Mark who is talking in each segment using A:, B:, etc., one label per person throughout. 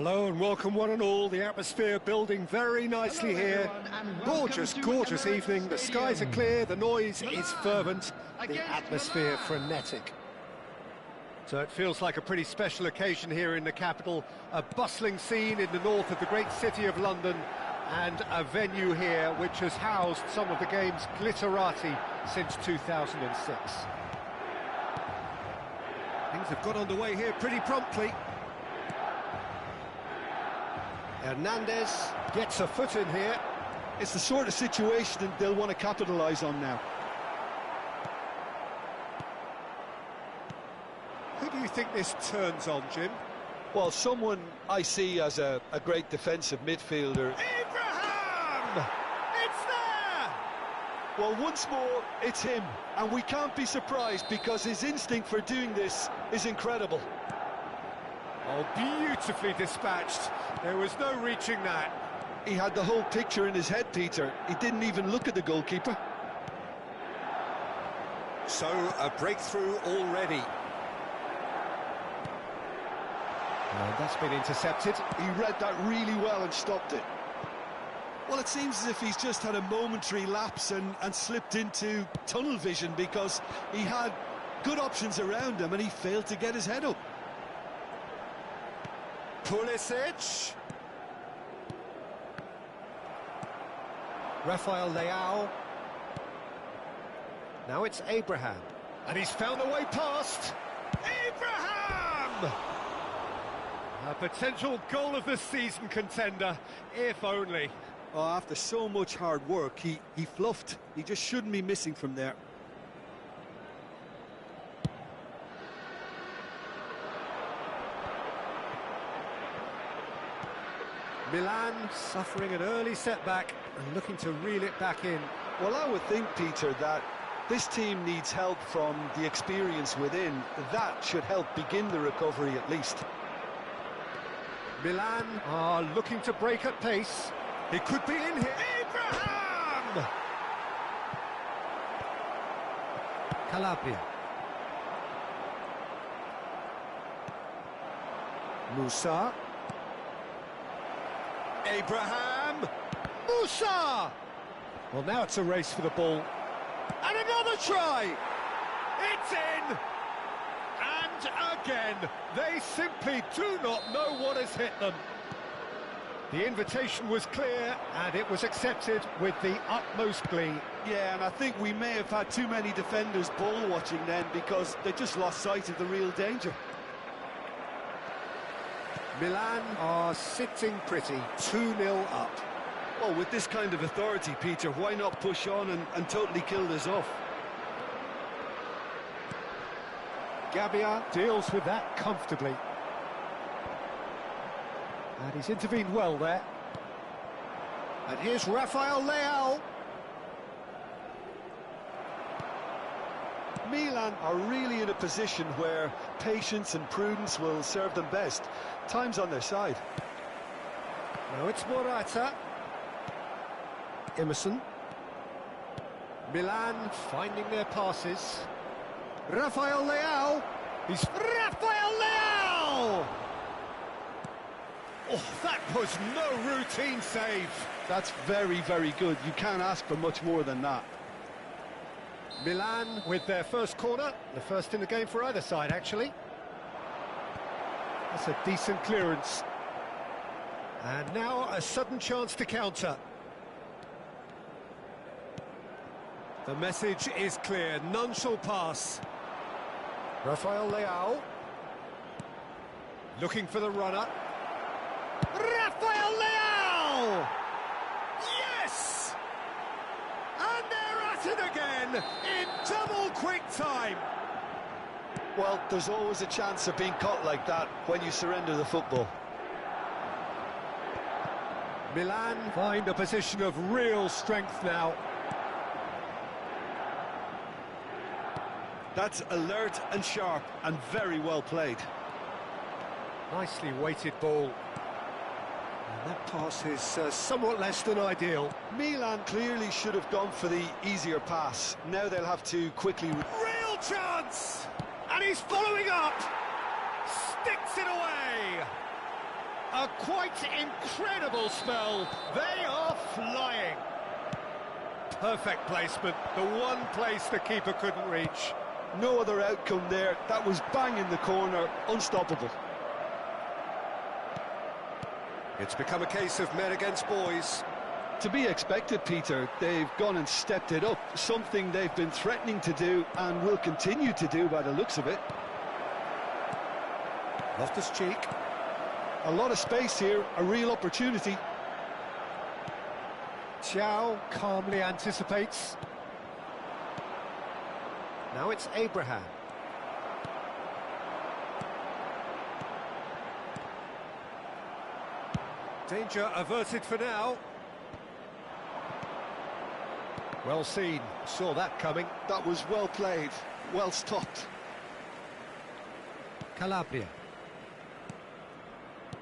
A: Hello and welcome one and all. The atmosphere building very nicely here. Gorgeous, gorgeous evening. The skies are clear, the noise is fervent, the atmosphere frenetic. So it feels like a pretty special occasion here in the capital. A bustling scene in the north of the great city of London, and a venue here which has housed some of the game's glitterati since 2006. Things have got underway here pretty promptly. Hernandez gets a foot in here.
B: It's the sort of situation that they'll want to capitalise on now.
A: Who do you think this turns on, Jim?
B: Well, someone I see as a great defensive midfielder.
A: Abraham! It's there!
B: Well, once more, it's him. And we can't be surprised because his instinct for doing this is incredible.
A: Oh, beautifully dispatched. There was no reaching that.
B: He had the whole picture in his head, Peter. He didn't even look at the goalkeeper.
A: So, a breakthrough already. And that's been intercepted.
B: He read that really well and stopped it. Well, it seems as if he's just had a momentary lapse and slipped into tunnel vision because he had good options around him and he failed to get his head up.
A: Pulisic. Rafael Leao. Now it's Abraham. And he's found a way past. Abraham! A potential goal of the season contender, if only.
B: Oh, after so much hard work, he fluffed. He just shouldn't be missing from there.
A: Milan suffering an early setback and looking to reel it back in.
B: Well, I would think, Peter, that this team needs help from the experience within. That should help begin the recovery at least.
A: Milan are looking to break at pace. He could be in here. Abraham! Calabria. Musa. Abraham! Musa! Well, now it's a race for the ball. And another try! It's in! And again, they simply do not know what has hit them. The invitation was clear, and it was accepted with the utmost glee.
B: Yeah, and I think we may have had too many defenders ball watching then because they just lost sight of the real danger.
A: Milan are sitting pretty, 2-0 up.
B: Well, with this kind of authority, Peter, why not push on and totally kill this off?
A: Gabbia deals with that comfortably. And he's intervened well there. And here's Rafael Leao.
B: Milan are really in a position where patience and prudence will serve them best. Time's on their side.
A: Now it's Morata. Emerson. Milan finding their passes. Rafael Leao. He's Rafael Leao! Oh, that was no routine save.
B: That's very, very good. You can't ask for much more than that.
A: Milan with their first corner, the first in the game for either side, actually. That's a decent clearance. And now a sudden chance to counter. The message is clear, none shall pass. Rafael Leao. Looking for the runner. Rafael Leao! Yes! And they're at it again, in double quick time.
B: Well, there's always a chance of being caught like that when you surrender the football.
A: Milan find a position of real strength now.
B: That's alert and sharp and very well played.
A: Nicely weighted ball. And that pass is somewhat less than ideal.
B: Milan clearly should have gone for the easier pass. Now they'll have to quickly...
A: Real chance! And he's following up! Sticks it away! A quite incredible spell. They are flying. Perfect placement, the one place the keeper couldn't reach.
B: No other outcome there. That was bang in the corner, unstoppable.
A: It's become a case of men against boys.
B: To be expected, Peter. They've gone and stepped it up, something they've been threatening to do and will continue to do by the looks of it.
A: Loftus-Cheek.
B: A lot of space here, a real opportunity.
A: Thiaw calmly anticipates. Now it's Abraham. Danger averted for now. Well seen, saw that coming.
B: That was well played, well stopped.
A: Calabria.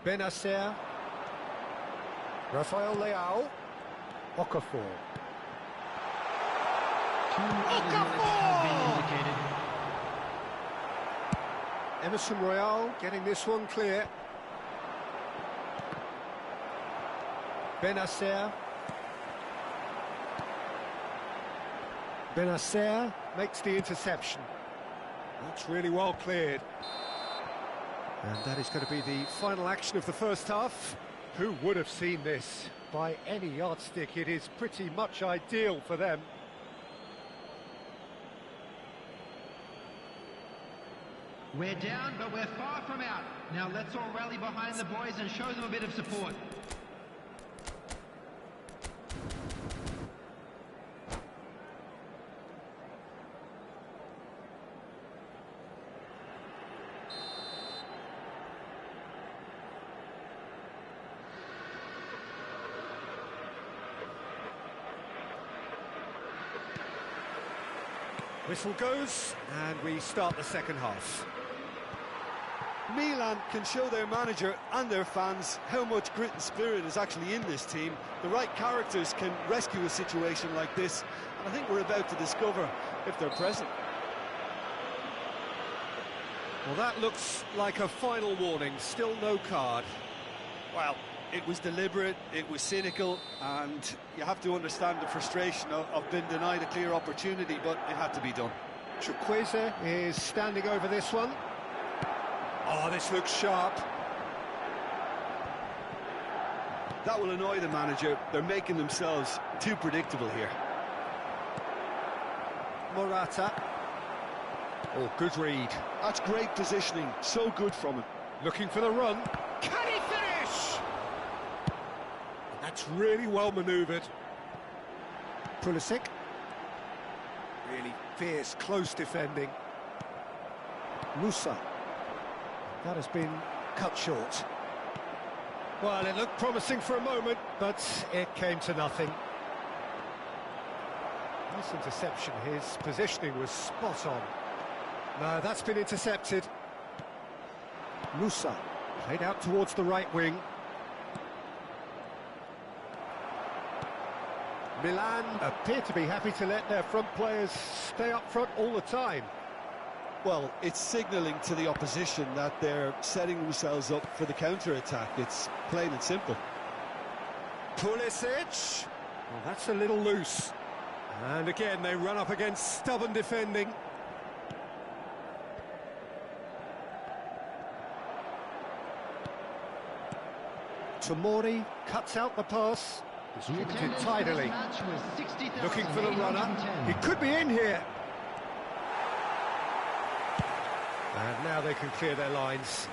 A: Benacer. Rafael Leao. Okafor. Emerson Royal getting this one clear. Benacer. Benacer makes the interception. That's really well cleared. And that is going to be the final action of the first half. Who would have seen this? By any yardstick, it is pretty much ideal for them.
C: We're down, but we're far from out. Now let's all rally behind the boys and show them a bit of support.
A: Whistle goes, and we start the second half.
B: Milan can show their manager and their fans how much grit and spirit is actually in this team. The right characters can rescue a situation like this, and I think we're about to discover if they're present.
A: Well, that looks like a final warning, still no card.
B: Well, it was deliberate, it was cynical, and you have to understand the frustration of being denied a clear opportunity, but it had to be done.
A: Chukwueze is standing over this one. Oh, this looks sharp.
B: That will annoy the manager. They're making themselves too predictable here.
A: Morata. Oh, good read.
B: That's great positioning, so good from him.
A: Looking for the run. Can he finish? That's really well manoeuvred. Pulisic. Really fierce, close defending. Musa. That has been cut short. Well, it looked promising for a moment, but it came to nothing. Nice interception. His positioning was spot on. No, that's been intercepted. Musa played out towards the right wing. Milan appear to be happy to let their front players stay up front all the time.
B: Well, it's signalling to the opposition that they're setting themselves up for the counter-attack. It's plain and simple.
A: Pulisic. Well, that's a little loose. And again, they run up against stubborn defending. Tomori cuts out the pass. Distributed tidily. Looking for the runner. He could be in here. And now they can clear their lines.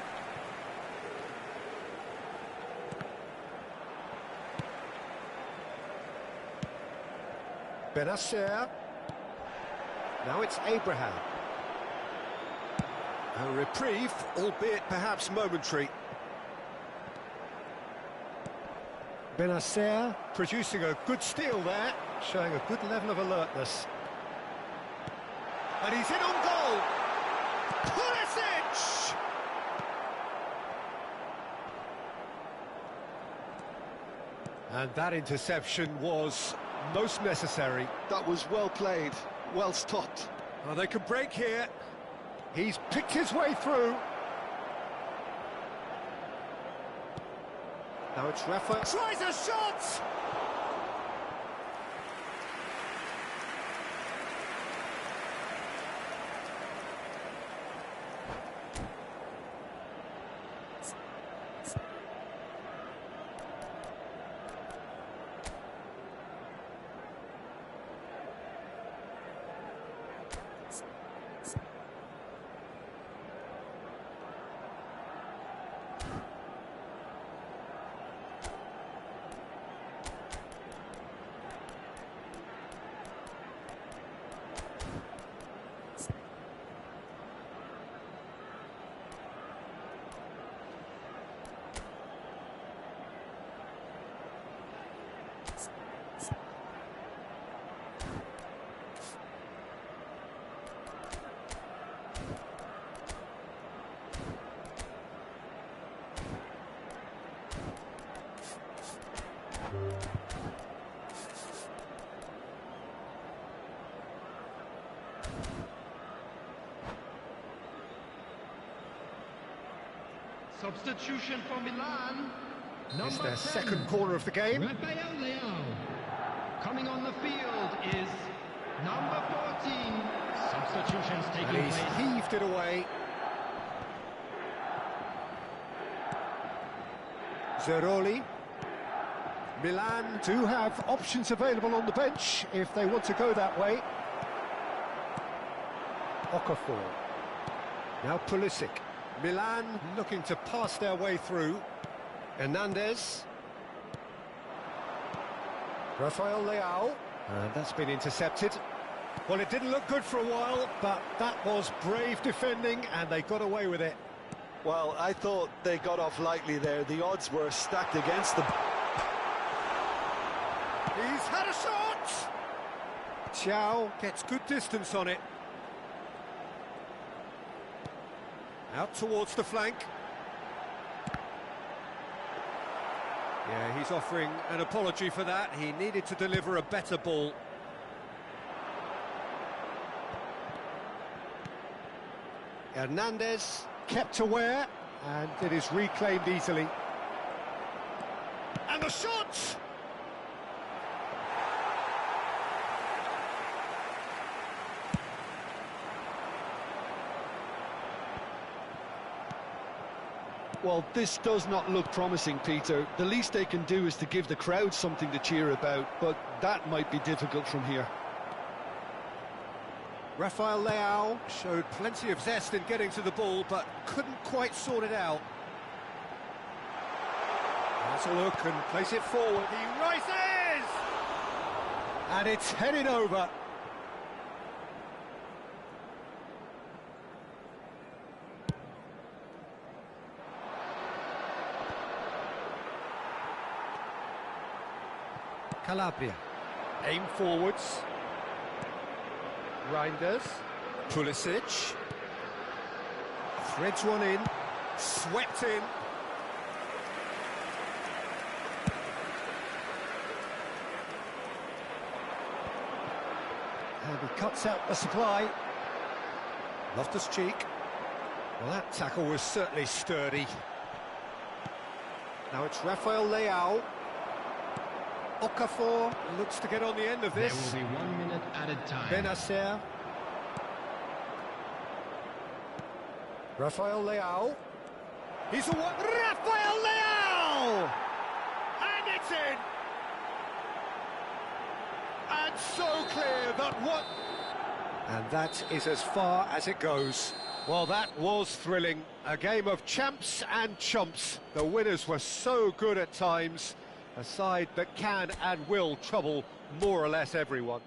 A: Benacer. Now it's Abraham. A reprieve, albeit perhaps momentary. Benacer producing a good steal there, showing a good level of alertness. And he's in on goal! Pulisic! And that interception was most necessary.
B: That was well played, well stopped.
A: Well, they could break here. He's picked his way through. Now it's Rafa. Tries a shot!
C: Substitution for Milan.
A: It's their
C: 10,
A: second corner of the game.
C: Rafael Leao. Coming on the field is number 14. Substitutions taking
A: And he's
C: place.
A: heaved it away. Zeroli. Milan do have options available on the bench if they want to go that way. Okafor. Now Pulisic. Milan looking to pass their way through. Hernandez. Rafael Leao. And that's been intercepted. Well, it didn't look good for a while, but that was brave defending, and they got away with it.
B: Well, I thought they got off lightly there. The odds were stacked against them.
A: He's had a shot! Thiaw gets good distance on it. Out towards the flank. Yeah, he's offering an apology for that. He needed to deliver a better ball. Hernandez kept aware, and it is reclaimed easily. And the shot!
B: Well, this does not look promising, Peter. The least they can do is to give the crowd something to cheer about, but that might be difficult from here.
A: Rafael Leao showed plenty of zest in getting to the ball, but couldn't quite sort it out. Has a look and place it forward. He rises! And it's headed over. Calabria. Aim forwards. Reinders. Pulisic. Threads one in. Swept in. And he cuts out the supply. Loftus-Cheek. Well, that tackle was certainly sturdy. Now it's Rafael Leao. Okafor looks to get on the end of this.
C: There will be 1 minute added time.
A: Benacer. Rafael Leao. He's a one. Rafael Leao! And it's in! And so clear that what... And that is as far as it goes. Well, that was thrilling. A game of champs and chumps. The winners were so good at times. A side that can and will trouble more or less everyone.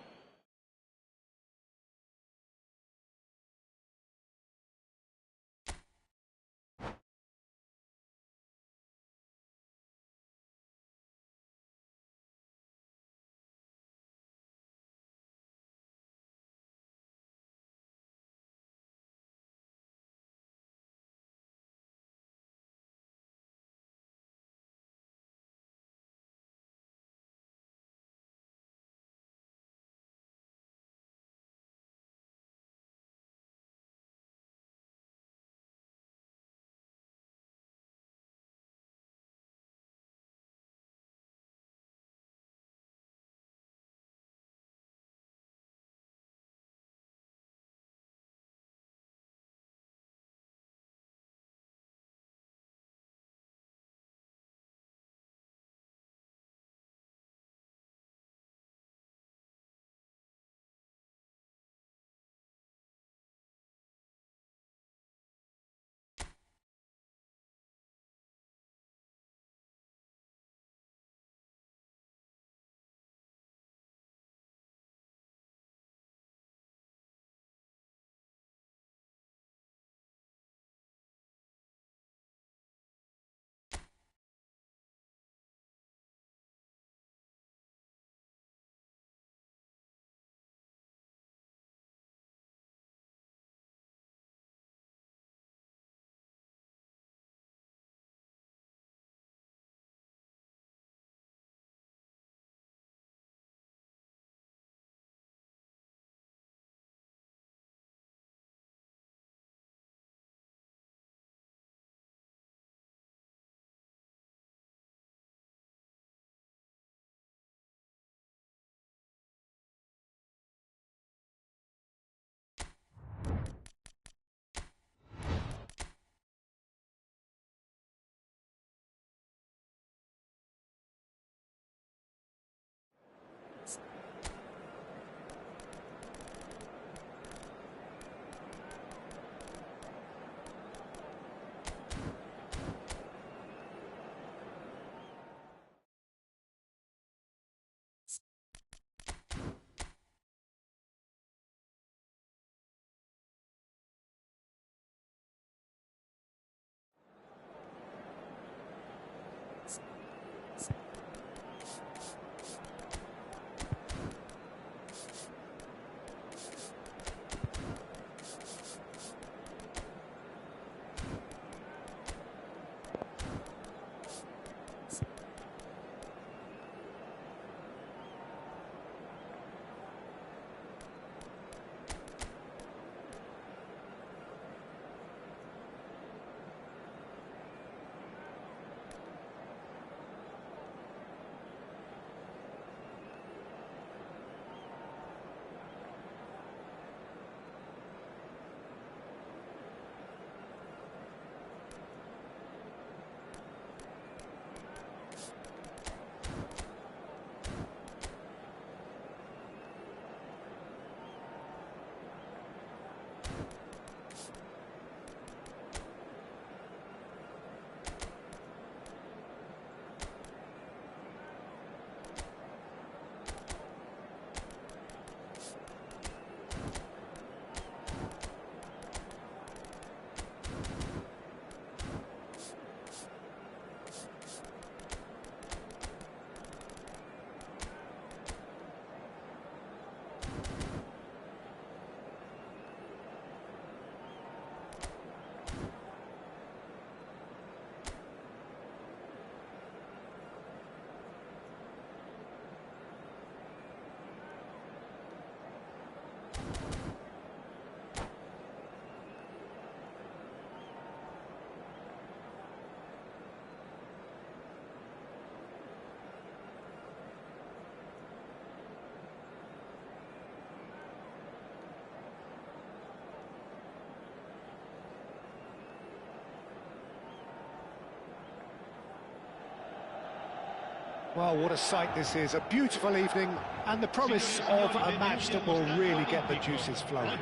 A: Well, what a sight this is, a beautiful evening, and the promise of a match that will really get the juices flowing.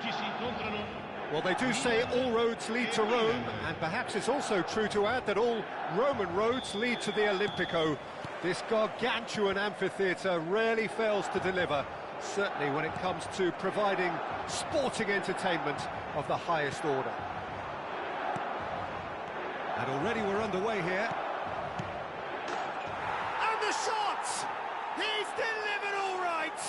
A: Well, they do say all roads lead to Rome, and perhaps it's also true to add that all Roman roads lead to the Olimpico. This gargantuan amphitheatre rarely fails to deliver, certainly when it comes to providing sporting entertainment of the highest order. And already we're underway here. And the shot! He's delivered all right!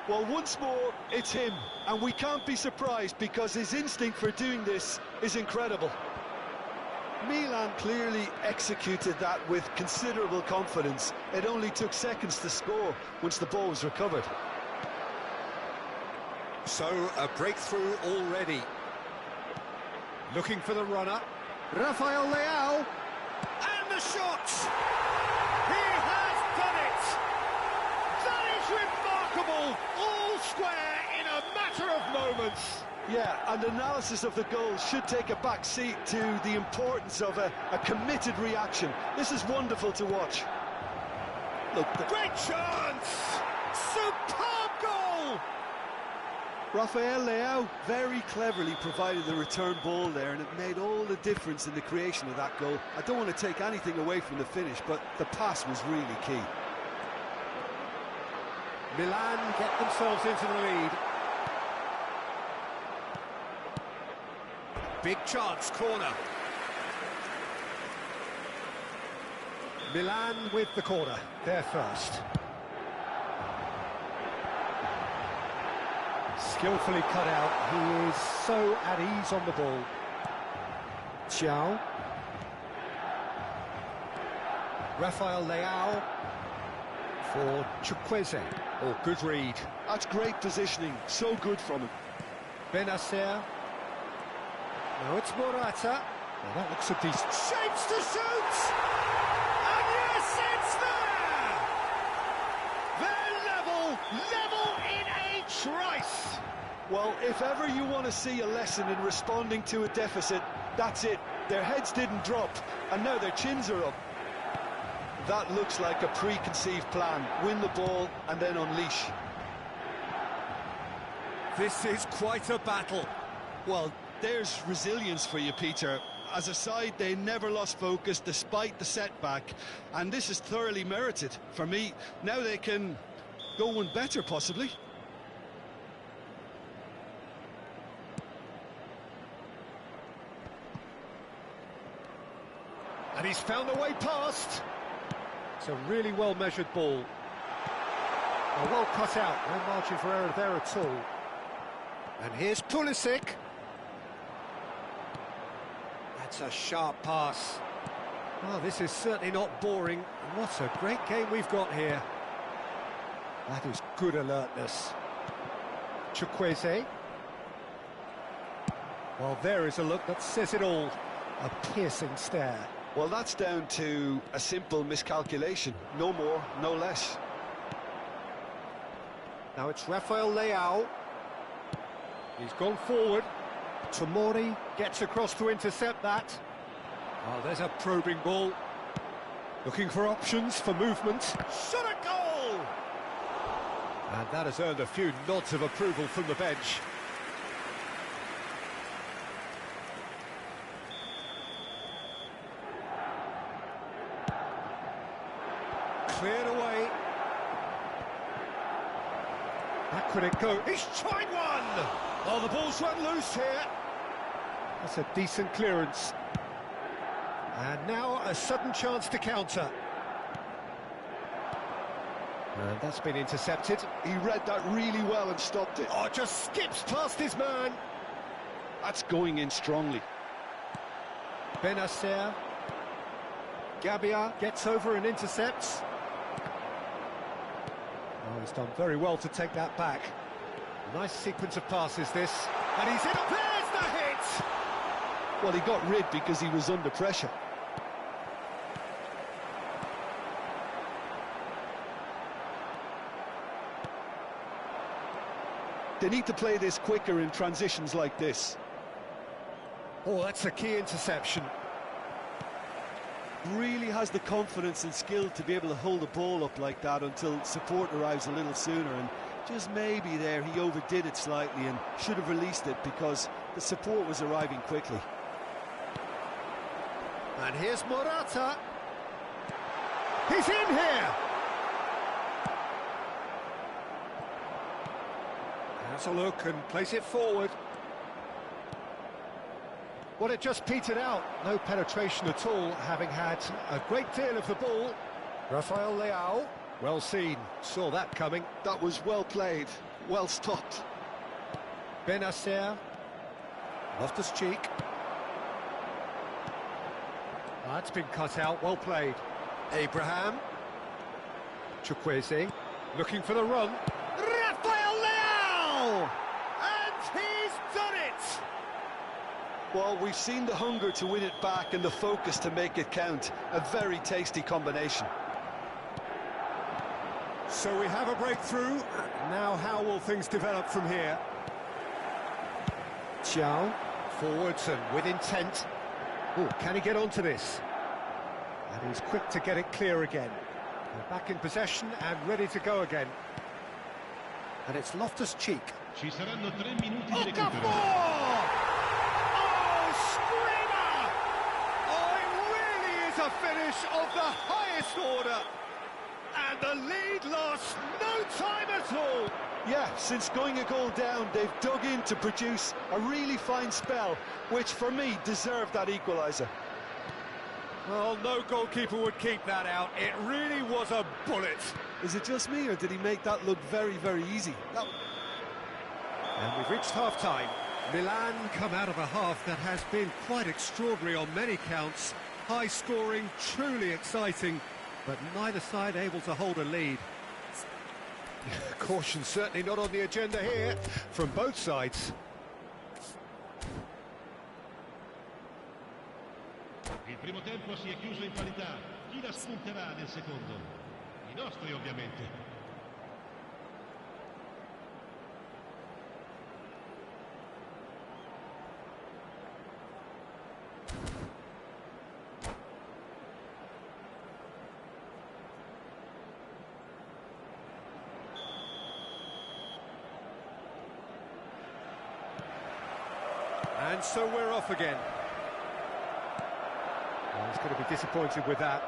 B: Well, once more, it's him, and we can't be surprised because his instinct for doing this is incredible. Milan clearly executed that with considerable confidence. It only took seconds to score once the ball was recovered.
A: So, a breakthrough already. Looking for the runner. Rafael Leao. And the shot! He has done it! That is remarkable! All square in a matter of moments.
B: Yeah, and analysis of the goal should take a back seat to the importance of a committed reaction. This is wonderful to watch.
A: Look, great chance! Superb goal!
B: Rafael Leao very cleverly provided the return ball there, and it made all the difference in the creation of that goal. I don't want to take anything away from the finish, but the pass was really key.
A: Milan get themselves into the lead. Big chance, corner. Milan with the corner, they're first. Skillfully cut out, he is so at ease on the ball. Xiao. Rafael Leao for Chukwueze. Oh, good read.
B: That's great positioning, so good from him.
A: Benacer. Now it's Morata. Well, that looks a decent... Shapes to shoot! And yes, it's there! They're level in a trice!
B: Well, if ever you want to see a lesson in responding to a deficit, that's it. Their heads didn't drop, and now their chins are up. That looks like a preconceived plan. Win the ball and then unleash.
A: This is quite a battle.
B: Well, there's resilience for you, Peter. As a side, they never lost focus despite the setback, and this is thoroughly merited. For me, now they can go one better, possibly.
A: And he's found a way past. It's a really well-measured ball. Well cut out, no margin for error there at all. And here's Pulisic. That's a sharp pass. Well, this is certainly not boring. What a great game we've got here. That is good alertness. Chukwueze. Well, there is a look that says it all. A piercing stare.
B: Well, that's down to a simple miscalculation. No more, no less.
A: Now it's Rafael Leao. He's gone forward. Tomori gets across to intercept that. Oh, there's a probing ball. Looking for options for movement. Shot a goal! And that has earned a few nods of approval from the bench. Cleared away. How could it go? He's tried one! Oh, the ball's run loose here. That's a decent clearance. And now a sudden chance to counter. And that's been intercepted.
B: He read that really well and stopped it.
A: Oh, just skips past his man.
B: That's going in strongly.
A: Benacer. Gabia gets over and intercepts. Oh, he's done very well to take that back. Nice sequence of passes, this. And he's in. There's the hit!
B: Well, he got rid because he was under pressure. They need to play this quicker in transitions like this.
A: Oh, that's a key interception.
B: really has the confidence and skill to be able to hold the ball up like that until support arrives a little sooner, and just maybe there he overdid it slightly and should have released it because the support was arriving quickly.
A: And here's Morata. He's in here! Has a look and plays it forward. Well, it just petered out. No penetration at all, having had a great deal of the ball. Rafael Leao. Well seen. Saw that coming.
B: That was well played, well stopped.
A: Benacer. Loftus-Cheek. That's been cut out, well played. Abraham. Chukwueze. Looking for the run. Rafael Leao! And he's done it!
B: Well, we've seen the hunger to win it back and the focus to make it count. A very tasty combination.
A: So we have a breakthrough. Now how will things develop from here? Xiao, forwards and with intent. Oh, can he get onto this? And he's quick to get it clear again. They're back in possession and ready to go again. And it's Loftus-Cheek.
D: Ci saranno 3 minuti di recupero.
A: Okafor! Oh, screamer! Oh, it really is a finish of the highest order. And the lead lost no time at all.
B: Yeah, since going a goal down, they've dug in to produce a really fine spell, which for me deserved that equaliser.
A: Well, no goalkeeper would keep that out. It really was a bullet.
B: Is it just me, or did he make that look very, very easy?
A: And we've reached half-time. Milan come out of a half that has been quite extraordinary on many counts. High-scoring, truly exciting, but neither side able to hold a lead. Caution certainly not on the agenda here from both sides.
D: Il primo tempo si è chiuso in parità. Chi la spunterà nel secondo? I nostri, ovviamente.
A: And so we're off again. Well, he's going to be disappointed with that.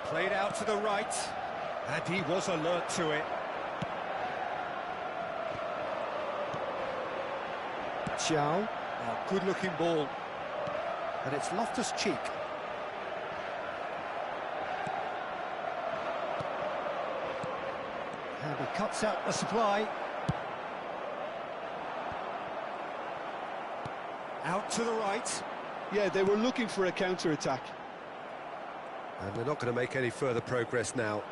A: Played out to the right, and he was alert to it. Xiao, a good-looking ball. And it's Loftus-Cheek. And he cuts out the supply. Out to the right.
B: Yeah, they were looking for a counter-attack.
A: And they're not going to make any further progress now.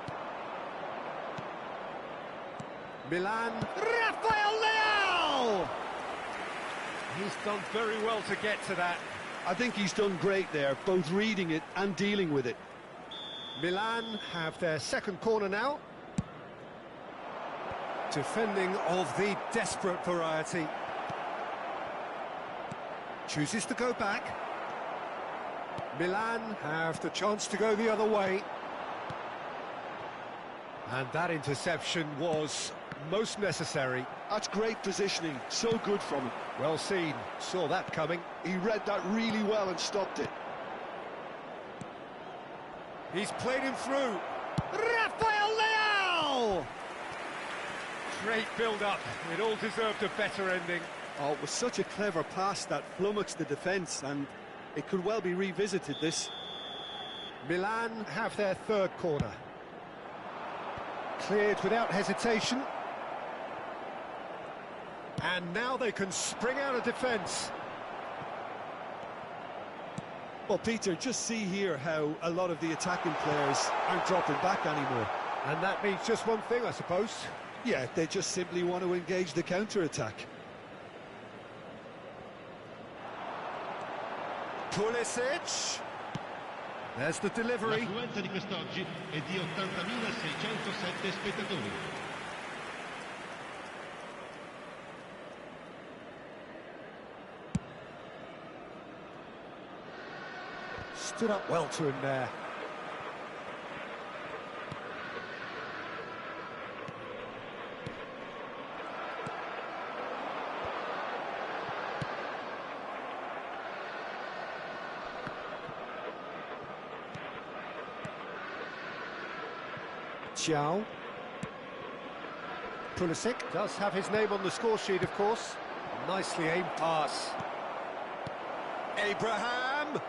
A: Milan. Rafael Leao! He's done very well to get to that.
B: I think he's done great there, both reading it and dealing with it.
A: Milan have their second corner now. Defending of the desperate variety. Chooses to go back. Milan have the chance to go the other way. And that interception was most necessary.
B: That's great positioning, so good from him.
A: Well seen, saw that coming.
B: He read that really well and stopped it.
A: He's played him through. Rafael Leao! Great build-up, it all deserved a better ending.
B: Oh, it was such a clever pass that flummoxed the defence, and it could well be revisited, this.
A: Milan have their third corner. Cleared without hesitation. And now they can spring out of defence.
B: Well, Peter, just see here how a lot of the attacking players aren't dropping back anymore.
A: And that means just one thing, I suppose.
B: Yeah, they just simply want to engage the counter-attack.
A: Pulisic. There's the delivery.
D: L'affluenza di quest'oggi è di 80.607 spettatori.
A: Stood up well to him there. Xiao. Pulisic does have his name on the score sheet, of course. Nicely aimed pass. Abraham.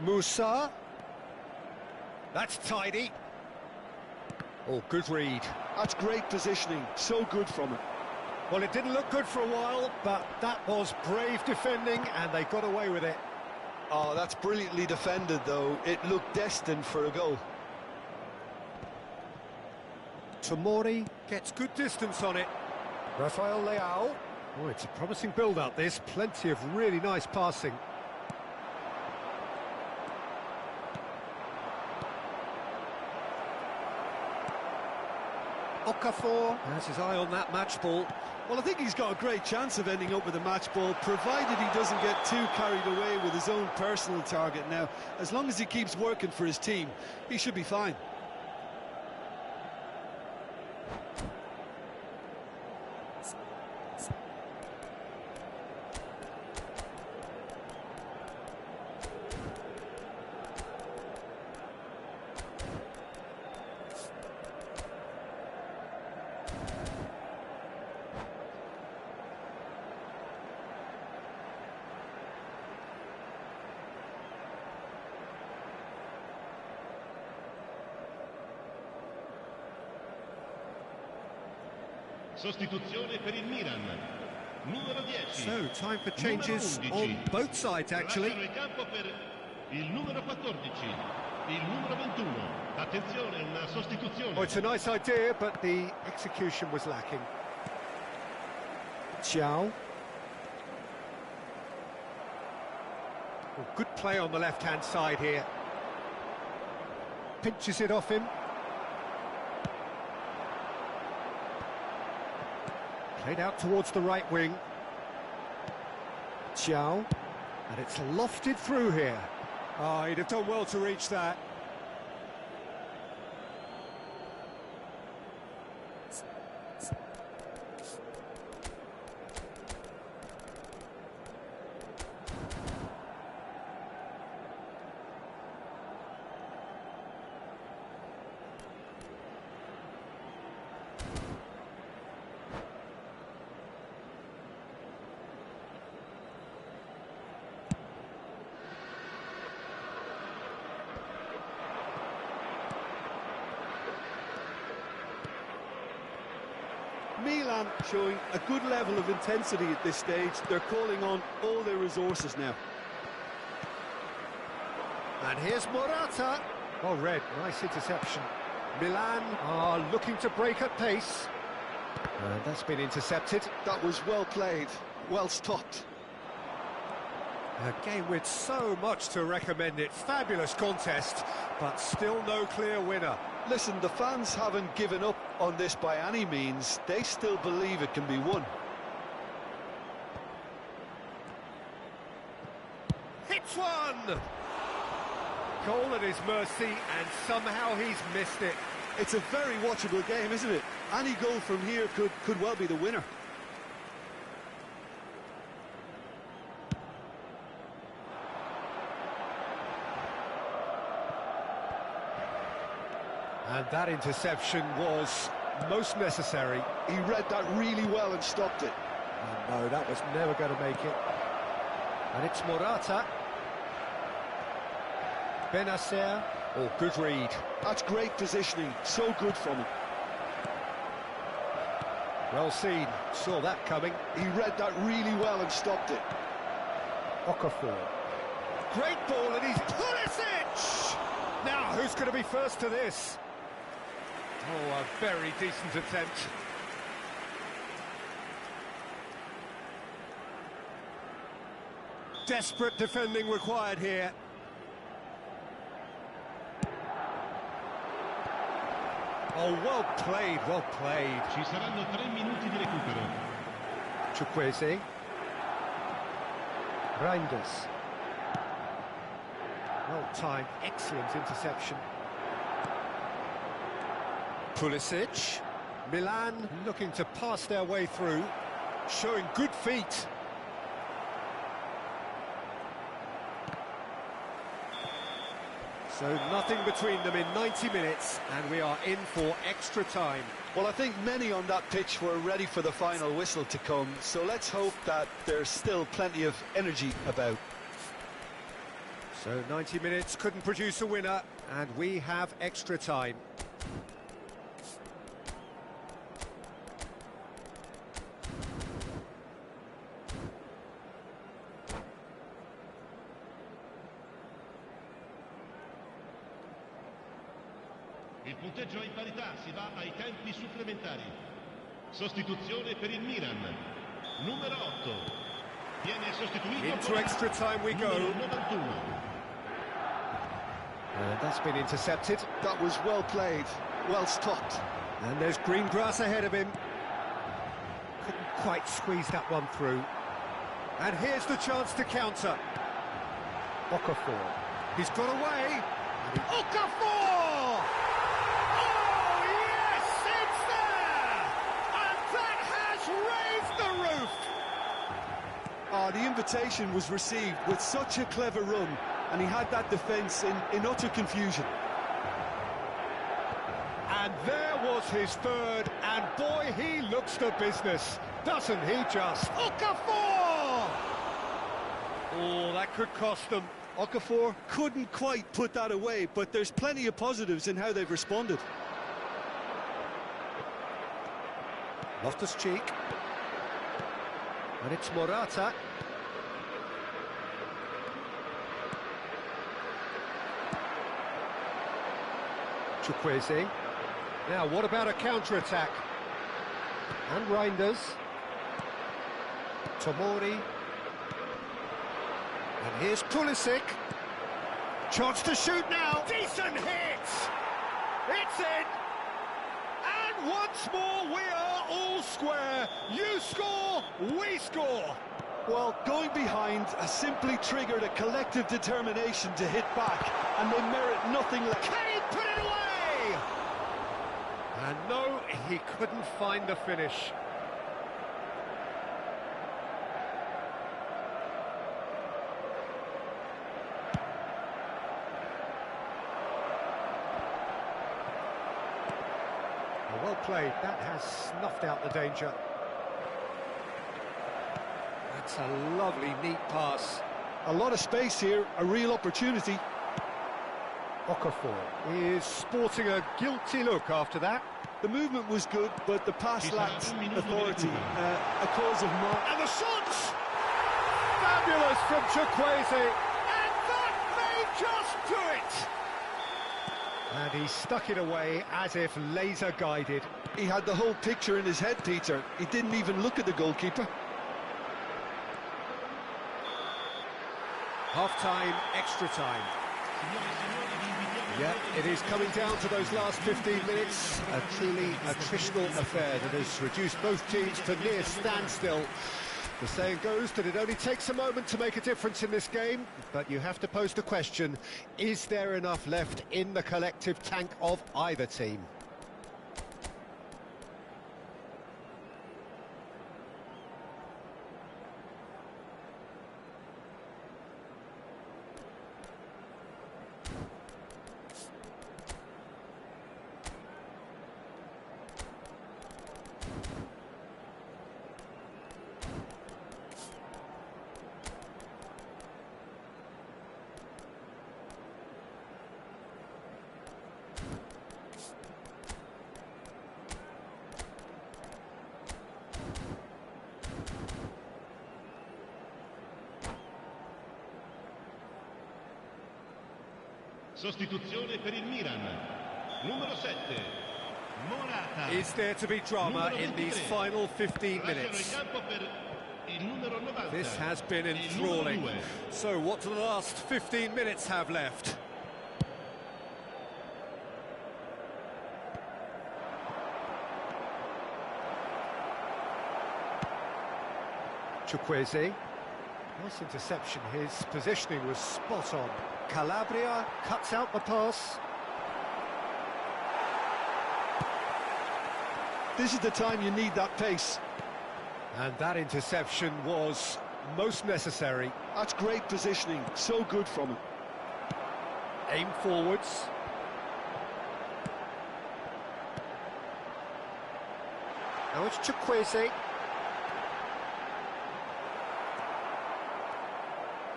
A: Musa. That's tidy. Oh, good read.
B: That's great positioning. So good from him.
A: Well, it didn't look good for a while, but that was brave defending, and they got away with it.
B: Oh, that's brilliantly defended, though. It looked destined for a goal.
A: Tomori gets good distance on it. Rafael Leao. Oh, it's a promising build-up, this. Plenty of really nice passing. Okafor has his eye on that match ball.
B: Well, I think he's got a great chance of ending up with a match ball, provided he doesn't get too carried away with his own personal target now. As long as he keeps working for his team, he should be fine.
D: Sostituzione per il Milan. Numero 10.
A: So, time for changes on both sides, actually.
D: Lasciano il campo per il numero 14, il numero 21. Attenzione, una sostituzione.
A: Oh, it's a nice idea, but the execution was lacking. Xiao. Oh, good play on the left-hand side here. Pinches it off him. Played out towards the right wing. Xiao. And it's lofted through here. Oh, he'd have done well to reach that.
B: Milan showing a good level of intensity at this stage. They're calling on all their resources now.
A: And here's Morata. Well read, nice interception. Milan are looking to break at pace. And that's been intercepted.
B: That was well played, well stopped.
A: A game with so much to recommend it. Fabulous contest, but still no clear winner.
B: Listen, the fans haven't given up on this by any means. They still believe it can be won.
A: Hits one! Goal at his mercy, and somehow he's missed it.
B: It's a very watchable game, isn't it? Any goal from here could well be the winner.
A: And that interception was most necessary.
B: He read that really well and stopped it.
A: Oh, no, that was never going to make it. And it's Morata. Benacer. Oh, good read.
B: That's great positioning. So good from him.
A: Well seen. Saw that coming.
B: He read that really well and stopped it.
A: Okafor. Great ball, and he's Pulisic! Now, who's going to be first to this? Oh, a very decent attempt. Desperate defending required here. Oh, well played, well played.
D: Ci saranno 3 minuti di recupero.
A: Chukwueze. Reinders. Well-timed, excellent interception. Pulisic. Milan looking to pass their way through, showing good feet. So nothing between them in 90 minutes, and we are in for extra time.
B: Well, I think many on that pitch were ready for the final whistle to come, so let's hope that there's still plenty of energy about.
A: So 90 minutes couldn't produce a winner, and we have extra time.
D: Il punteggio è in parità, si va ai tempi supplementari. Sostituzione per il Milan. Numero 8. Viene sostituito.
A: Into extra time we go.
D: 91.
A: And that's been intercepted.
B: That was well played, well stopped.
A: And there's green grass ahead of him. Couldn't quite squeeze that one through. And here's the chance to counter. Okafor. He's got away. Okafor! Oh, yes, it's there! And that has raised the roof!
B: The invitation was received with such a clever run, and he had that defence in utter confusion.
A: And there was his third, and boy, he looks the business, doesn't he just? Okafor! Oh, that could cost them.
B: Okafor couldn't quite put that away, but there's plenty of positives in how they've responded.
A: Loftus-Cheek. And it's Morata. Chukwueze. Now, what about a counter-attack? And Reinders. Tomori. And here's Pulisic. Chance to shoot now. Decent hit! It's in! And once more, we are all square. You score, we score.
B: Well, going behind has simply triggered a collective determination to hit back, and they merit nothing less.
A: Can he put it away? And no, he couldn't find the finish. Well played, that has snuffed out the danger. That's a lovely, neat pass.
B: A lot of space here, a real opportunity.
A: Okafor is sporting a guilty look after that.
B: The movement was good, but the pass lacked authority. A cause of mark.
A: And the shots! Fabulous from Chukwueze. And that may just do it! And he stuck it away as if laser-guided.
B: He had the whole picture in his head, Peter. He didn't even look at the goalkeeper.
A: Half-time, extra time. Yeah, it is coming down to those last 15 minutes. A truly attritional affair that has reduced both teams to near standstill. The saying goes that it only takes a moment to make a difference in this game, but you have to pose the question, is there enough left in the collective tank of either team?
D: Sostituzione per il Milan. Numero 7. Morata.
A: Is there to be drama in these final 15 minutes? This has been enthralling. So what do the last 15 minutes have left? Chukwueze. Nice interception. His positioning was spot on. Calabria cuts out the pass.
B: This is the time you need that pace.
A: And that interception was most necessary.
B: That's great positioning, so good from him.
A: Aim forwards. Now it's Chukwueze.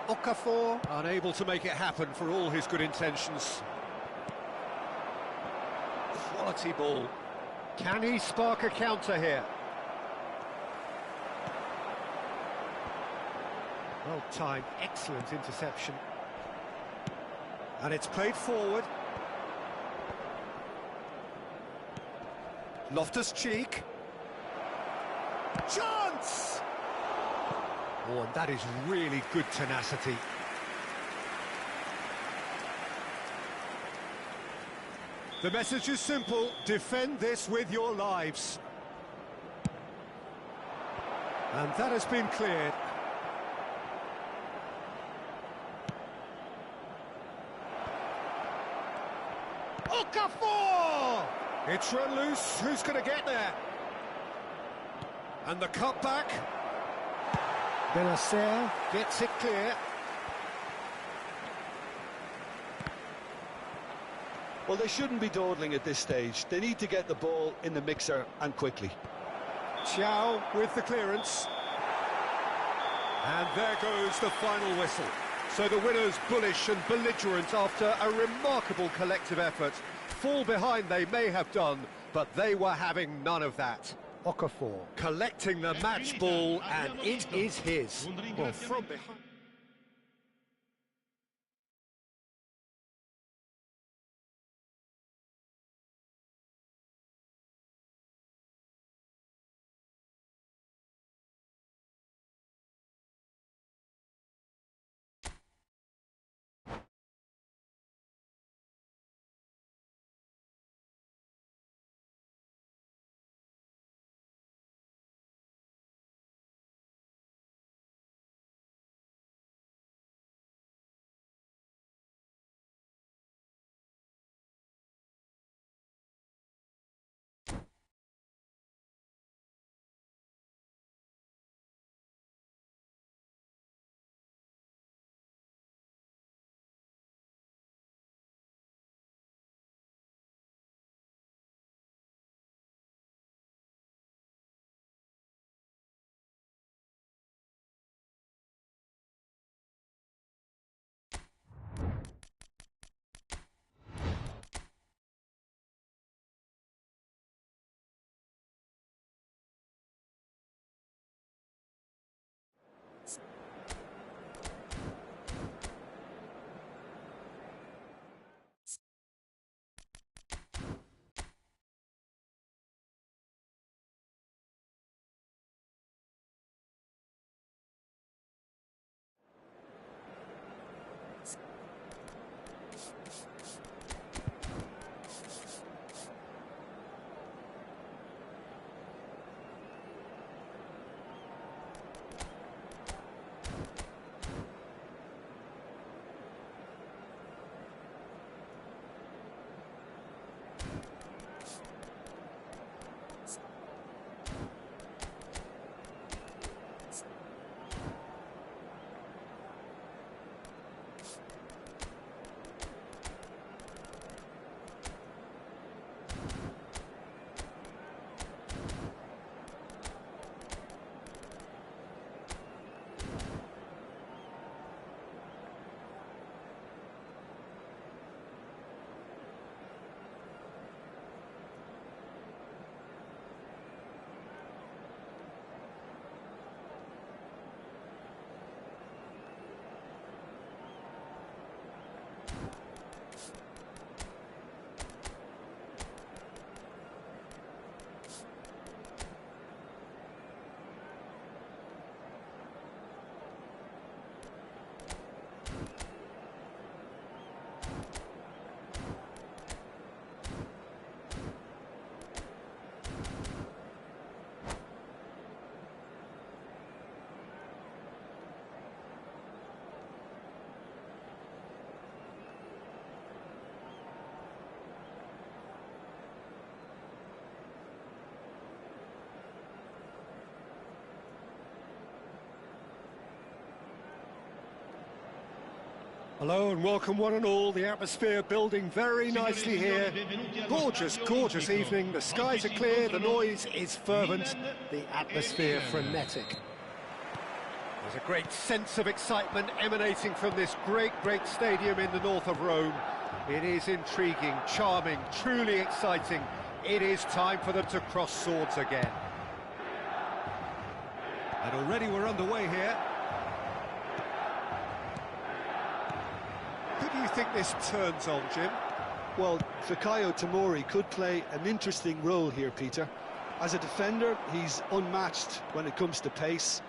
A: Okafor, unable to make it happen for all his good intentions. Quality ball. Can he spark a counter here? Well timed, excellent interception. And it's played forward. Loftus-Cheek. Chance! Oh, and that is really good tenacity. The message is simple: defend this with your lives. And that has been cleared. Okafor! It's run loose. Who's going to get there? And the cutback. Benacer gets it clear.
B: Well, they shouldn't be dawdling at this stage. They need to get the ball in the mixer and quickly.
A: Chow with the clearance. And there goes the final whistle. So the winners bullish and belligerent after a remarkable collective effort. Fall behind they may have done, but they were having none of that. Okafor collecting the match ball, and it is his. Well, from behind. Hello and welcome one and all. The atmosphere building very nicely here. Gorgeous, gorgeous evening. The skies are clear, the noise is fervent, the atmosphere frenetic. There's a great sense of excitement emanating from this great stadium in the north of Rome. It is intriguing, charming, truly exciting. It is time for them to cross swords again. And already we're underway here. Who do you think this turns on, Jim?
B: Well, Fikayo Tomori could play an interesting role here, Peter. As a defender, he's unmatched when it comes to pace.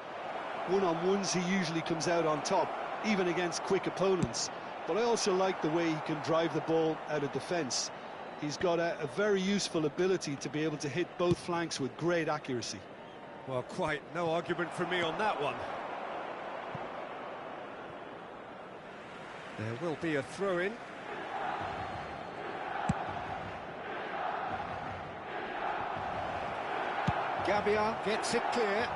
B: One-on-ones, he usually comes out on top, even against quick opponents. But I also like the way he can drive the ball out of defence. He's got a very useful ability to be able to hit both flanks with great accuracy.
A: Well, quite no argument from me on that one. There will be a throw-in. Gabbia gets it clear.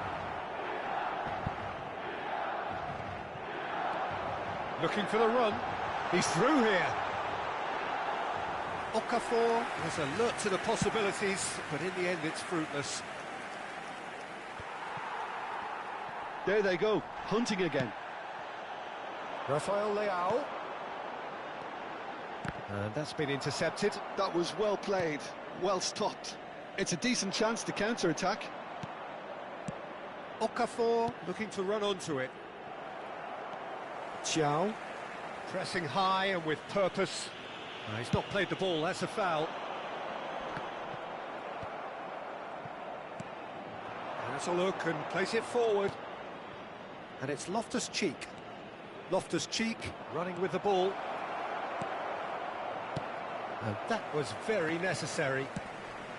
A: Looking for the run. He's through here. Okafor is alert to the possibilities, but in the end it's fruitless.
B: There they go, hunting again.
A: Rafael Leao. And that's been intercepted.
B: That was well played, well stopped. It's a decent chance to counter-attack.
A: Okafor looking to run onto it. Xiao pressing high and with purpose. He's not played the ball, that's a foul. Let's a look and place it forward. And it's Loftus-Cheek. Loftus-Cheek running with the ball. And that was very necessary.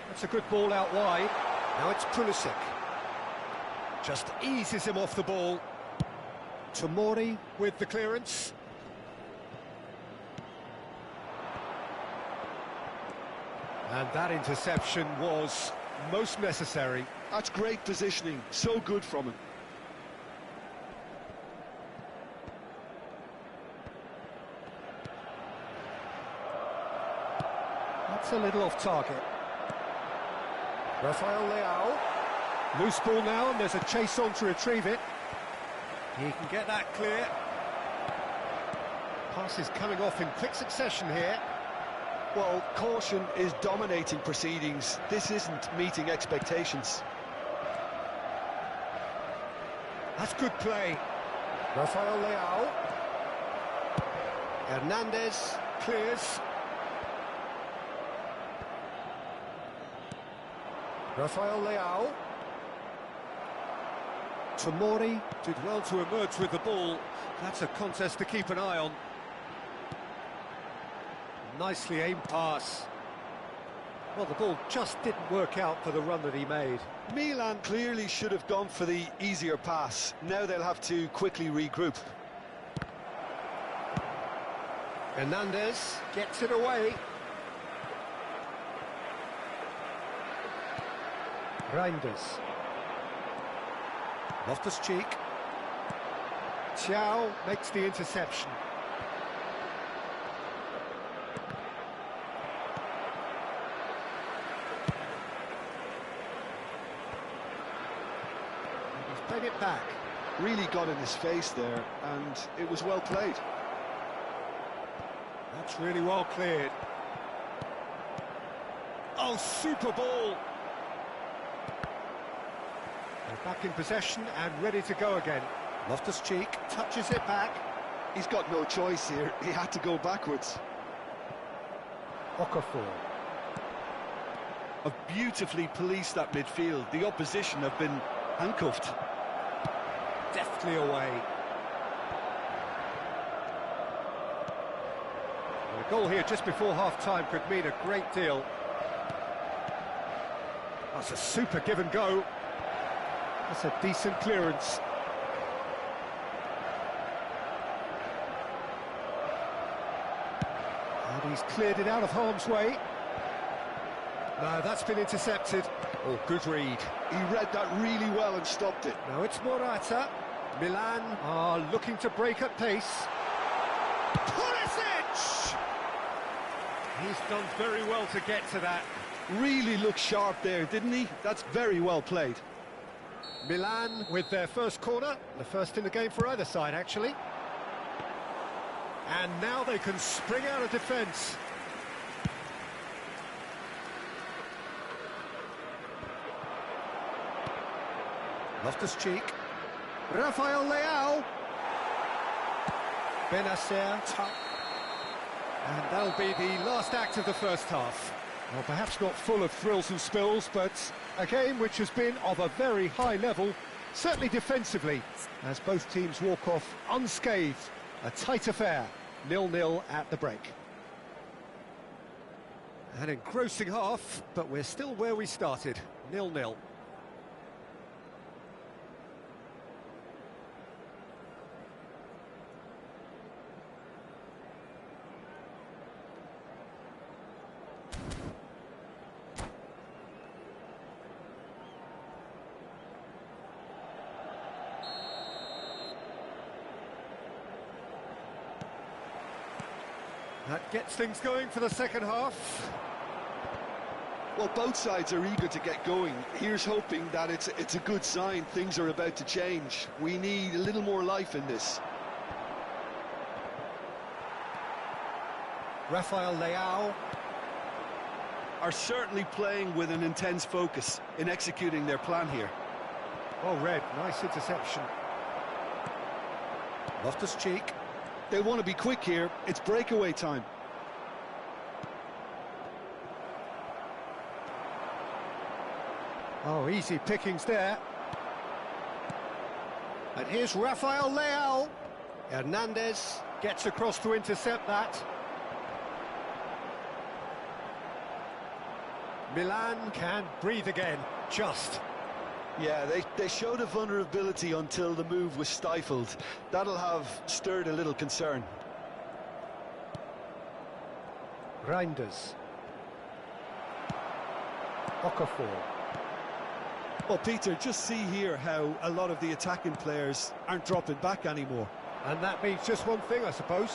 A: That's a good ball out wide. Now it's Pulisic. Just eases him off the ball. Tomori with the clearance. And that interception was most necessary.
B: That's great positioning, so good from him.
A: That's a little off target. Rafael Leao. Loose ball now, and there's a chase on to retrieve it. He can get that clear. Passes coming off in quick succession here.
B: Well, caution is dominating proceedings. This isn't meeting expectations.
A: That's good play. Rafael Leao. Hernandez clears. Rafael Leao. Tomori did well to emerge with the ball. That's a contest to keep an eye on. Nicely aimed pass. Well, the ball just didn't work out for the run that he made.
B: Milan clearly should have gone for the easier pass. Now they'll have to quickly regroup.
A: Hernandez gets it away. Reinders. Loftus-Cheek. Xiao makes the interception. He's played it back.
B: Really got in his face there, and it was well played.
A: That's really well cleared. Oh, super ball! They're back in possession and ready to go again. Loftus-Cheek touches it back.
B: He's got no choice here. He had to go backwards.
A: Okafor.
B: Have beautifully policed that midfield. The opposition have been handcuffed.
A: Deftly away. And a goal here just before half-time could mean a great deal. That's a super give and go. That's a decent clearance. And he's cleared it out of harm's way. No, that's been intercepted. Oh, good read.
B: He read that really well and stopped it.
A: Now it's Morata. Milan are looking to break at pace. Pulisic! He's done very well to get to that.
B: Really looked sharp there, didn't he? That's very well played.
A: Milan with their first corner, the first in the game for either side, actually. And now they can spring out of defence. Loftus-Cheek. Rafael Leao. Benacer. And that'll be the last act of the first half. Well, perhaps not full of thrills and spills, but a game which has been of a very high level, certainly defensively, as both teams walk off unscathed. A tight affair, 0-0 at the break. An engrossing half, but we're still where we started, 0-0. That gets things going for the second half.
B: Well, both sides are eager to get going. Here's hoping that it's a good sign. Things are about to change. We need a little more life in this.
A: Rafael Leao
B: are certainly playing with an intense focus in executing their plan here.
A: Oh, Red, nice interception. Loftus-Cheek.
B: They want to be quick here. It's breakaway time.
A: Oh, easy pickings there. And here's Rafael Leao. Hernandez gets across to intercept that. Milan can breathe again, just.
B: Yeah, they showed a vulnerability until the move was stifled. That'll have stirred a little concern.
A: Reinders. Okafor.
B: Well, Peter, just see here how a lot of the attacking players aren't dropping back anymore.
A: And that means just one thing, I suppose.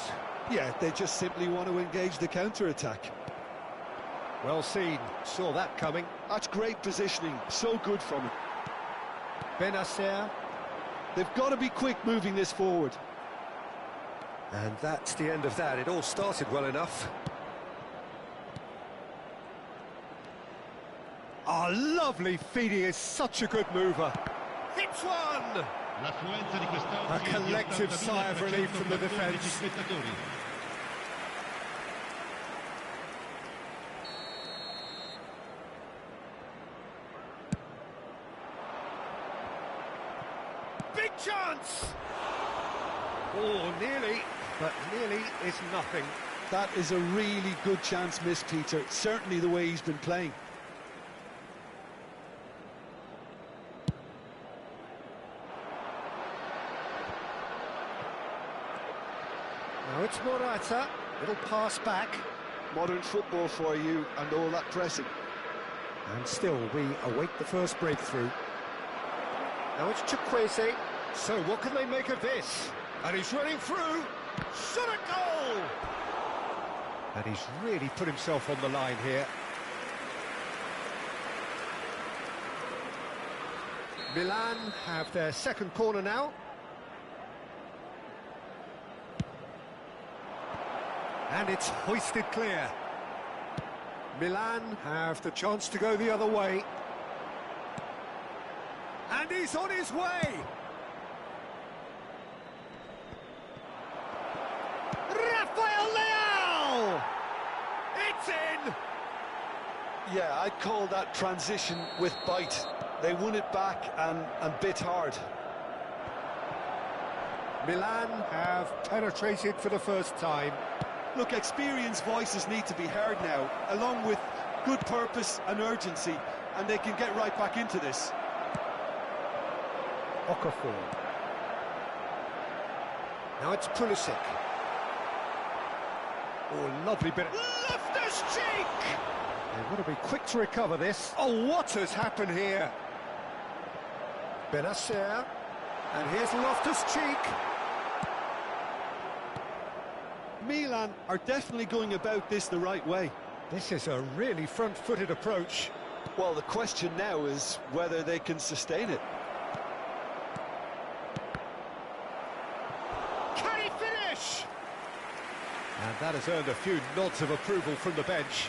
B: Yeah, they just simply want to engage the counter-attack.
A: Well seen, saw that coming.
B: That's great positioning, so good from him.
A: Benacer.
B: They've got to be quick moving this forward.
A: And that's the end of that. It all started well enough. Oh, lovely feeding, is such a good mover. Hits one! A collective sigh of relief from the defence. Big chance! Oh, nearly, but nearly is nothing.
B: That is a really good chance missed, Peter. Certainly the way he's been playing.
A: Now it's Morata. Little pass back.
B: Modern football for you and all that pressing.
A: And still we await the first breakthrough. Now it's Chukwueze. So what can they make of this? And he's running through. Shot a goal! And he's really put himself on the line here. Milan have their second corner now. And it's hoisted clear. Milan have the chance to go the other way. And he's on his way! Rafael Leao! It's in!
B: Yeah, I'd call that transition with bite. They won it back and bit hard.
A: Milan have penetrated for the first time.
B: Look, experienced voices need to be heard now, along with good purpose and urgency, and they can get right back into this.
A: Okafor. Now it's Pulisic. Oh, lovely bit of... Loftus-Cheek! They've got to be quick to recover this. Oh, what has happened here? Benacer. And here's Loftus-Cheek.
B: Milan are definitely going about this the right way.
A: This is a really front-footed approach.
B: Well, the question now is whether they can sustain it.
A: Can he finish? And that has earned a few nods of approval from the bench.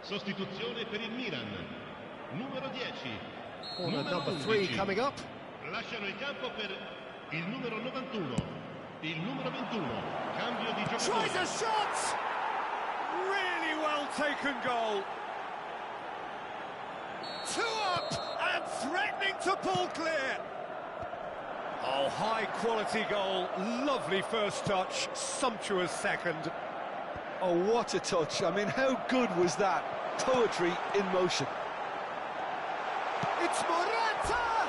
D: Sostituzione per il Milan. Numero 10.
A: Corner
D: Numero
A: number 3
D: 11.
A: coming up.
D: Lasciano il campo per il numero 91. Il numero 21. Cambio di giocatore.
A: Tries a shot! Really well taken goal. 2 up and threatening to pull clear. Oh, high quality goal. Lovely first touch, sumptuous second.
B: Oh, what a touch. I mean, how good was that? Poetry in motion.
A: It's Morata!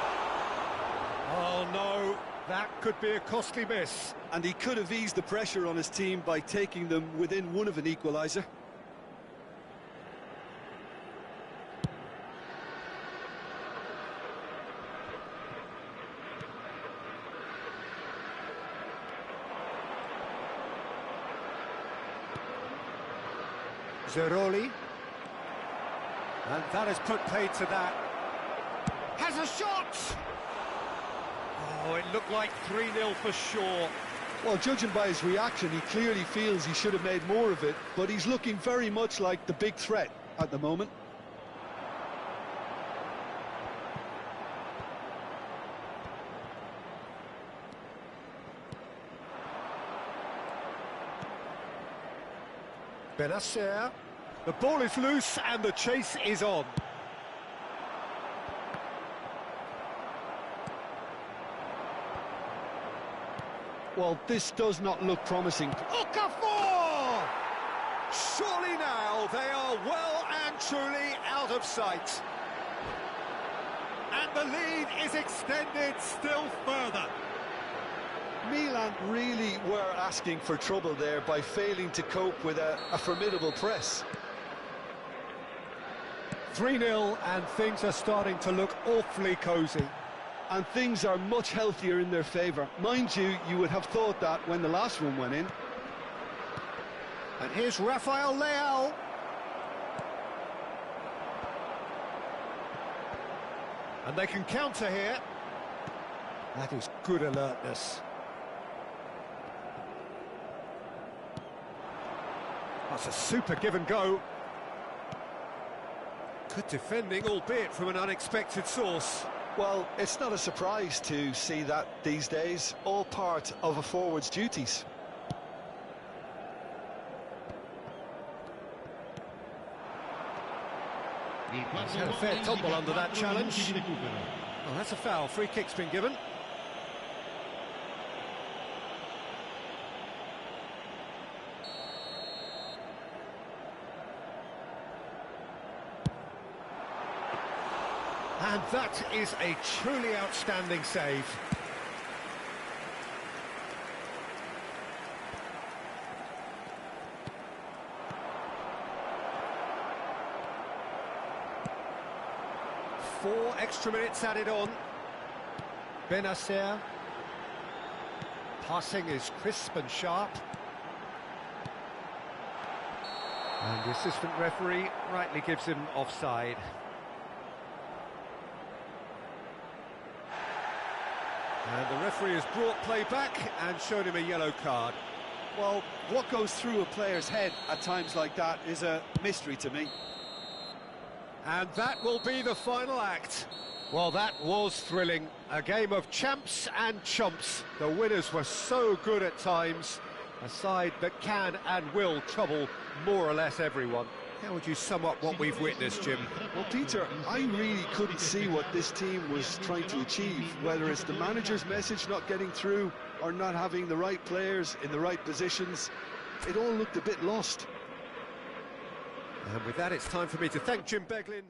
A: Oh no, that could be a costly miss.
B: And he could have eased the pressure on his team by taking them within one of an equaliser.
A: Zeroli. And that has put paid to that. Has a shot! Oh, it looked like 3-0 for sure.
B: Well, judging by his reaction, he clearly feels he should have made more of it, but he's looking very much like the big threat at the moment.
A: Benacer. The ball is loose and the chase is on.
B: Well, this does not look promising.
A: Okafor! Surely now they are well and truly out of sight. And the lead is extended still further.
B: Milan really were asking for trouble there by failing to cope with a formidable press.
A: 3-0 and things are starting to look awfully cosy.
B: And things are much healthier in their favour. Mind you, you would have thought that when the last one went in.
A: And here's Rafael Leao. And they can counter here. That is good alertness. That's a super give and go. Good defending, albeit from an unexpected source.
B: Well, it's not a surprise to see that these days, all part of a forward's duties.
A: He's had a fair tumble under that challenge. Well, that's a foul. Free kick's been given. And that is a truly outstanding save. Four extra minutes added on. Benacer. Passing is crisp and sharp. And the assistant referee rightly gives him offside. And the referee has brought play back and shown him a yellow card.
B: Well, what goes through a player's head at times like that is a mystery to me.
A: And that will be the final act. Well, that was thrilling. A game of champs and chumps. The winners were so good at times. A side that can and will trouble more or less everyone. How would you sum up what we've witnessed, Jim?
B: Well, Peter, I really couldn't see what this team was trying to achieve, whether it's the manager's message not getting through or not having the right players in the right positions. It all looked a bit lost.
A: And with that, it's time for me to thank Jim Beglin.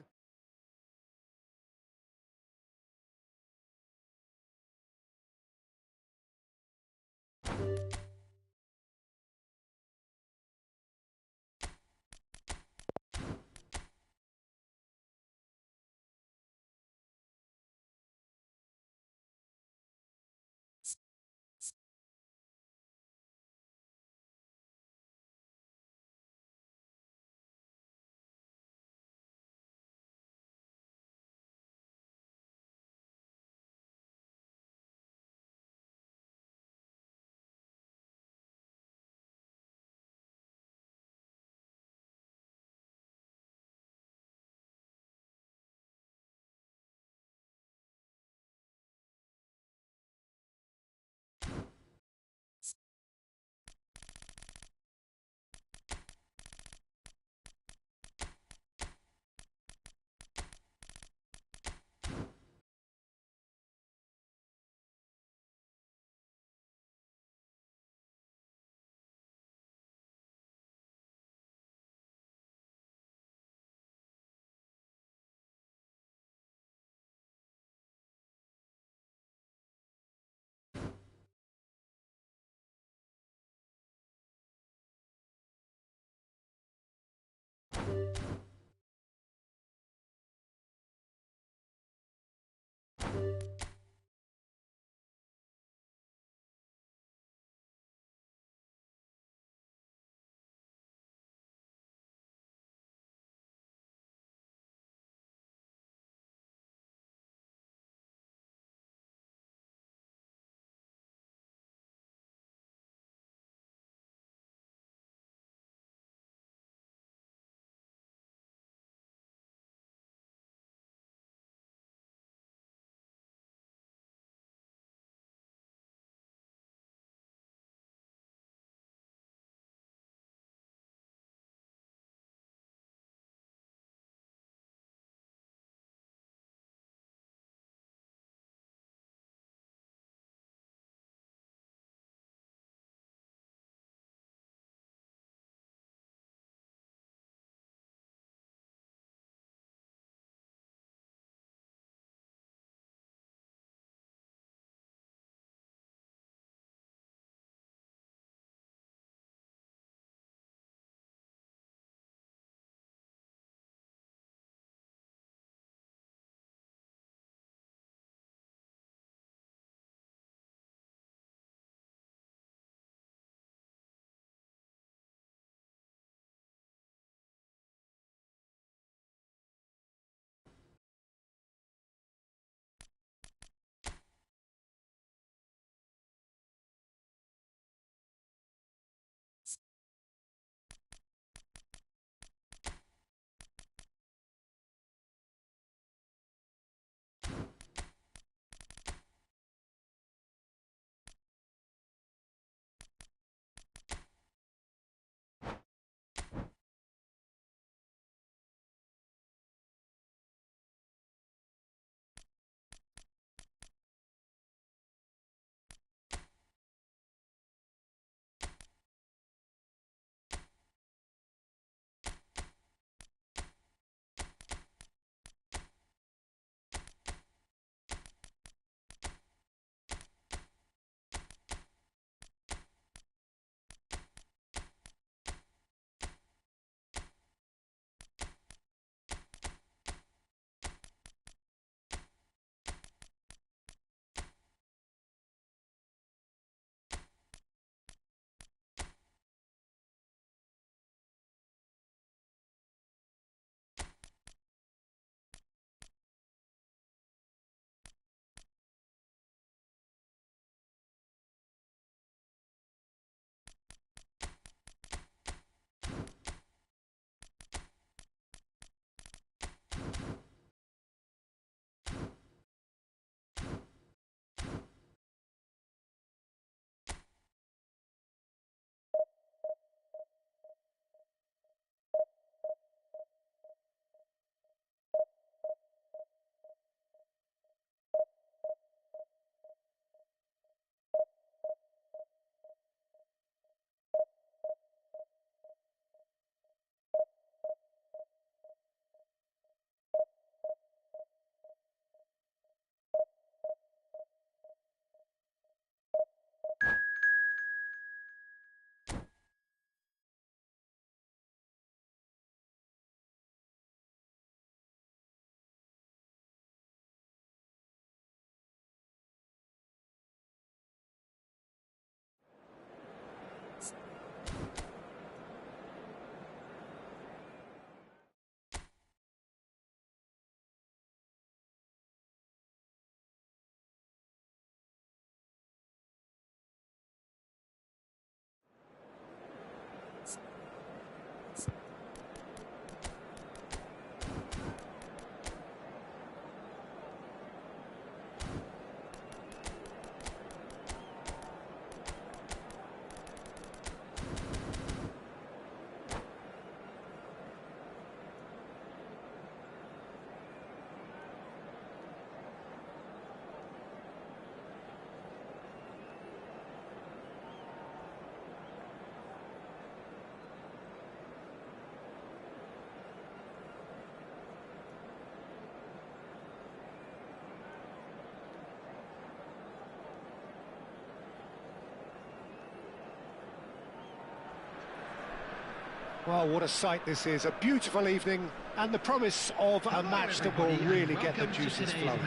A: Well, what a sight this is. A beautiful evening and the promise of a match that will really get the juices flowing.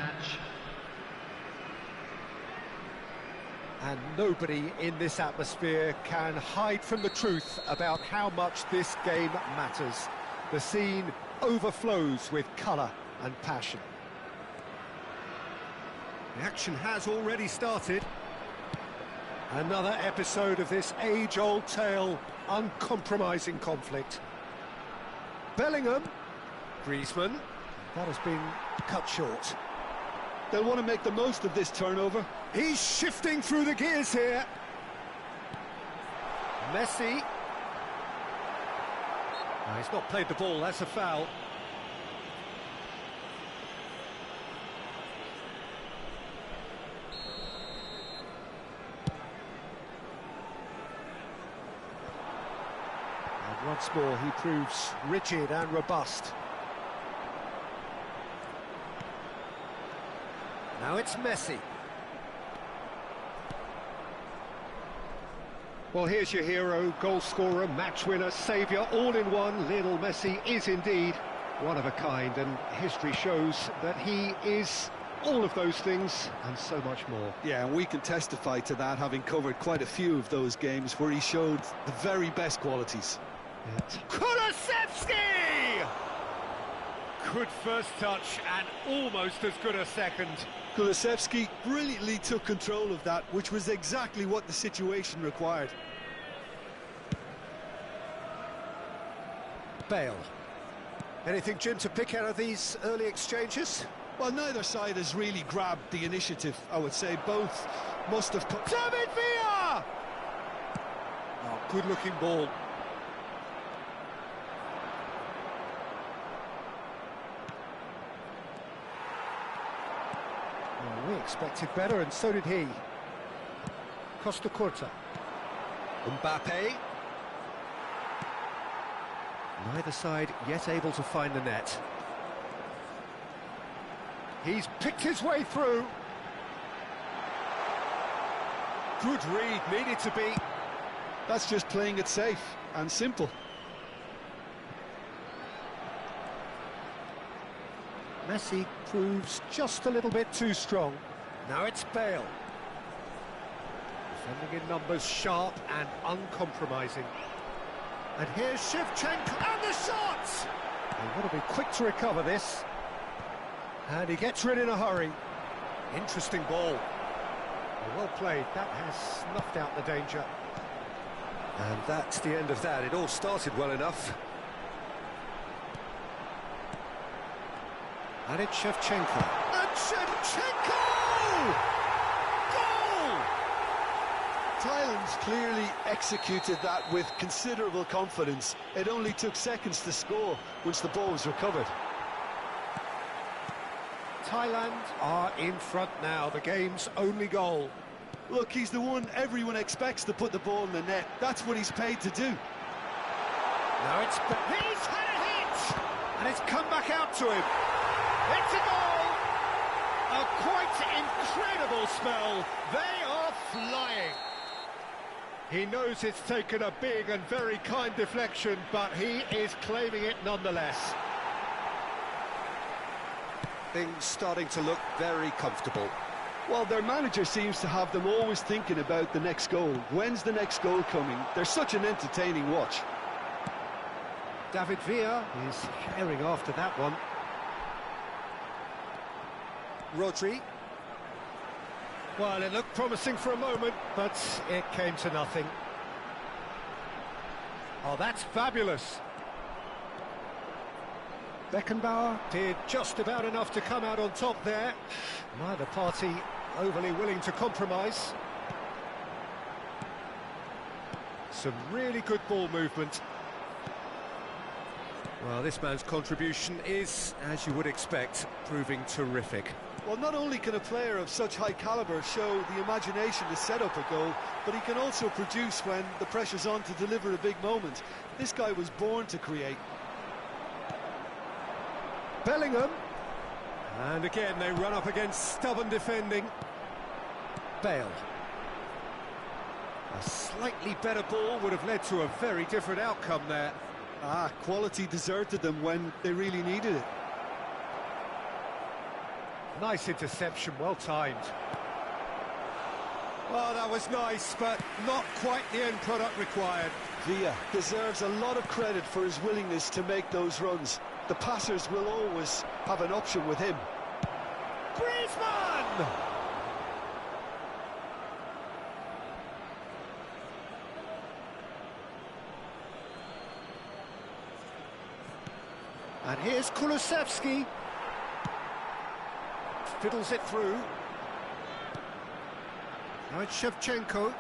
A: And nobody in this atmosphere can hide from the truth about how much this game matters. The scene overflows with colour and passion. The action has already started. Another episode of this age-old tale, uncompromising conflict. Bellingham, Griezmann, that has been cut short.
B: They'll want to make the most of this turnover.
A: He's shifting through the gears here. Messi. No, he's not played the ball, that's a foul. Once more, he proves rigid and robust. Now it's Messi. Well, here's your hero, goal scorer, match winner, saviour, all in one. Lionel Messi is indeed one of a kind, and history shows that he is all of those things and so much more.
B: Yeah, and we can testify to that, having covered quite a few of those games where he showed the very best qualities.
A: Kulusevski! Good first touch and almost as good a second.
B: Kulusevski brilliantly took control of that, which was exactly what the situation required.
A: Bale. Anything, Jim, to pick out of these early exchanges?
B: Well, neither side has really grabbed the initiative, I would say. Both must have...
A: David Villa! Oh, good-looking ball. Well, we expected better, and so did he. Costa Curta. Mbappe. Neither side yet able to find the net. He's picked his way through. Good read, needed to be.
B: That's just playing it safe and simple.
A: Messi proves just a little bit too strong. Now it's Bale. Defending in numbers, sharp and uncompromising. And here's Shevchenko, and the shot! They want to be quick to recover this. And he gets rid in a hurry. Interesting ball. Well played, that has snuffed out the danger. And that's the end of that. It all started well enough. And it's Shevchenko. And Shevchenko! Goal!
B: Thailand's clearly executed that with considerable confidence. It only took seconds to score once the ball was recovered.
A: Thailand are in front now, the game's only goal.
B: Look, he's the one everyone expects to put the ball in the net. That's what he's paid to do.
A: Now it's... He's had a hit! And it's come back out to him. It's a goal! A quite incredible spell. They are flying. He knows it's taken a big and very kind deflection, but he is claiming it nonetheless. Things starting to look very comfortable.
B: Well, their manager seems to have them always thinking about the next goal. When's the next goal coming? They're such an entertaining watch.
A: David Villa is herring after that one. Rodri. Well, it looked promising for a moment, but it came to nothing. Oh, that's fabulous. Beckenbauer did just about enough to come out on top there. Neither party overly willing to compromise. Some really good ball movement. Well, this man's contribution is, as you would expect, proving terrific.
B: Well, not only can a player of such high calibre show the imagination to set up a goal, but he can also produce when the pressure's on to deliver a big moment. This guy was born to create.
A: Bellingham. And again, they run up against stubborn defending. Bale. A slightly better ball would have led to a very different outcome there.
B: Quality deserted them when they really needed it.
A: Nice interception, well timed. Oh, that was nice, but not quite the end product required.
B: Villa deserves a lot of credit for his willingness to make those runs. The passers will always have an option with him.
A: Griezmann! And here's Kulusevski. Fiddles it through. Now it's Shevchenko.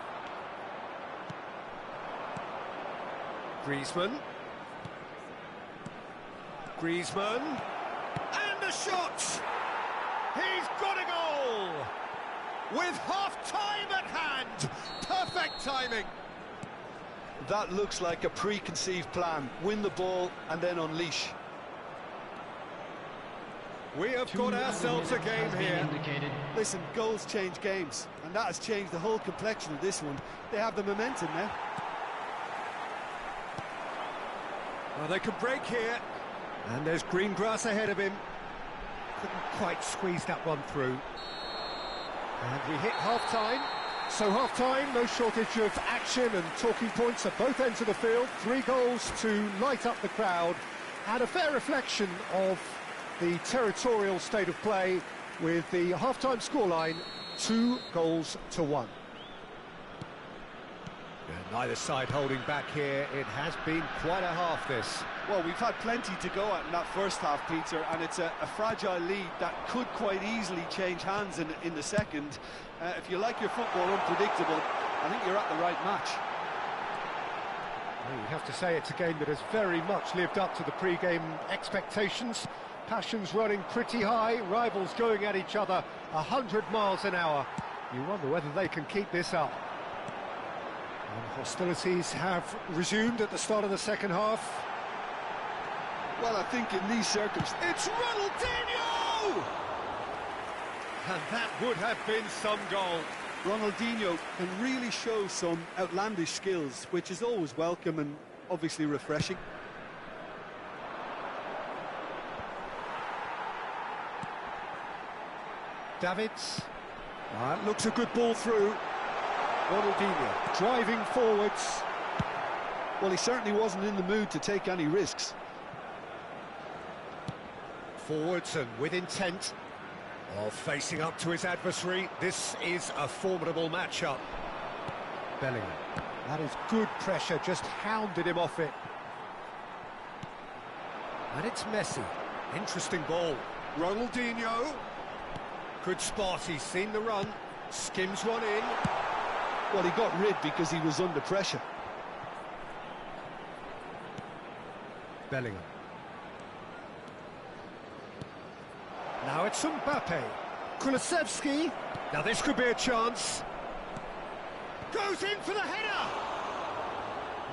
A: Griezmann. Griezmann. And a shot! He's got a goal! With half-time at hand! Perfect timing!
B: That looks like a preconceived plan. Win the ball and then unleash.
A: We have got ourselves a game here.
B: Listen, goals change games, and that has changed the whole complexion of this one. They have the momentum now.
A: Well, they can break here. And there's green grass ahead of him. Couldn't quite squeeze that one through. And we hit half-time. So half-time, no shortage of action and talking points at both ends of the field. 3 goals to light up the crowd. And a fair reflection of the territorial state of play with the half-time scoreline 2-1. And neither side holding back here. It has been quite a half, this.
B: Well, we've had plenty to go at in that first half, Peter, and it's a fragile lead that could quite easily change hands in the second. If you like your football unpredictable, I think you're at the right match.
A: Well, you have to say it's a game that has very much lived up to the pre-game expectations. Passions running pretty high, rivals going at each other 100 miles an hour. You wonder whether they can keep this up. And hostilities have resumed at the start of the second half.
B: Well, I think in these circumstances...
A: It's Ronaldinho! And that would have been some goal.
B: Ronaldinho can really show some outlandish skills, which is always welcome and obviously refreshing.
A: Davids. Looks a good ball through. Ronaldinho driving forwards.
B: Well, he certainly wasn't in the mood to take any risks.
A: Forwards and with intent of facing up to his adversary. This is a formidable matchup. Bellingham. That is good pressure, just hounded him off it. And it's Messi. Interesting ball. Ronaldinho. Good spot, he's seen the run. Skims one in.
B: Well, he got rid because he was under pressure.
A: Bellingham. Now it's Mbappe. Kulusevski. Now this could be a chance. Goes in for the header!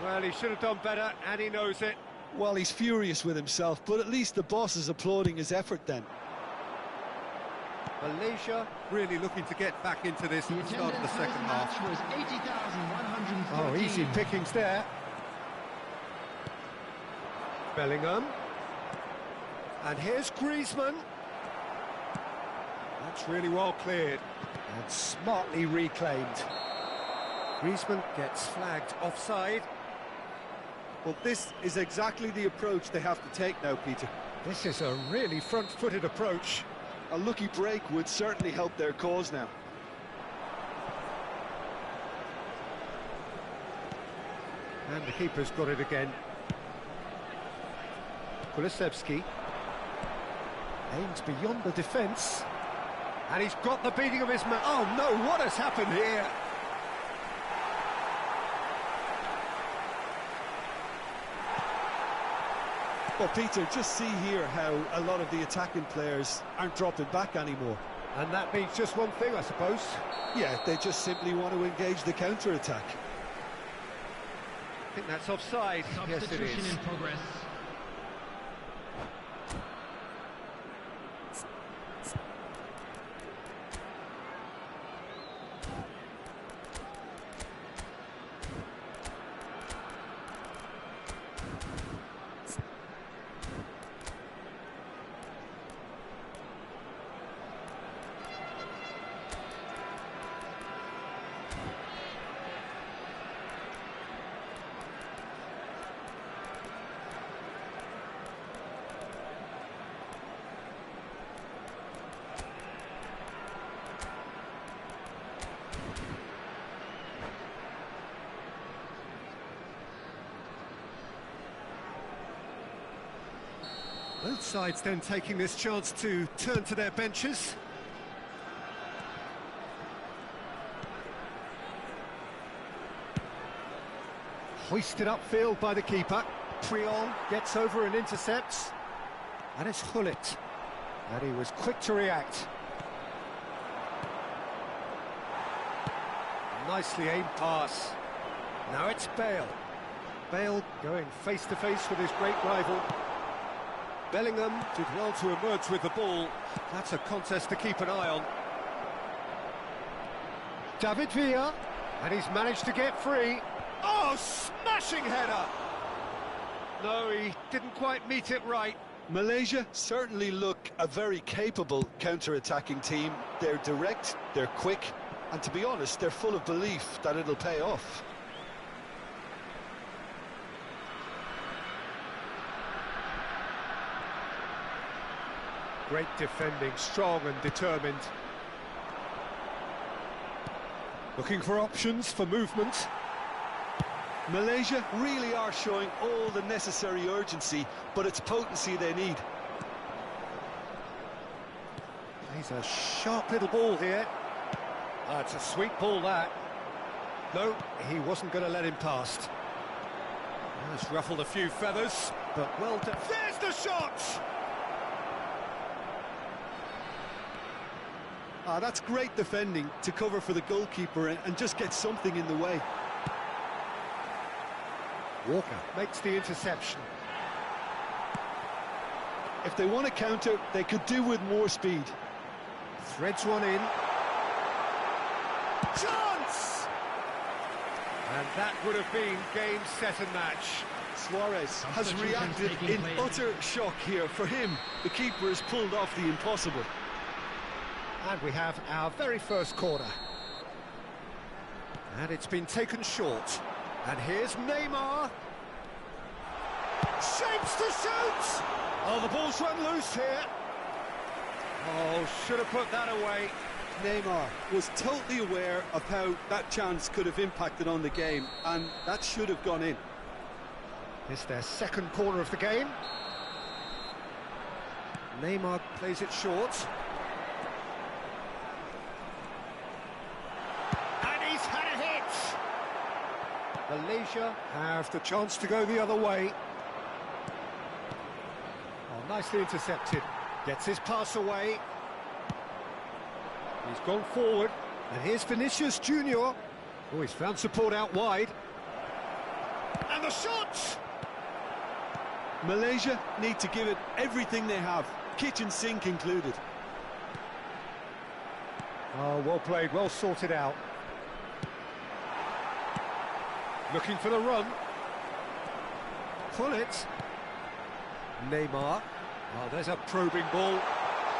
A: Well, he should have done better, and he knows it.
B: Well, he's furious with himself, but at least the boss is applauding his effort then.
A: Malaysia really looking to get back into this at the start of the second half.
C: Was 80,114.
A: Oh, easy pickings there. Bellingham. And here's Griezmann. That's really well cleared. And smartly reclaimed. Griezmann gets flagged offside.
B: Well, this is exactly the approach they have to take now, Peter.
A: This is a really front-footed approach.
B: A lucky break would certainly help their cause now.
A: And the keeper's got it again. Kulusevski aims beyond the defence. And he's got the beating of his man. Oh no, what has happened here?
B: Well, Peter, just see here how a lot of the attacking players aren't dropping back anymore.
A: And that means just one thing, I suppose.
B: Yeah, they just simply want to engage the counter-attack.
A: I think that's offside. Yes, it
C: Substitution
A: is.
C: in progress.
A: sides then taking this chance to turn to their benches. Hoisted upfield by the keeper. Priol gets over and intercepts. And it's Hullet. And he was quick to react. Nicely aimed pass. Now it's Bale. Bale going face-to-face with his great rival. Bellingham did well to emerge with the ball. That's a contest to keep an eye on. David Villa, and he's managed to get free. Oh, smashing header! No, he didn't quite meet it right.
B: Malaysia certainly look a very capable counter-attacking team. They're direct, they're quick, and to be honest, they're full of belief that it'll pay off.
A: Great defending, strong and determined. Looking for options for movement.
B: Malaysia really are showing all the necessary urgency, but it's potency they need.
A: He's a sharp little ball here. Ah, it's a sweet ball, that. No, he wasn't going to let him past. Has ruffled a few feathers, but well done. There's the shot!
B: Ah, that's great defending to cover for the goalkeeper and just get something in the way.
A: Walker makes the interception.
B: If they want to counter, they could do with more speed.
A: Threads one in. Chance! And that would have been game, set and match.
B: Suarez has reacted in utter shock here. For him, the keeper has pulled off the impossible.
A: And we have our very first corner. And it's been taken short. And here's Neymar. Shapes to shoot! Oh, the ball's run loose here. Oh, should have put that away.
B: Neymar was totally aware of how that chance could have impacted on the game, and that should have gone in.
A: It's their second corner of the game. Neymar plays it short. And he's had a hit! Malaysia have the chance to go the other way. Oh, nicely intercepted. Gets his pass away. He's gone forward. And here's Vinicius Junior. Oh, he's found support out wide. And the shot!
B: Malaysia need to give it everything they have, kitchen sink included.
A: Oh, well played, well sorted out. Looking for the run. Pull it. Neymar. Oh, there's a probing ball.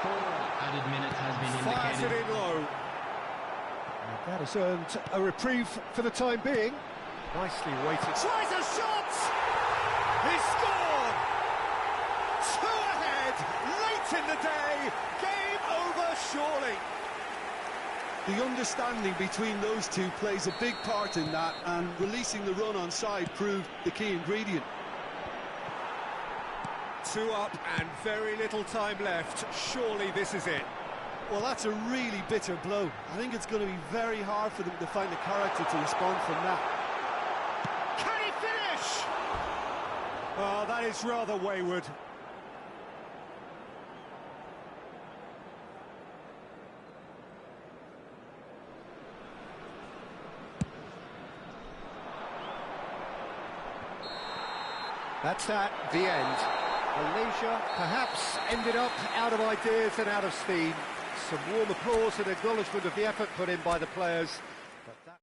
C: 4 added minutes has been
A: Fires
C: indicated.
A: it in low. And that has earned a reprieve for the time being. Nicely weighted. Tries a shot! He scored! 2 ahead, late in the day. Game over, surely.
B: The understanding between those two plays a big part in that, and releasing the run on side proved the key ingredient.
A: 2 up and very little time left. Surely this is it.
B: Well, that's a really bitter blow. I think it's going to be very hard for them to find the character to respond from that.
A: Can he finish? Oh, that is rather wayward. That's that, the end. Malaysia perhaps ended up out of ideas and out of steam. Some warm applause and acknowledgement of the effort put in by the players. But that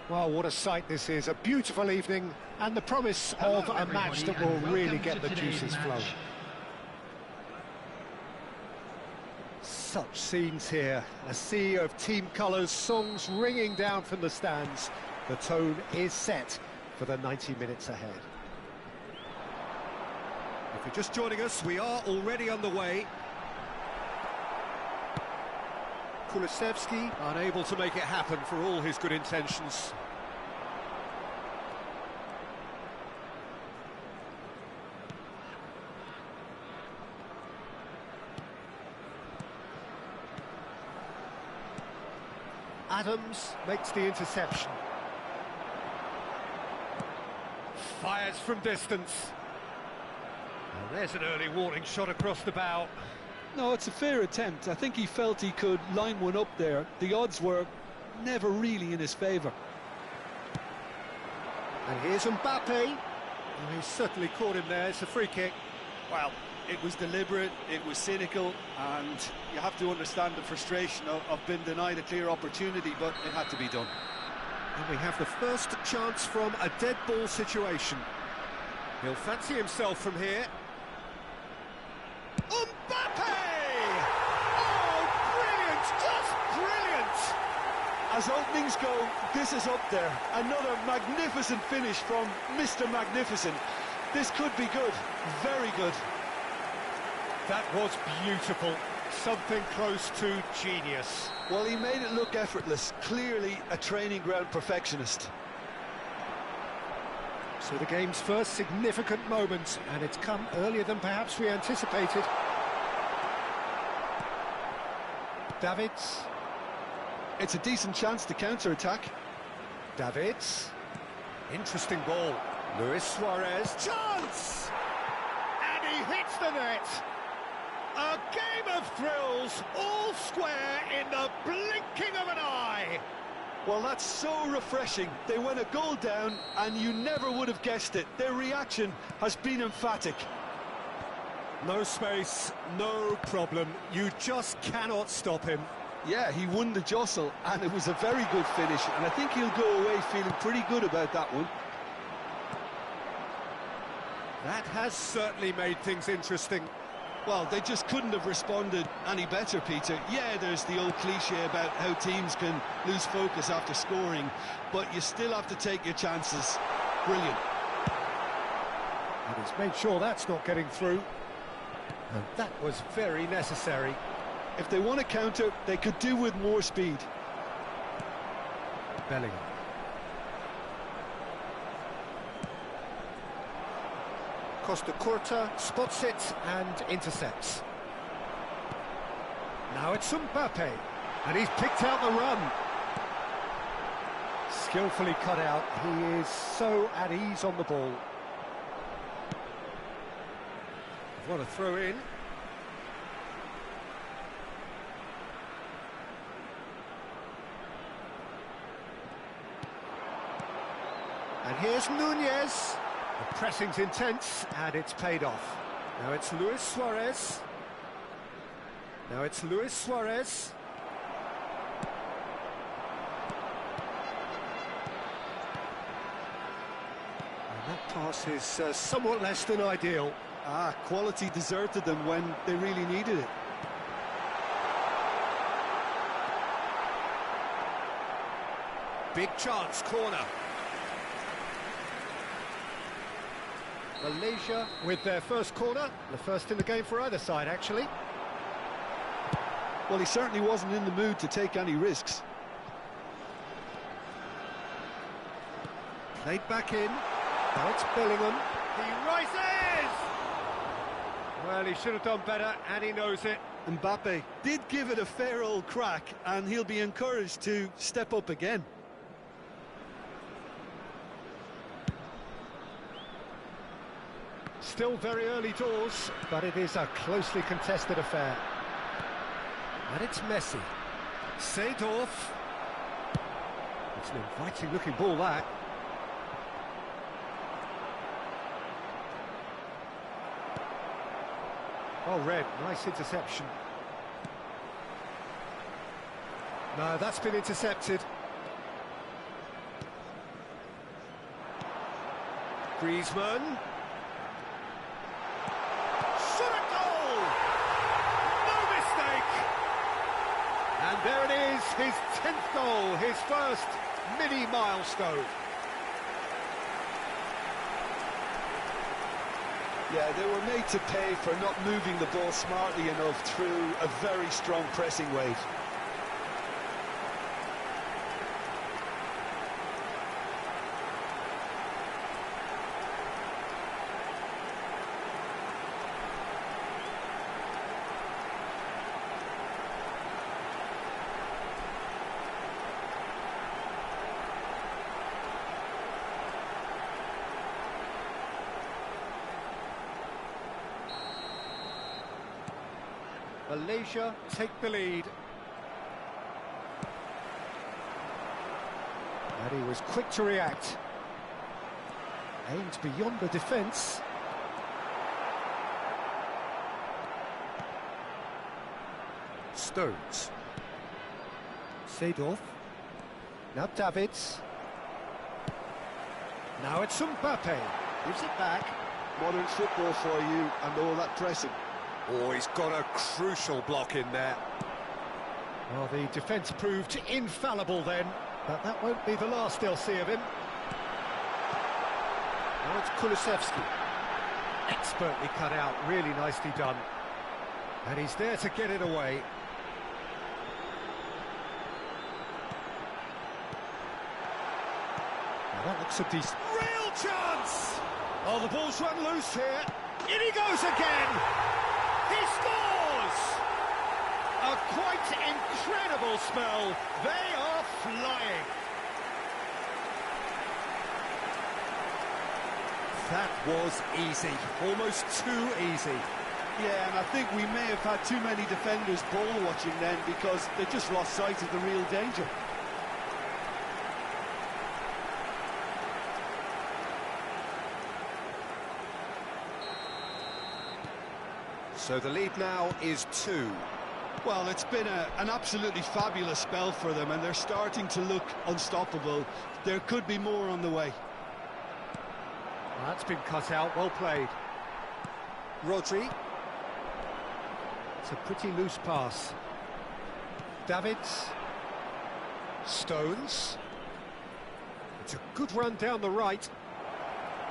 A: Well, what a sight this is. A beautiful evening and the promise of a match that will really get the juices flowing. Such scenes here. A sea of team colours, songs ringing down from the stands. The tone is set for the 90 minutes ahead. If you're just joining us, we are already underway. Kulusevski unable to make it happen for all his good intentions. Adams makes the interception. Fires from distance. And there's an early warning shot across the bow.
B: No, it's a fair attempt. I think he felt he could line one up there. The odds were never really in his favour.
A: And here's Mbappe. Oh, he's certainly caught him there. It's a free kick.
B: Well, it was deliberate, it was cynical, and you have to understand the frustration of being denied a clear opportunity, but it had to be done.
A: And we have the first chance from a dead ball situation. He'll fancy himself from here. Mbappe! Oh, brilliant! Just brilliant!
B: As openings go, this is up there. Another magnificent finish from Mr. Magnificent. This could be good, very good.
A: That was beautiful. Something close to genius.
B: Well, he made it look effortless. Clearly a training ground perfectionist.
A: So the game's first significant moment, and it's come earlier than perhaps we anticipated. Davids.
B: It's a decent chance to counter-attack.
A: Davids. Interesting ball. Luis Suarez. Chance! And he hits the net. A game of thrills, all square in the blinking of an eye.
B: Well, that's so refreshing. They went a goal down, and you never would have guessed it. Their reaction has been emphatic.
A: No space, no problem. You just cannot stop him.
B: Yeah, he won the jostle, and it was a very good finish, and I think he'll go away feeling pretty good about that one.
A: That has certainly made things interesting.
B: Well, they just couldn't have responded any better, Peter. Yeah, there's the old cliche about how teams can lose focus after scoring, but you still have to take your chances. Brilliant.
A: And he's made sure that's not getting through. And that was very necessary.
B: If they want to counter, they could do with more speed.
A: Bellingham. Costa Curta spots it and intercepts. Now it's Mbappe, and he's picked out the run. Skillfully cut out. He is so at ease on the ball. What a throw in. And here's Nunez. The pressing's intense, and it's paid off. Now it's Luis Suarez. Now it's Luis Suarez. And that pass is somewhat less than ideal.
B: Quality deserted them when they really needed it.
A: Big chance, corner. Malaysia with their first corner, the first in the game for either side, actually.
B: Well, he certainly wasn't in the mood to take any risks.
A: Played back in. Now it's Bellingham. He rises! Well, he should have done better, and he knows it.
B: Mbappe did give it a fair old crack, and he'll be encouraged to step up again.
A: Still very early doors, but it is a closely contested affair. And it's Messi. Seedorf. It's an inviting-looking ball, that. Oh, Red, nice interception. No, that's been intercepted. Griezmann. Shot a goal! No mistake! And there it is, his 10th goal, his first mini milestone.
B: Yeah, they were made to pay for not moving the ball smartly enough through a very strong pressing wave.
A: Malaysia take the lead. And he was quick to react. Aimed beyond the defence. Stones. Seedorf. Now Davids. Now it's Mbappe. Gives it back.
B: Modern football for you and all that pressing.
A: Oh, he's got a crucial block in there. Well, the defence proved infallible then, but that won't be the last they'll see of him. Now it's Kulusevski. Expertly cut out, really nicely done. And he's there to get it away. Now that looks a decent... Real chance! Oh, the ball's run loose here. In he goes again! He scores! A quite incredible spell. They are flying. That was easy, almost too easy.
B: Yeah, and I think we may have had too many defenders ball watching then because they just lost sight of the real danger.
A: So the lead now is 2.
B: Well, it's been an absolutely fabulous spell for them, and they're starting to look unstoppable. There could be more on the way.
A: Well, that's been cut out, well played. Rodri. It's a pretty loose pass. Davids. Stones. It's a good run down the right.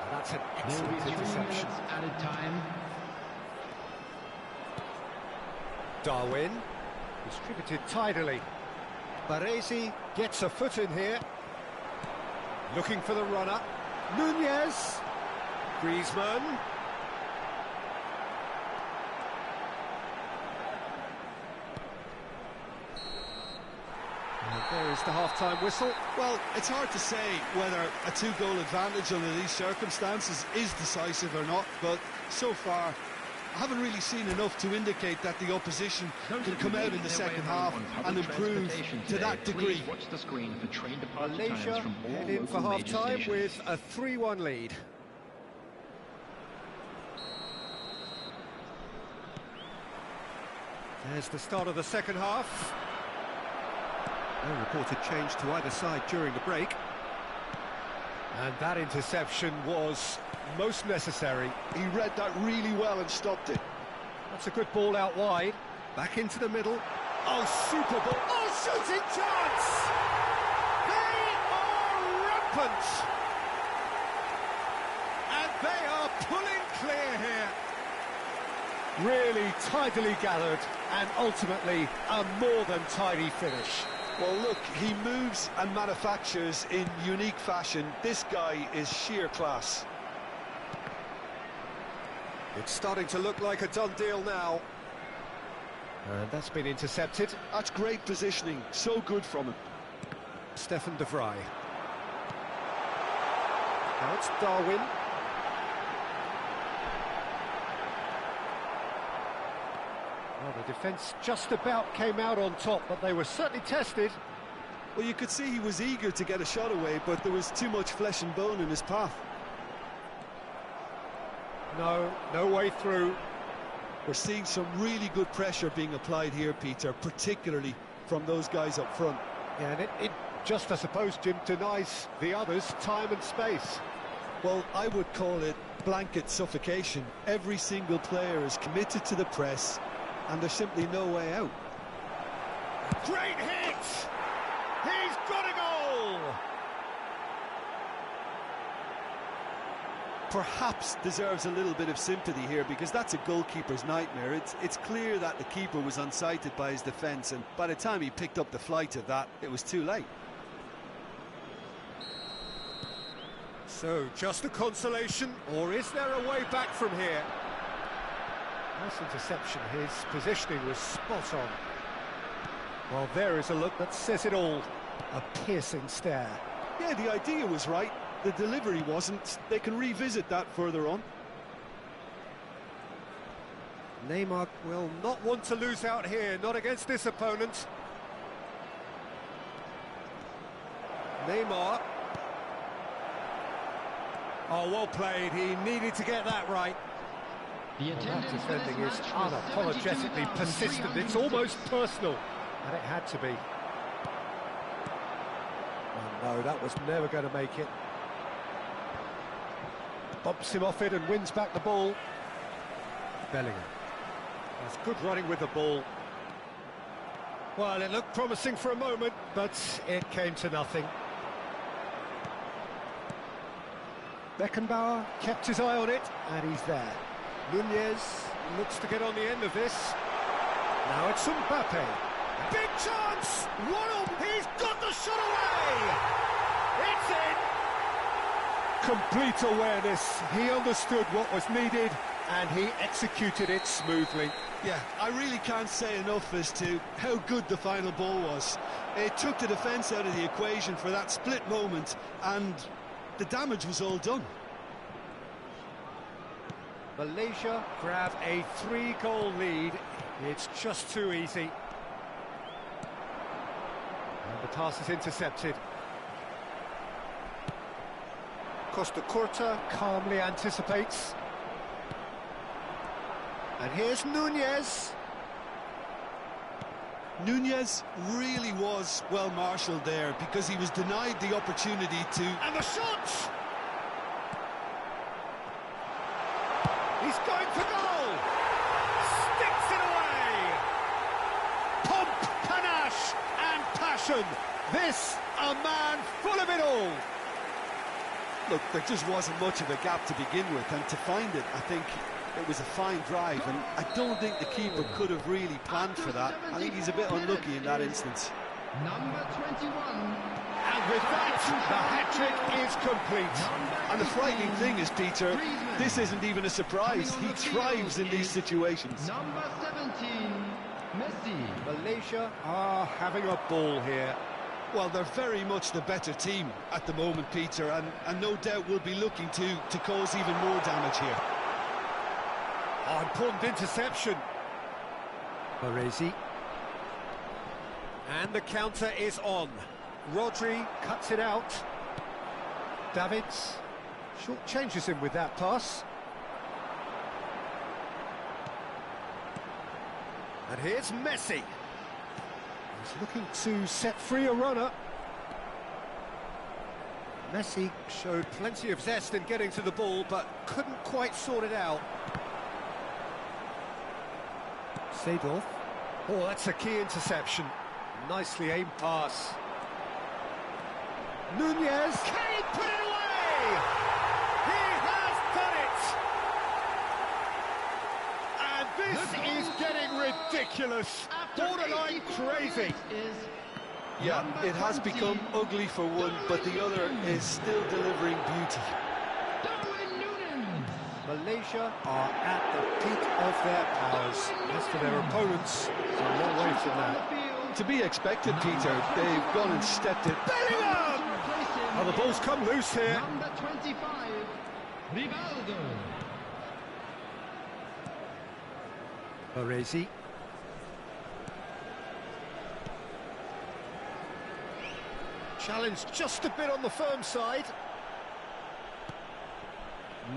A: And that's an excellent interception.
C: Added time.
A: Darwin, distributed tidily. Baresi gets a foot in here. Looking for the runner. Nunez. Griezmann. And there is the half-time whistle.
B: Well, it's hard to say whether a 2-goal advantage under these circumstances is decisive or not, but so far I haven't really seen enough to indicate that the opposition can come out in the second half and improve to that degree.
C: Watch the screen for train departure
A: Malaysia
C: times from all
A: head in for
C: local major
A: half-time
C: stations.
A: with a 3-1 lead. There's the start of the second half. No reported change to either side during the break. And that interception was most necessary.
B: He read that really well and stopped it.
A: That's a good ball out wide. Back into the middle. Oh, super ball. Oh, shooting chance! They are rampant! And they are pulling clear here. Really tidily gathered and ultimately a more than tidy finish.
B: Well, look, he moves and manufactures in unique fashion. This guy is sheer class.
A: It's starting to look like a done deal now. And that's been intercepted.
B: That's great positioning, so good from him.
A: Stefan de Vrij. Now it's Darwin. Well, the defence just about came out on top, but they were certainly tested.
B: Well, you could see he was eager to get a shot away, but there was too much flesh and bone in his path.
A: No way through.
B: We're seeing some really good pressure being applied here, Peter, particularly from those guys up front.
A: Yeah, and it just, I suppose, Jim, denies the others time and space.
B: Well, I would call it blanket suffocation. Every single player is committed to the press, and there's simply no way out.
A: Great hit! He's got a goal!
B: Perhaps deserves a little bit of sympathy here, because that's a goalkeeper's nightmare. It's clear that the keeper was unsighted by his defence, and by the time he picked up the flight of that, it was too late.
A: So, just a consolation, or is there a way back from here? Nice interception, his positioning was spot on. Well, there is a look that says it all. A piercing stare.
B: Yeah, the idea was right. The delivery wasn't. They can revisit that further on.
A: Neymar will not want to lose out here, not against this opponent. Neymar. Oh, well played. He needed to get that right.
C: The
A: That defending is unapologetically persistent. It's almost personal. And it had to be. Oh, no, that was never going to make it. Bumps him off it and wins back the ball. Bellingham. That's good running with the ball. Well, it looked promising for a moment, but it came to nothing. Beckenbauer kept his eye on it, and he's there. Nunez looks to get on the end of this. Now it's Mbappe. Big chance! 1-0! He's got the shot away! It's in! Complete awareness. He understood what was needed, and he executed it smoothly.
B: Yeah, I really can't say enough as to how good the final ball was. It took the defence out of the equation for that split moment, and the damage was all done.
A: Malaysia grab a 3-goal lead. It's just too easy. And the pass is intercepted. Costa Curta calmly anticipates. And here's Nunez.
B: Nunez really was well marshalled there, because he was denied the opportunity to...
A: And the shot! He's going for goal! Sticks it away! Pomp, panache and passion. This, a man full of it all.
B: Look, there just wasn't much of a gap to begin with, and to find it, I think it was a fine drive, and I don't think the keeper could have really planned for that. I think he's a bit unlucky in that instance.
C: Number 21.
A: And with that, the hat-trick is complete.
B: And the frightening thing is, Peter, this isn't even a surprise. He thrives in these situations.
C: Number 17, Messi.
A: Malaysia are having a ball here.
B: Well, they're very much the better team at the moment, Peter, and no doubt will be looking to cause even more damage here.
A: Oh, important interception. Baresi. And the counter is on. Rodri cuts it out. Davids short changes him with that pass. And here's Messi. He's looking to set free a runner. Messi showed plenty of zest in getting to the ball, but couldn't quite sort it out. Seedorf. Oh, that's a key interception. Nicely aimed pass. Nunez. Can he put it away? He has done it! And this is getting ridiculous. Borderline crazy.
B: Yeah, it has become ugly for one, but the other is still delivering beauty.
A: Malaysia are at the peak of their powers. As for their opponents, it's a long way from that.
B: To be expected, Peter. They've gone and stepped it.
A: Bellingham! Oh, the ball's come loose here.
C: Number 25, Rivaldo.
A: Baresi. Challenge just a bit on the firm side.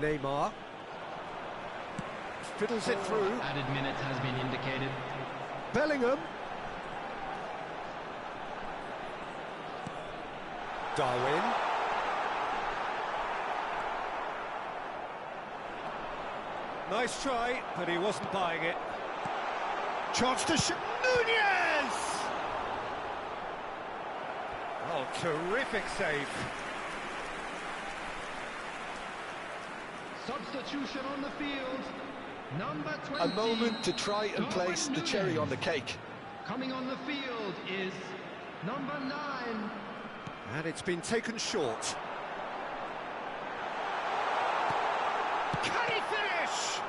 A: Neymar. Fiddles it through.
C: Added minutes has been indicated.
A: Bellingham. Darwin. Nice try, but he wasn't buying it. Chance to shoot. Nunez! Oh, terrific save.
C: Substitution on the field. Number 20.
B: A moment to try and place the cherry on the cake.
C: Coming on the field is number 9.
A: And it's been taken short. Can he finish?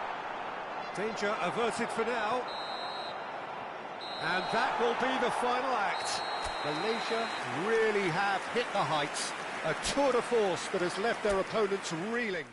A: Danger averted for now. And that will be the final act. Malaysia really have hit the heights. A tour de force that has left their opponents reeling.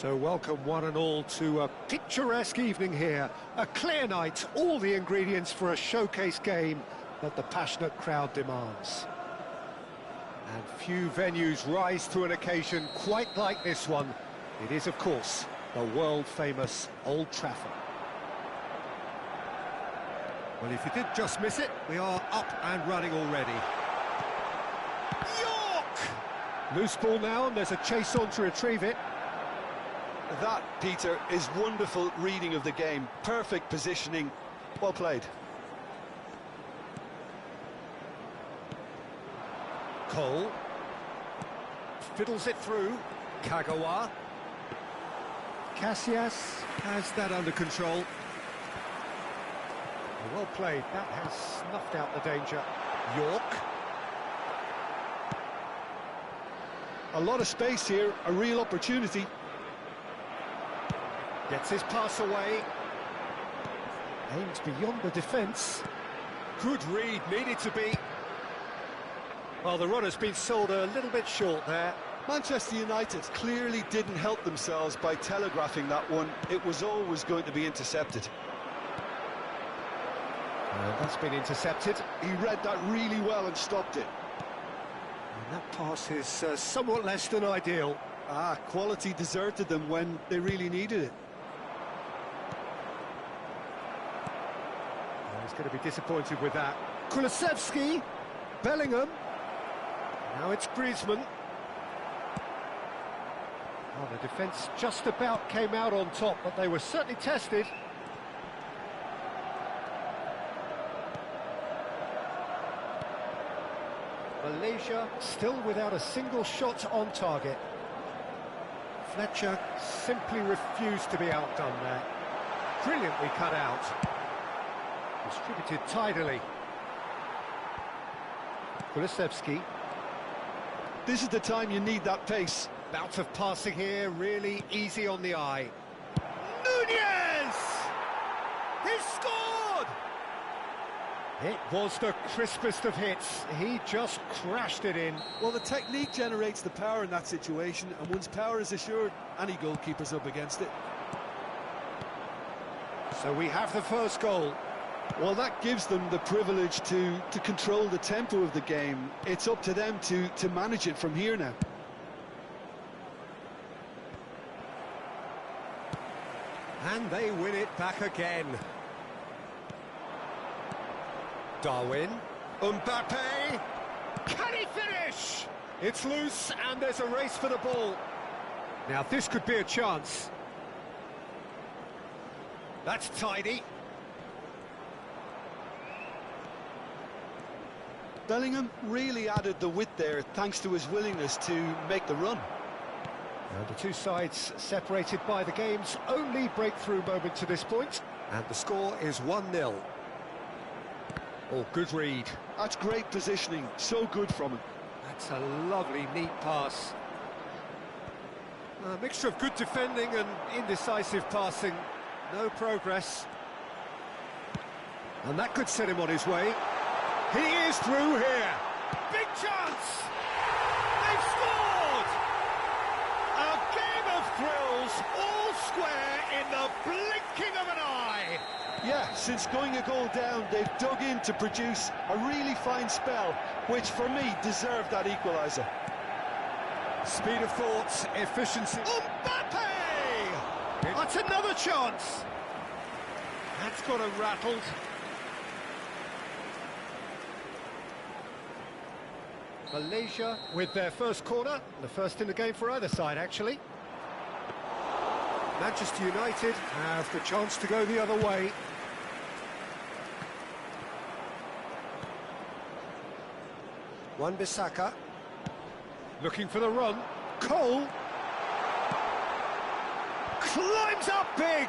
A: So welcome one and all to a picturesque evening here. A clear night, all the ingredients for a showcase game that the passionate crowd demands. And few venues rise to an occasion quite like this one. It is, of course, the world-famous Old Trafford. Well, if you did just miss it, we are up and running already. York! Loose ball now, and there's a chase on to retrieve it.
B: That, Peter, is wonderful reading of the game. Perfect positioning. Well played.
A: Cole. Fiddles it through. Kagawa. Casillas has that under control. Well played. That has snuffed out the danger. York.
B: A lot of space here, a real opportunity.
A: Gets his pass away. Aims beyond the defence. Good read, needed to be. Well, the runner's been sold a little bit short there.
B: Manchester United clearly didn't help themselves by telegraphing that one. It was always going to be intercepted.
A: And that's been intercepted.
B: He read that really well and stopped it.
A: And that pass is somewhat less than ideal.
B: Quality deserted them when they really needed it.
A: He's going to be disappointed with that. Kulusevski, Bellingham. Now it's Griezmann. Oh, the defence just about came out on top, but they were certainly tested. Malaysia still without a single shot on target. Fletcher simply refused to be outdone there. Brilliantly cut out. Distributed tidily. Kulusevski.
B: This is the time you need that pace.
A: Bout of passing here, really easy on the eye. Nunez! He scored! It was the crispest of hits. He just crashed it in.
B: Well, the technique generates the power in that situation, and once power is assured, any goalkeeper's up against it.
A: So we have the first goal.
B: Well, that gives them the privilege to control the tempo of the game. It's up to them to manage it from here now.
A: And they win it back again. Darwin. Mbappe. Can he finish? It's loose and there's a race for the ball. Now this could be a chance. That's tidy.
B: Bellingham really added the width there thanks to his willingness to make the run.
A: And the two sides separated by the game's only breakthrough moment to this point. And the score is 1-0. Oh, good read.
B: That's great positioning, so good from him.
A: That's a lovely, neat pass. A mixture of good defending and indecisive passing. No progress. And that could set him on his way. He is through here. Big chance! They've scored! A game of thrills, all square in the blinking of an eye.
B: Yeah, since going a goal down, they've dug in to produce a really fine spell, which for me deserved that equaliser.
A: Speed of thought, efficiency. Mbappe! That's another chance. That's got him rattled. Malaysia with their first corner, the first in the game for either side, actually. Manchester United have the chance to go the other way. Wan-Bissaka looking for the run. Cole climbs up big.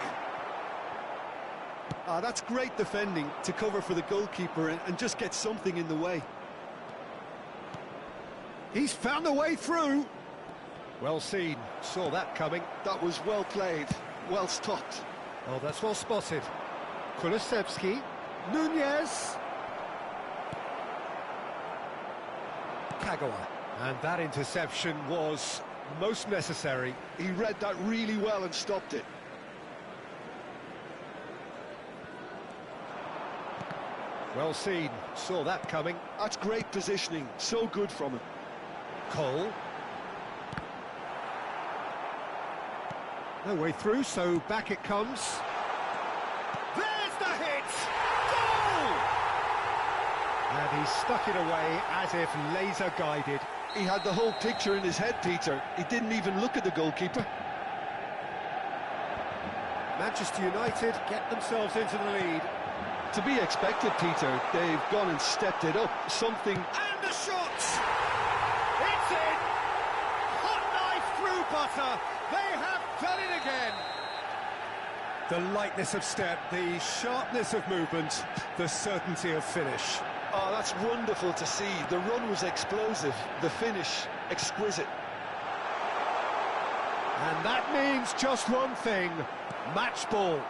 B: That's great defending to cover for the goalkeeper and just get something in the way.
A: He's found a way through. Well seen, saw that coming.
B: That was well played, well stopped.
A: Oh, that's well spotted. Kulusevski, Nunez. Kagawa. And that interception was most necessary.
B: He read that really well and stopped it.
A: Well seen, saw that coming.
B: That's great positioning, so good from him.
A: Cole. No way through, so back it comes. There's the hit! Goal! And he stuck it away as if laser guided.
B: He had the whole picture in his head, Peter. He didn't even look at the goalkeeper.
A: Manchester United get themselves into the lead.
B: To be expected, Peter. They've gone and stepped it up. Something...
A: And the shot! It's in! Hot knife through butter! They have done it again! The lightness of step, the sharpness of movement, the certainty of finish.
B: Oh, that's wonderful to see. The run was explosive, the finish exquisite.
A: And that means just one thing, match ball.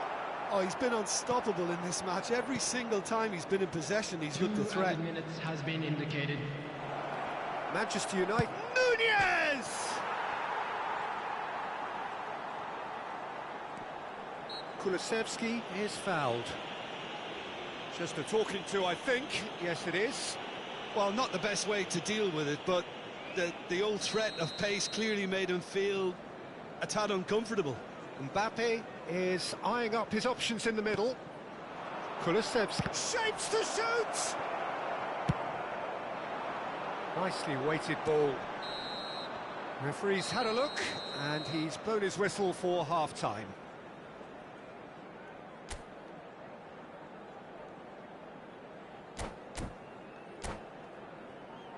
B: Oh, he's been unstoppable in this match. Every single time he's been in possession, he's looked a threat.
C: 2 minutes has been indicated.
A: Manchester United, Nunez! Kulusevski is fouled. Just a talking to, I think. Yes, it is.
B: Well, not the best way to deal with it, but the old threat of pace clearly made him feel a tad uncomfortable.
A: Mbappe is eyeing up his options in the middle. Kulusevski shapes to shoot! Nicely weighted ball. Referee's had a look, and he's blown his whistle for half-time.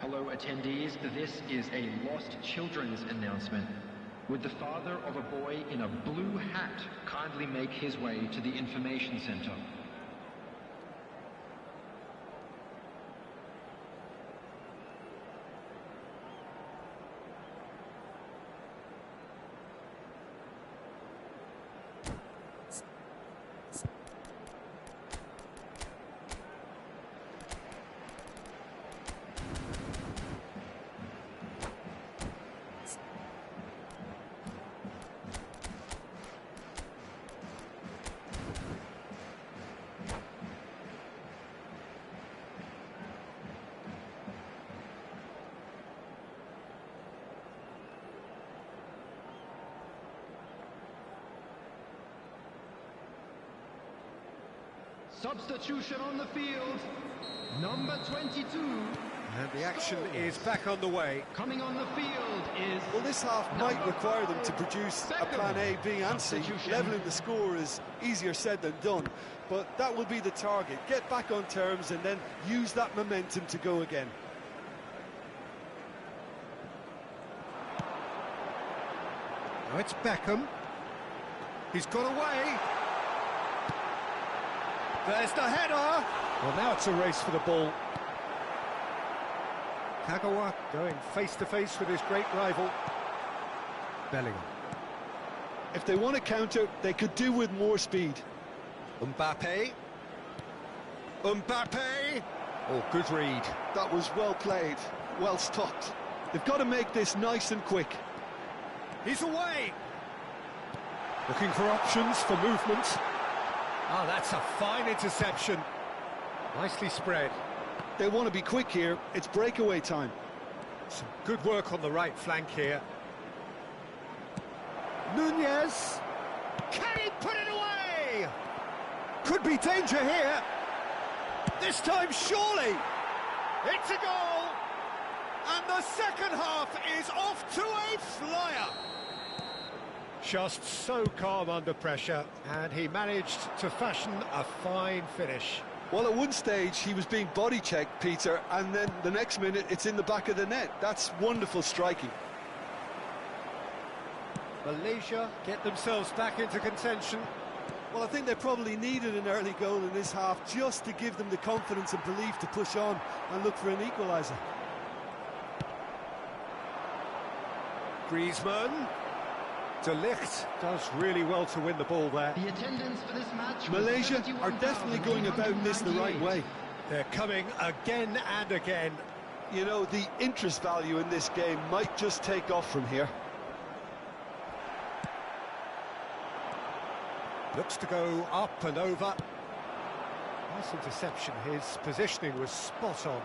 C: Hello attendees, this is a lost children's announcement. Would the father of a boy in a blue hat kindly make his way to the information center? Substitution on the field, number 22.
A: And the action is back on the way.
C: Coming on the field is...
B: Well, this half might require them to produce a plan A, B and C. Levelling the score is easier said than done, but that will be the target. Get back on terms and then use that momentum to go again.
A: Now it's Beckham. He's got away. There's the header! Well, now it's a race for the ball. Kagawa going face-to-face with his great rival. Bellingham.
B: If they want to counter, they could do with more speed.
A: Mbappe. Mbappe! Oh, good read.
B: That was well played, well stopped. They've got to make this nice and quick.
A: He's away! Looking for options for movement. Ah, that's a fine interception. Nicely spread.
B: They want to be quick here. It's breakaway time.
A: Some good work on the right flank here. Nunez. Can he put it away? Could be danger here. This time, surely. It's a goal. And the second half is off to a flyer. Just so calm under pressure, and he managed to fashion a fine finish.
B: Well, at one stage, he was being body-checked, Peter, and then the next minute, it's in the back of the net. That's wonderful striking.
A: Malaysia get themselves back into contention.
B: Well, I think they probably needed an early goal in this half just to give them the confidence and belief to push on and look for an equaliser.
A: Griezmann. De Ligt does really well to win the ball there.
C: The attendance for this match...
B: Malaysia are definitely going about this the right way.
A: They're coming again and again.
B: You know, the interest value in this game might just take off from here.
A: Looks to go up and over. Nice interception. His positioning was spot on.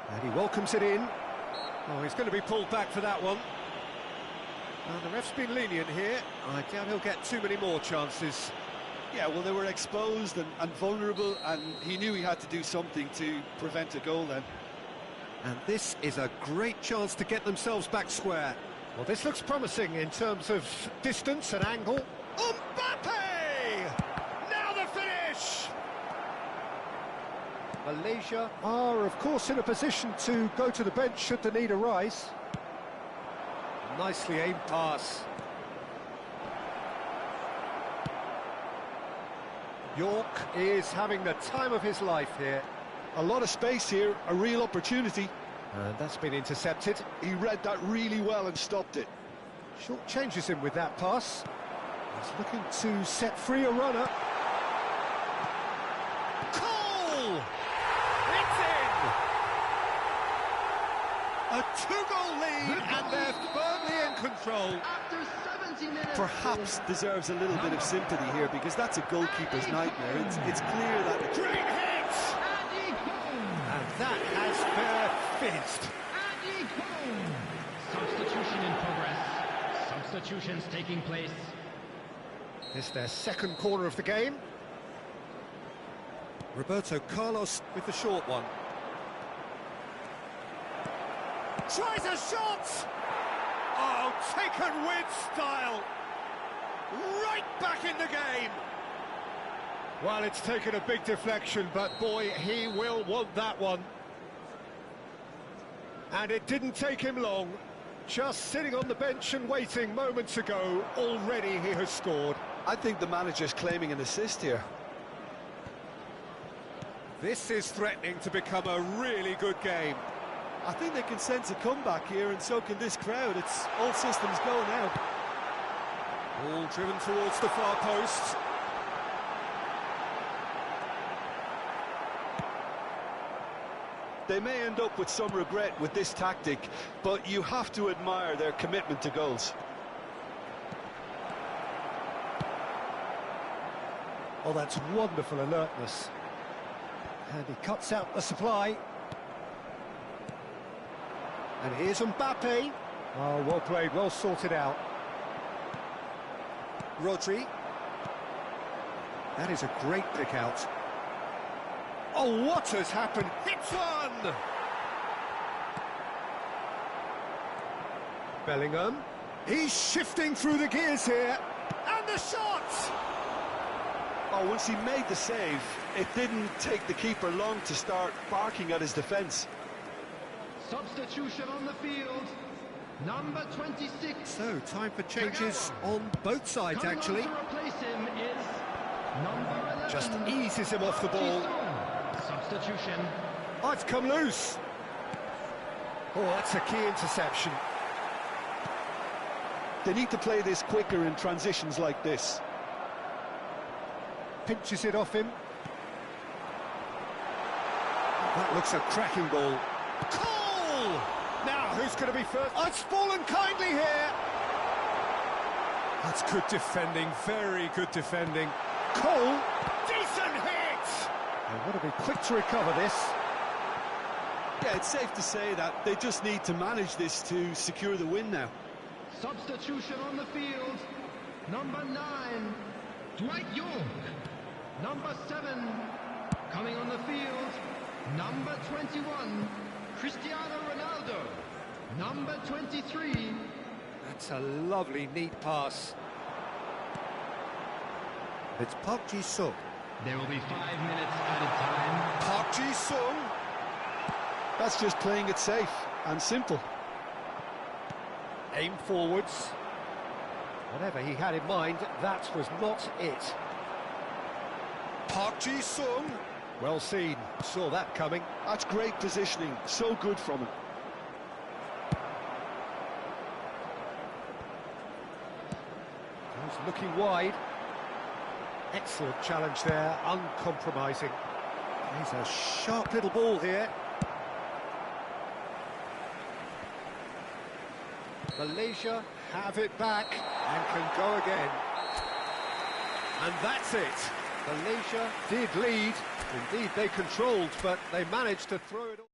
A: And he welcomes it in. Oh, he's going to be pulled back for that one. And the ref's been lenient here. I doubt he'll get too many more chances.
B: Yeah, well, they were exposed and vulnerable, and he knew he had to do something to prevent a goal then.
A: And this is a great chance to get themselves back square. Well, this looks promising in terms of distance and angle. Mbappe! Now the finish! Malaysia are, of course, in a position to go to the bench should the need arise. Nicely aimed pass. York is having the time of his life here.
B: A lot of space here, a real opportunity.
A: And that's been intercepted.
B: He read that really well and stopped it.
A: Short changes him with that pass. He's looking to set free a runner. Cole! It's in! A two-goal lead, and they're firmly in control.
C: After 70 minutes...
B: Perhaps deserves a little bit of sympathy here, because that's a goalkeeper's nightmare. It's clear that...
A: Great hit! And that has fizzed.
C: Substitution in progress. Substitutions taking place.
A: It's their second corner of the game. Roberto Carlos with the short one. Tries a shot! Oh, taken with style. Right back in the game. Well, it's taken a big deflection, but boy, he will want that one. And it didn't take him long. Just sitting on the bench and waiting moments ago, already he has scored.
B: I think the manager's claiming an assist here.
A: This is threatening to become a really good game.
B: I think they can sense a comeback here, and so can this crowd. It's all systems go now.
A: Ball driven towards the far post.
B: They may end up with some regret with this tactic, but you have to admire their commitment to goals.
A: Oh, that's wonderful alertness. And he cuts out the supply. And here's Mbappe. Oh, well played, well sorted out. Rodri. That is a great pick out. Oh, what has happened? Hits one! Bellingham. He's shifting through the gears here. And the shot!
B: Oh, once he made the save, it didn't take the keeper long to start barking at his defence.
C: Substitution on the field. Number 26.
A: So, time for changes on both sides, actually.
C: To replace him is number 11.
A: Just eases him off the ball.
C: Substitution.
A: Oh, it's come loose. Oh, that's a key interception.
B: They need to play this quicker in transitions like this.
A: Pinches it off him. That looks a cracking ball. Cole! Now, who's going to be first? Oh, it's fallen kindly here. That's good defending, very good defending. Cole, decent hit! They want to be quick to recover this.
B: Yeah, it's safe to say that they just need to manage this to secure the win now.
C: Substitution on the field. Number 9, Dwight York. Number 7, coming on the field. Number 21, Cristiano Ronaldo. Number 23.
A: That's a lovely, neat pass. It's Park Ji-sung.
C: There will be 5 minutes added time.
A: Park Ji-sung.
B: That's just playing it safe and simple.
A: Aim forwards. Whatever he had in mind, that was not it. Park Ji-sung. Well seen, saw that coming.
B: That's great positioning, so good from him.
A: He's looking wide. Excellent challenge there, uncompromising. He's a sharp little ball here. Malaysia have it back and can go again. And that's it. Malaysia did lead. Indeed, they controlled, but they managed to throw it all.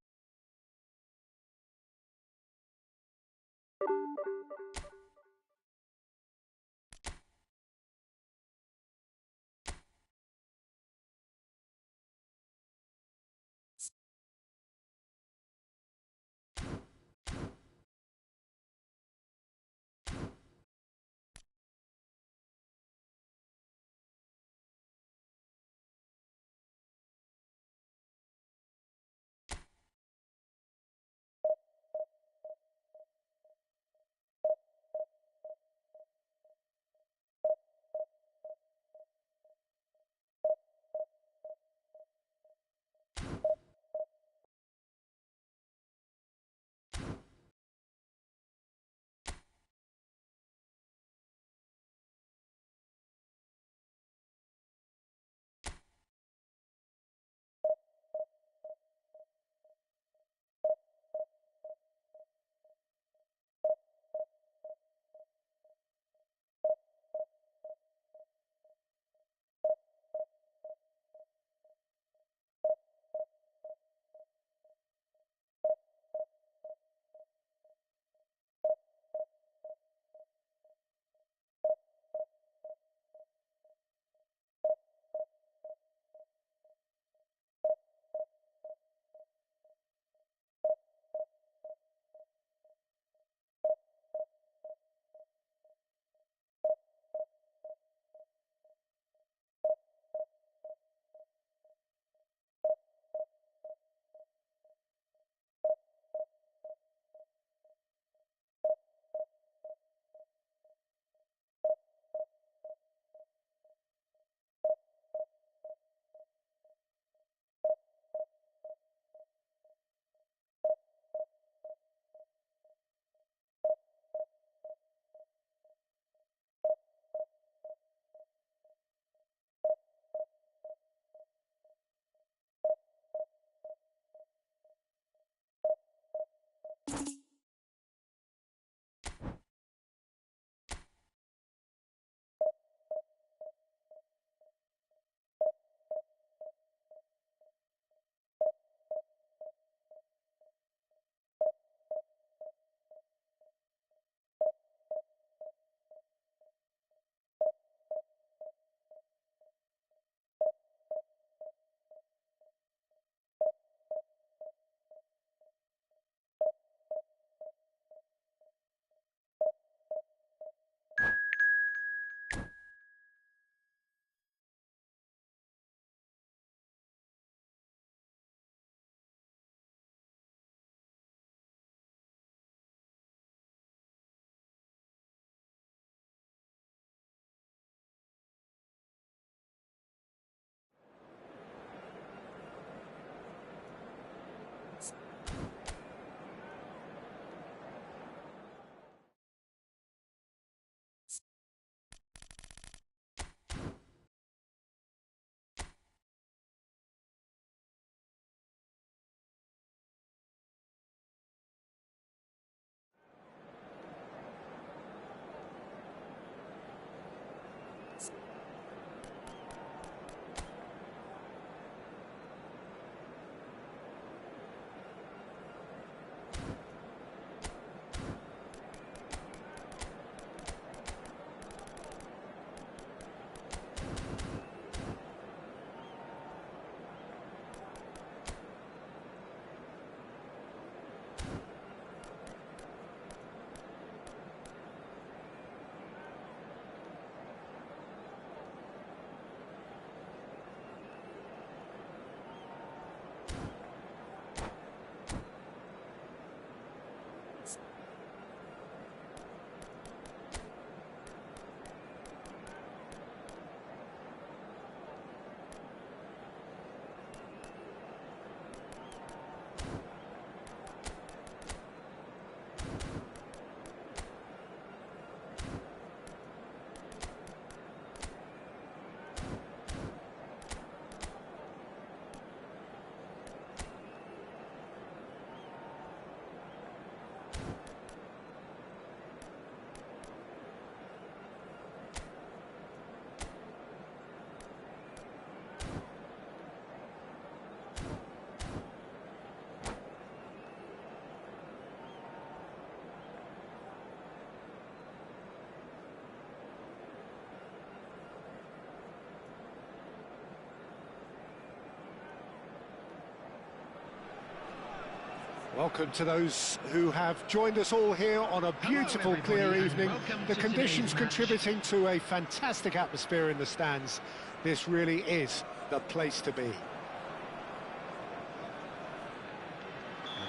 A: Welcome to those who have joined us all here on a beautiful, clear evening. The conditions contributing to a fantastic atmosphere in the stands. This really is the place to be. And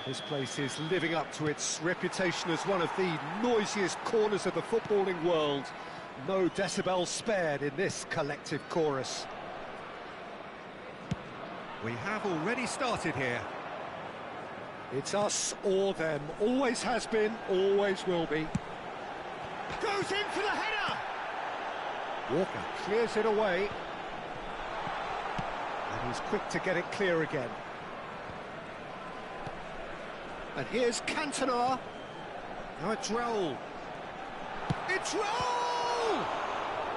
A: this place is living up to its reputation as one of the noisiest corners of the footballing world. No decibels spared in this collective chorus. We have already started here. It's us or them. Always has been, always will be. Goes in for the header! Walker clears it away. And he's quick to get it clear again. And here's Cantona. Now it's Raul. It's Raul!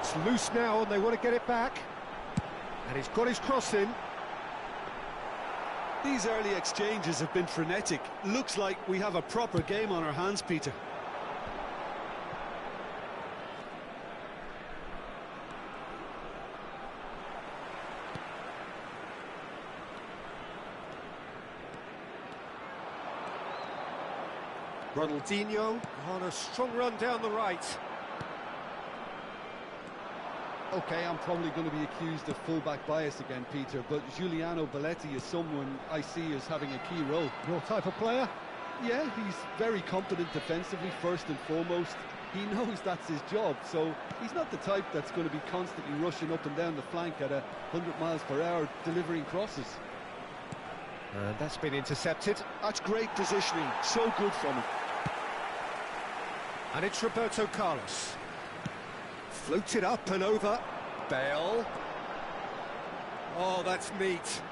A: It's loose now and they want to get it back. And he's got his cross in.
B: These early exchanges have been frenetic. Looks like we have a proper game on our hands, Peter.
A: Ronaldinho on a strong run down the right.
E: Okay, I'm probably going to be accused of fullback bias again, Peter, but Giuliano Belletti is someone I see as having a key role.
A: Your type of player?
E: Yeah, he's very competent defensively, first and foremost. He knows that's his job, so he's not the type that's going to be constantly rushing up and down the flank at 100 miles per hour, delivering crosses.
A: And that's been intercepted.
B: That's great positioning, so good from him.
A: And it's Roberto Carlos. Floated up and over. Bale. Oh, that's neat.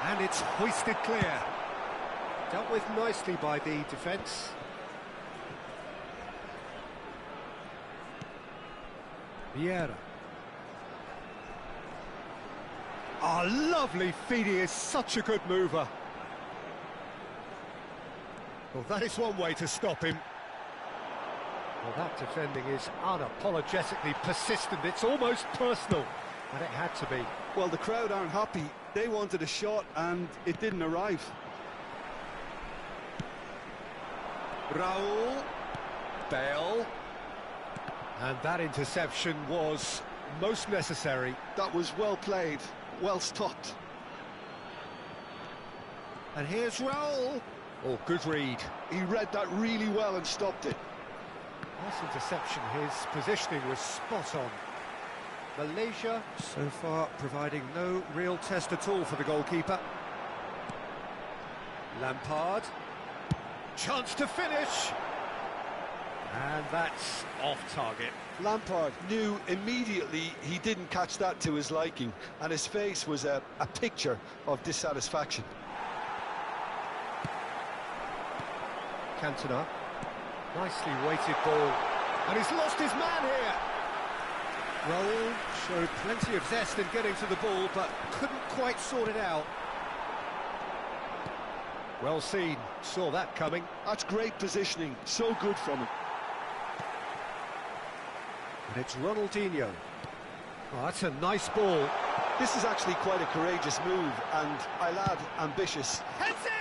A: And it's hoisted clear. Dealt with nicely by the defence. Vieira. Oh, lovely feed. He is such a good mover. Well, that is one way to stop him. Well, that defending is unapologetically persistent. It's almost personal, and it had to be.
B: Well, the crowd aren't happy. They wanted a shot, and it didn't arrive.
A: Raul. Bale. And that interception was most necessary.
B: That was well played, well stopped.
A: And here's Raul. Oh, good read.
B: He read that really well and stopped it.
A: Nice interception. His positioning was spot on. Malaysia so far providing no real test at all for the goalkeeper. Lampard. Chance to finish. And that's off target.
B: Lampard knew immediately he didn't catch that to his liking, and his face was a picture of dissatisfaction.
A: Cantona. Nicely weighted ball. And he's lost his man here. Raul showed plenty of zest in getting to the ball, but couldn't quite sort it out. Well seen. Saw that coming.
B: That's great positioning. So good from him.
A: And it's Ronaldinho. Oh, that's a nice ball.
B: This is actually quite a courageous move, and I'll add, ambitious.
A: Heads it!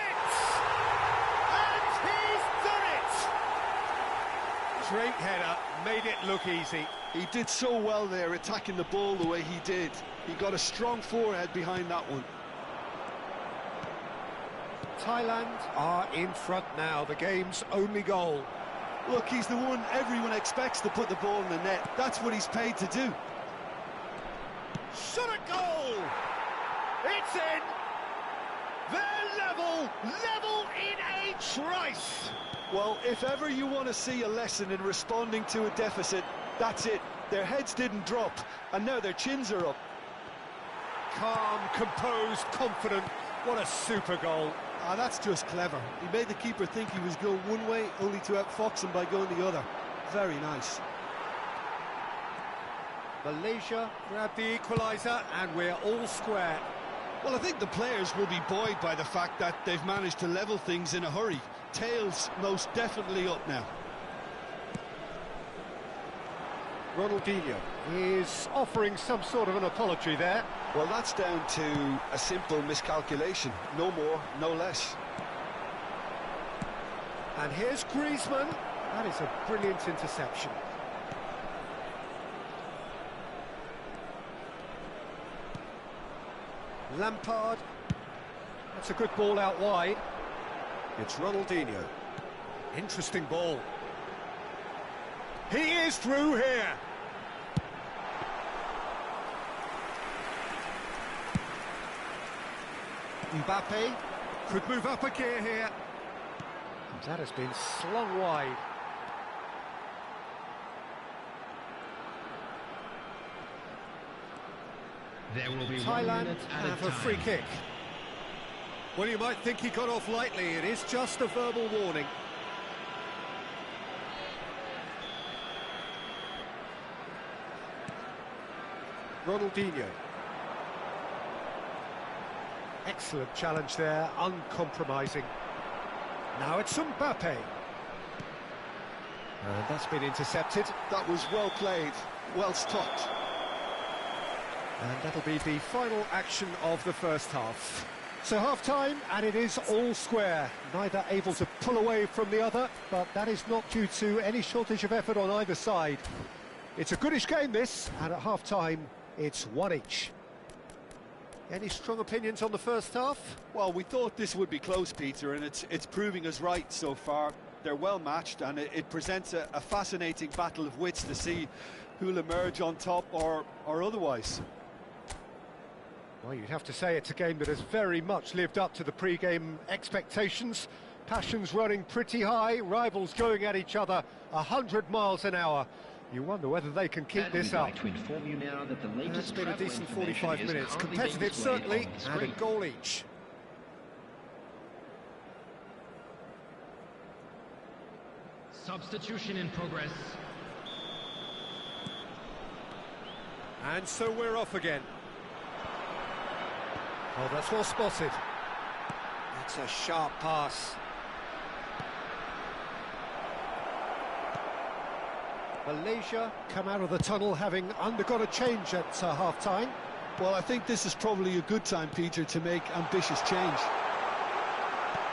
A: And he's done it! Great header, made it look easy.
B: He did so well there, attacking the ball the way he did. He got a strong forehead behind that one.
A: Thailand are in front now, the game's only goal.
B: Look, he's the one everyone expects to put the ball in the net. That's what he's paid to do.
A: Shot at goal! It's in! They're level in a trice!
B: Well, if ever you want to see a lesson in responding to a deficit, that's it. Their heads didn't drop, and now their chins are up.
A: Calm, composed, confident. What a super goal.
B: Ah, that's just clever. He made the keeper think he was going one way, only to outfox him by going the other. Very nice.
A: Malaysia grabbed the equaliser, and we're all square.
B: Well, I think the players will be buoyed by the fact that they've managed to level things in a hurry. Tails most definitely up now.
A: Ronaldinho is offering some sort of an apology there.
B: Well, that's down to a simple miscalculation. No more, no less.
A: And here's Griezmann. That is a brilliant interception. Lampard. That's a good ball out wide. It's Ronaldinho. Interesting ball. He is through here. Mbappe could move up a gear here. And that has been slung wide.
C: There will be
A: Thailand have a free kick. Well, you might think he got off lightly. It is just a verbal warning. Ronaldinho. Excellent challenge there, uncompromising. Now it's Mbappe. And that's been intercepted.
B: That was well played, well stopped.
A: And that'll be the final action of the first half. So half-time, and it is all square. Neither able to pull away from the other, but that is not due to any shortage of effort on either side. It's a goodish game, this, and at half-time, it's one each. Any strong opinions on the first half?
B: Well, we thought this would be close, Peter, and it's proving us right so far. They're well matched, and it presents a fascinating battle of wits to see who'll emerge on top or otherwise.
A: Well, you'd have to say it's a game that has very much lived up to the pre-game expectations. Passions running pretty high, rivals going at each other 100 miles an hour. You wonder whether they can keep this up.
C: Like to inform you now that the latest
A: It's been a
C: travel
A: decent
C: information
A: 45
C: is
A: minutes.
C: currently being
A: Competitive,
C: displayed
A: certainly,
C: on the
A: and a
C: screen.
A: goal each.
C: Substitution in progress.
A: And so we're off again. Oh, that's well spotted. That's a sharp pass. Malaysia come out of the tunnel having undergone a change at half-time.
B: Well, I think this is probably a good time, Peter, to make ambitious change.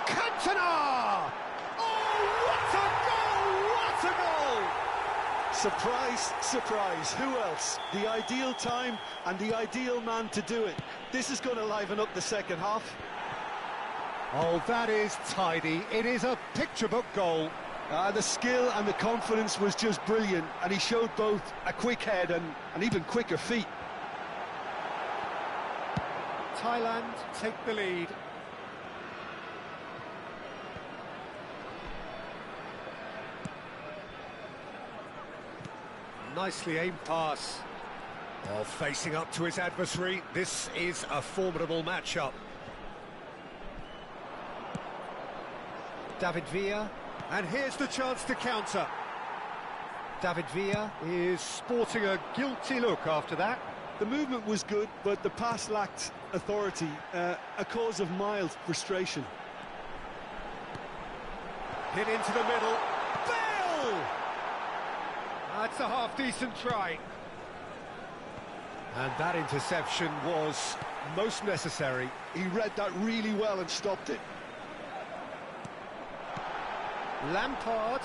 A: Cantona! Oh, what a goal! What a goal!
B: Surprise, surprise, who else? The ideal time and the ideal man to do it. This is going to liven up the second half.
A: Oh, that is tidy. It is a picture-book goal.
B: The skill and the confidence was just brilliant, and he showed both a quick head and even quicker feet.
A: Thailand take the lead. Nicely aimed pass. Oh, facing up to his adversary. This is a formidable matchup. David Villa. And here's the chance to counter. David Villa is sporting a guilty look after that.
B: The movement was good, but the pass lacked authority, a cause of mild frustration.
A: Hit into the middle. Bale! That's a half-decent try. And that interception was most necessary.
B: He read that really well and stopped it.
A: Lampard.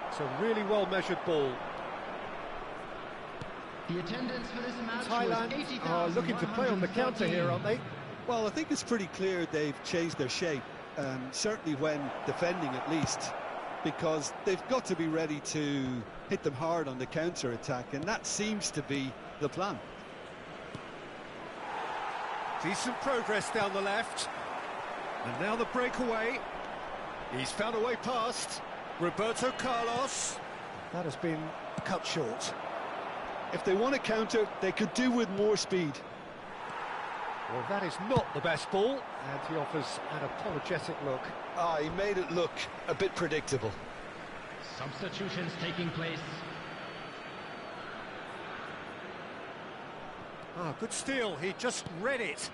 A: It's a really well-measured ball.
C: The attendance for this match
A: Thailand are looking to play on the counter here, aren't they?
B: Well, I think it's pretty clear they've changed their shape, certainly when defending at least, because they've got to be ready to hit them hard on the counter-attack, and that seems to be the plan.
A: Decent progress down the left. And now the breakaway. He's found a way past. Roberto Carlos. That has been cut short.
B: If they want to counter, they could do with more speed.
A: Well, that is not the best ball, and he offers an apologetic look.
B: He made it look a bit predictable.
C: Substitutions taking place.
A: Good steal. He just read it.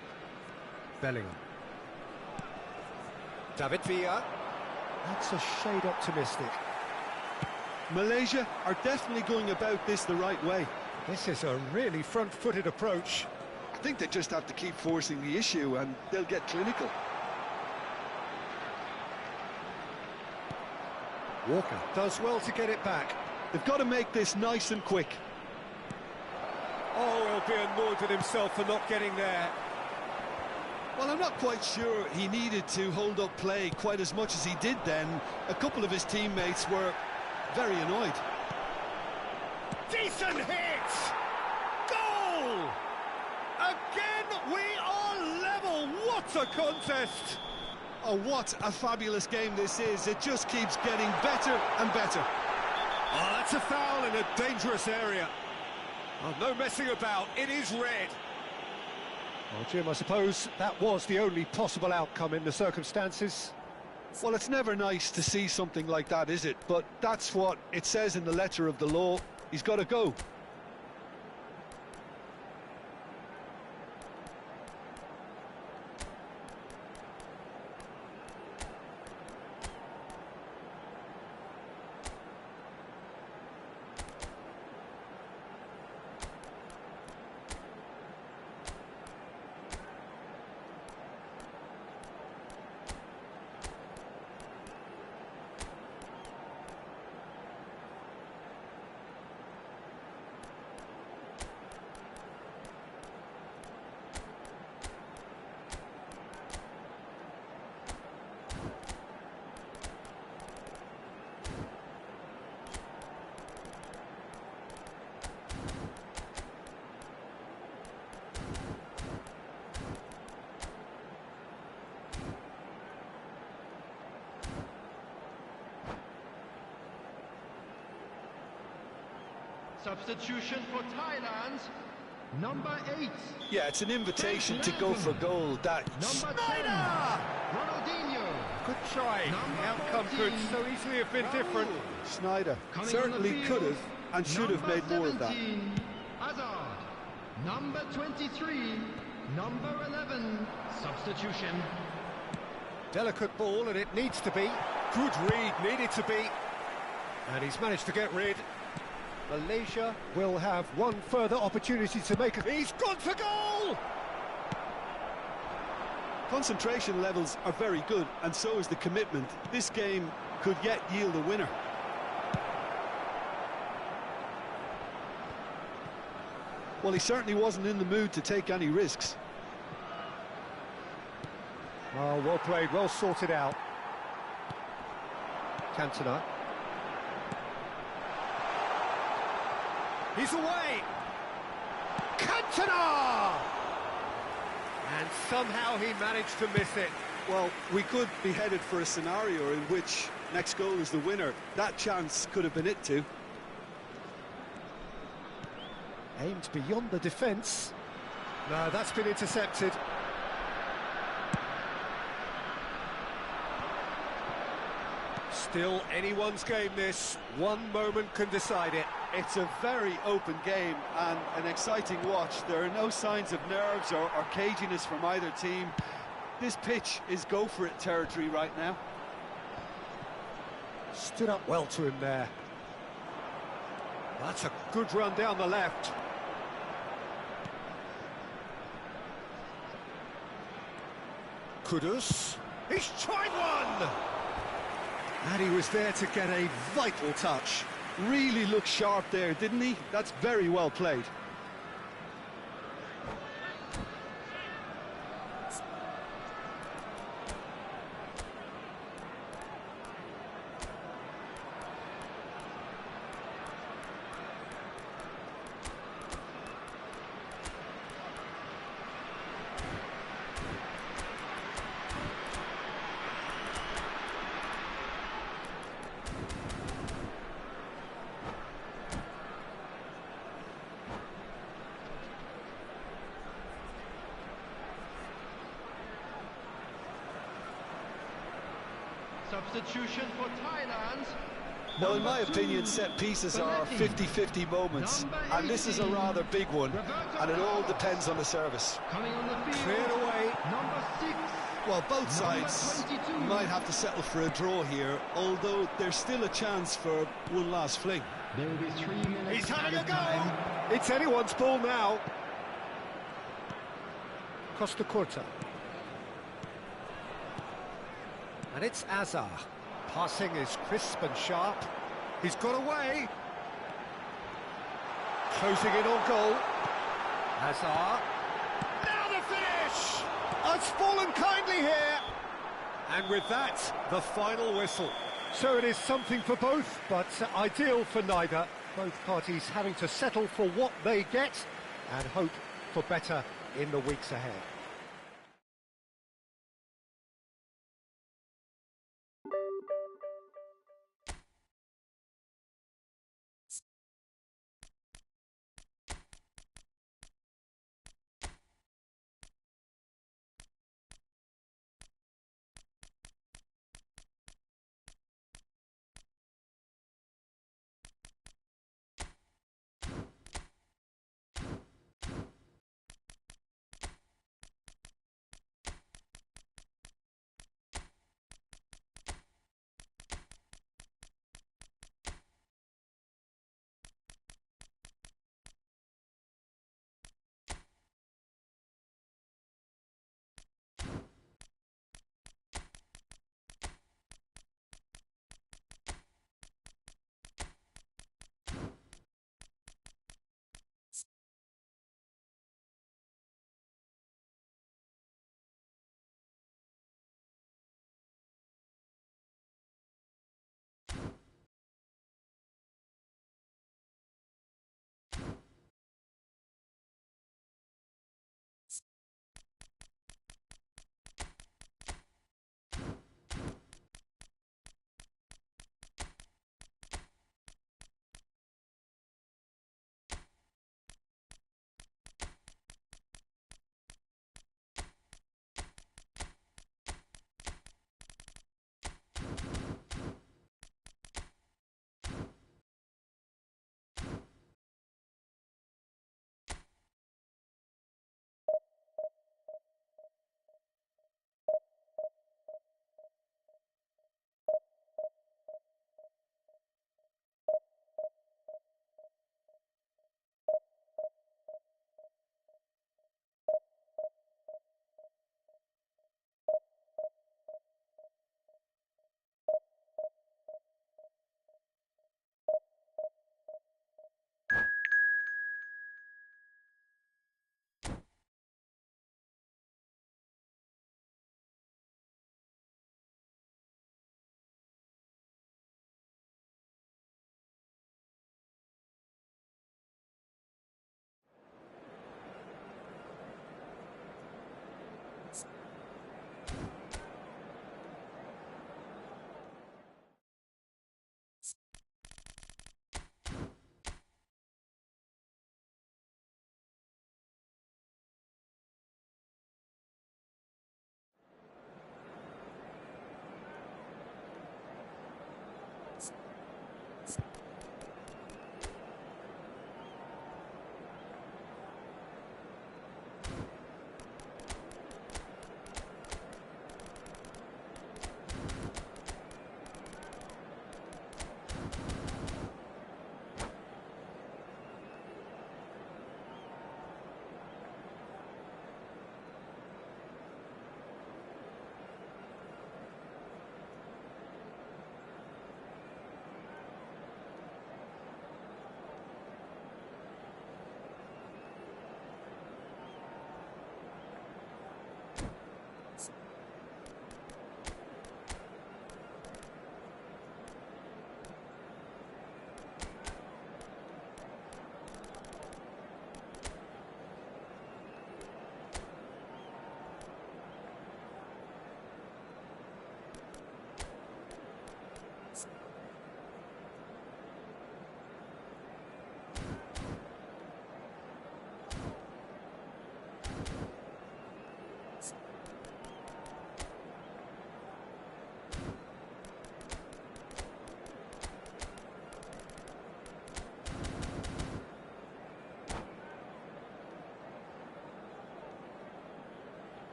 A: Bellingham. David Villa. That's a shade optimistic.
B: Malaysia are definitely going about this the right way.
A: This is a really front-footed approach.
B: I think they just have to keep forcing the issue and they'll get clinical.
A: Walker does well to get it back.
B: They've got to make this nice and quick.
A: Oh, he'll be annoyed with himself for not getting there.
B: Well, I'm not quite sure he needed to hold up play quite as much as he did then. A couple of his teammates were very annoyed.
A: Decent hit! Goal! Again, we are level. What a contest!
B: Oh, what a fabulous game this is. It just keeps getting better and better.
A: Oh, that's a foul in a dangerous area. Oh, no messing about. It is red. Well, Jim, I suppose that was the only possible outcome in the circumstances.
B: Well, it's never nice to see something like that, is it? But that's what it says in the letter of the law. He's got to go.
C: Substitution for Thailand, number 8.
B: Yeah, it's an invitation to go for goal. That
C: Number 10, Ronaldinho.
A: Good try. The outcome could so easily have been different.
B: Schneider
C: Coming
B: certainly
C: on the
B: could
C: field,
B: have and should have made more of that.
C: 17, Hazard. Number 23, number 11. Substitution.
A: Delicate ball, and it needs to be. Good read, needed to be. And he's managed to get rid. Malaysia will have one further opportunity to make it. He's gone for goal!
B: Concentration levels are very good, and so is the commitment. This game could yet yield a winner. Well, he certainly wasn't in the mood to take any risks.
A: Oh, well played, well sorted out. Cantona. He's away! Cantona! And somehow he managed to miss it.
B: Well, we could be headed for a scenario in which next goal is the winner. That chance could have been it too.
A: Aimed beyond the defence. No, that's been intercepted. Still anyone's game this. One moment can decide it.
B: It's a very open game and an exciting watch. There are no signs of nerves or caginess from either team. This pitch is go-for-it territory right now.
A: Stood up well to him there. That's a good run down the left. Kudus. He's tried one! And he was there to get a vital touch.
B: Really looked sharp there, didn't he? That's very well played.
C: Substitution for Thailand.
B: Well, in my opinion, set pieces are 50-50 moments, and this is a rather big one, and it all depends on the service.
C: Coming on the field,
A: Cleared away.
C: number 6.
B: Well, both sides might have to settle for a draw here, although there's still a chance for one last fling.
C: There will be 3 minutes.
A: He's having a
C: at
A: go!
C: time.
A: It's anyone's ball now. Costa Curta. And it's Azar. Passing is crisp and sharp. He's got away. Closing in on goal. Azar. Now the finish! It's fallen kindly here. And with that, the final whistle. So it is something for both, but ideal for neither. Both parties having to settle for what they get and hope for better in the weeks ahead.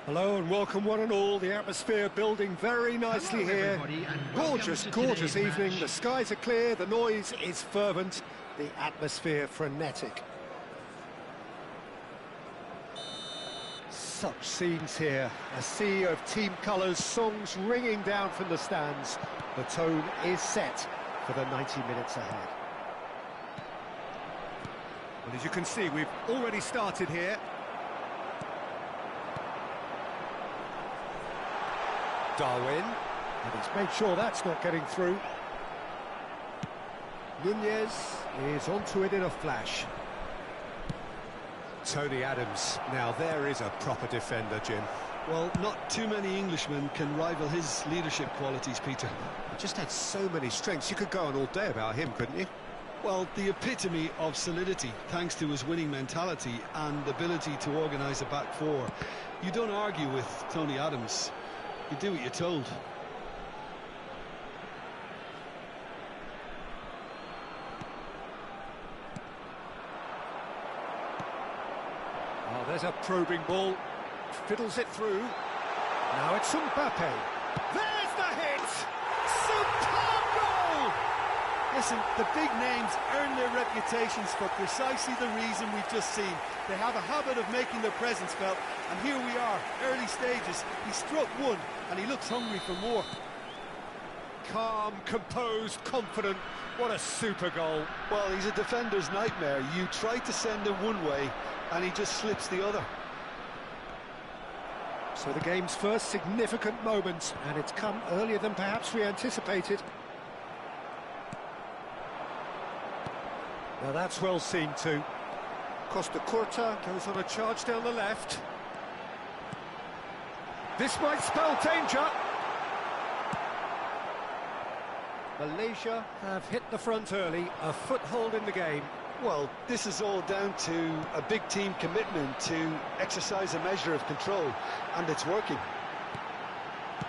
A: Hello and welcome one and all. The atmosphere building very nicely here. Gorgeous, gorgeous evening. The skies are clear, the noise is fervent, the atmosphere frenetic. Such scenes here. A sea of team colours, songs ringing down from the stands. The tone is set for the 90 minutes ahead. And as you can see, we've already started here. Darwin, and he's made sure that's not getting through. Nunez is onto it in a flash. Tony Adams, now there is a proper defender, Jim.
B: Well, not too many Englishmen can rival his leadership qualities, Peter.
A: He just had so many strengths. You could go on all day about him, couldn't you?
B: Well, the epitome of solidity, thanks to his winning mentality and ability to organise a back four. You don't argue with Tony Adams. You do what you're told.
A: Oh, there's a probing ball. Fiddles it through. Now it's Mbappe. There's the hit! Superb goal!
E: Listen, the big names earn their reputations for precisely the reason we've just seen. They have a habit of making their presence felt, and here we are, early stages. He struck one, and he looks hungry for more.
A: Calm, composed, confident. What a super goal.
B: Well, he's a defender's nightmare. You try to send him one way, and he just slips the other.
A: So the game's first significant moment, and it's come earlier than perhaps we anticipated. Now that's well seen too. Costa Curta goes on a charge down the left. This might spell danger. Malaysia have hit the front early, a foothold in the game.
B: Well, this is all down to a big team commitment to exercise a measure of control, and it's working.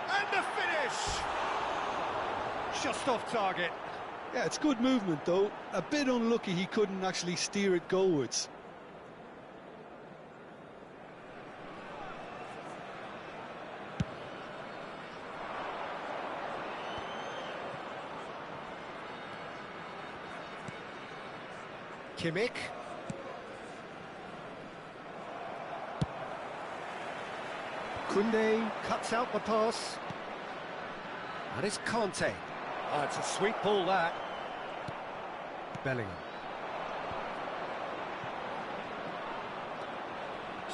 A: And the finish! Just off target.
B: Yeah, it's good movement though. A bit unlucky he couldn't actually steer it goalwards.
A: Kimmich. Koundé cuts out the pass. And it's Conte. Oh, it's a sweet ball, that. Bellingham.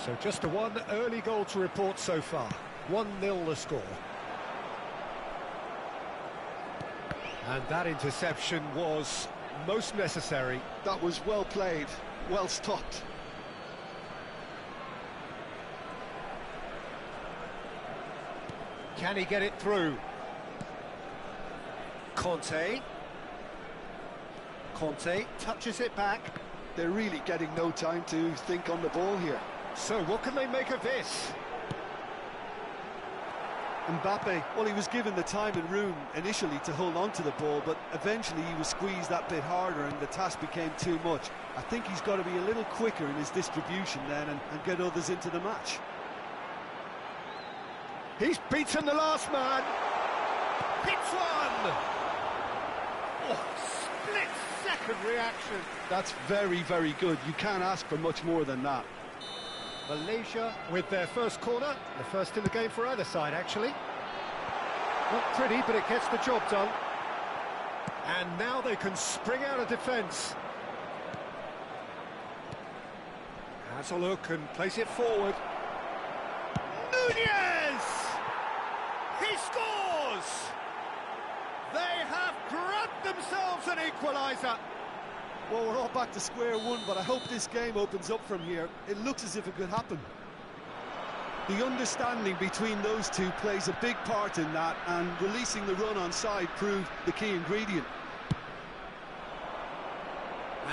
A: So just a one early goal to report so far. 1-0 the score. And that interception was most necessary.
B: That was well played, well stopped.
A: Can he get it through? Conte touches it back.
B: They're really getting no time to think on the ball here.
A: So what can they make of this?
E: Mbappe, well, he was given the time and room initially to hold on to the ball, but eventually he was squeezed that bit harder and the task became too much. I think he's got to be a little quicker in his distribution then and get others into the match.
A: He's beaten the last man. Hits one. Oh, split-second reaction.
B: That's very, very good. You can't ask for much more than that.
A: Malaysia with their first corner, the first in the game for either side, actually. Not pretty, but it gets the job done. And now they can spring out of defence. Has a look and place it forward. Nunez! He scores! They have grabbed themselves an equaliser.
E: Well, we're all back to square one, but I hope this game opens up from here. It looks as if it could happen. The understanding between those two plays a big part in that, and releasing the run on side proved the key ingredient.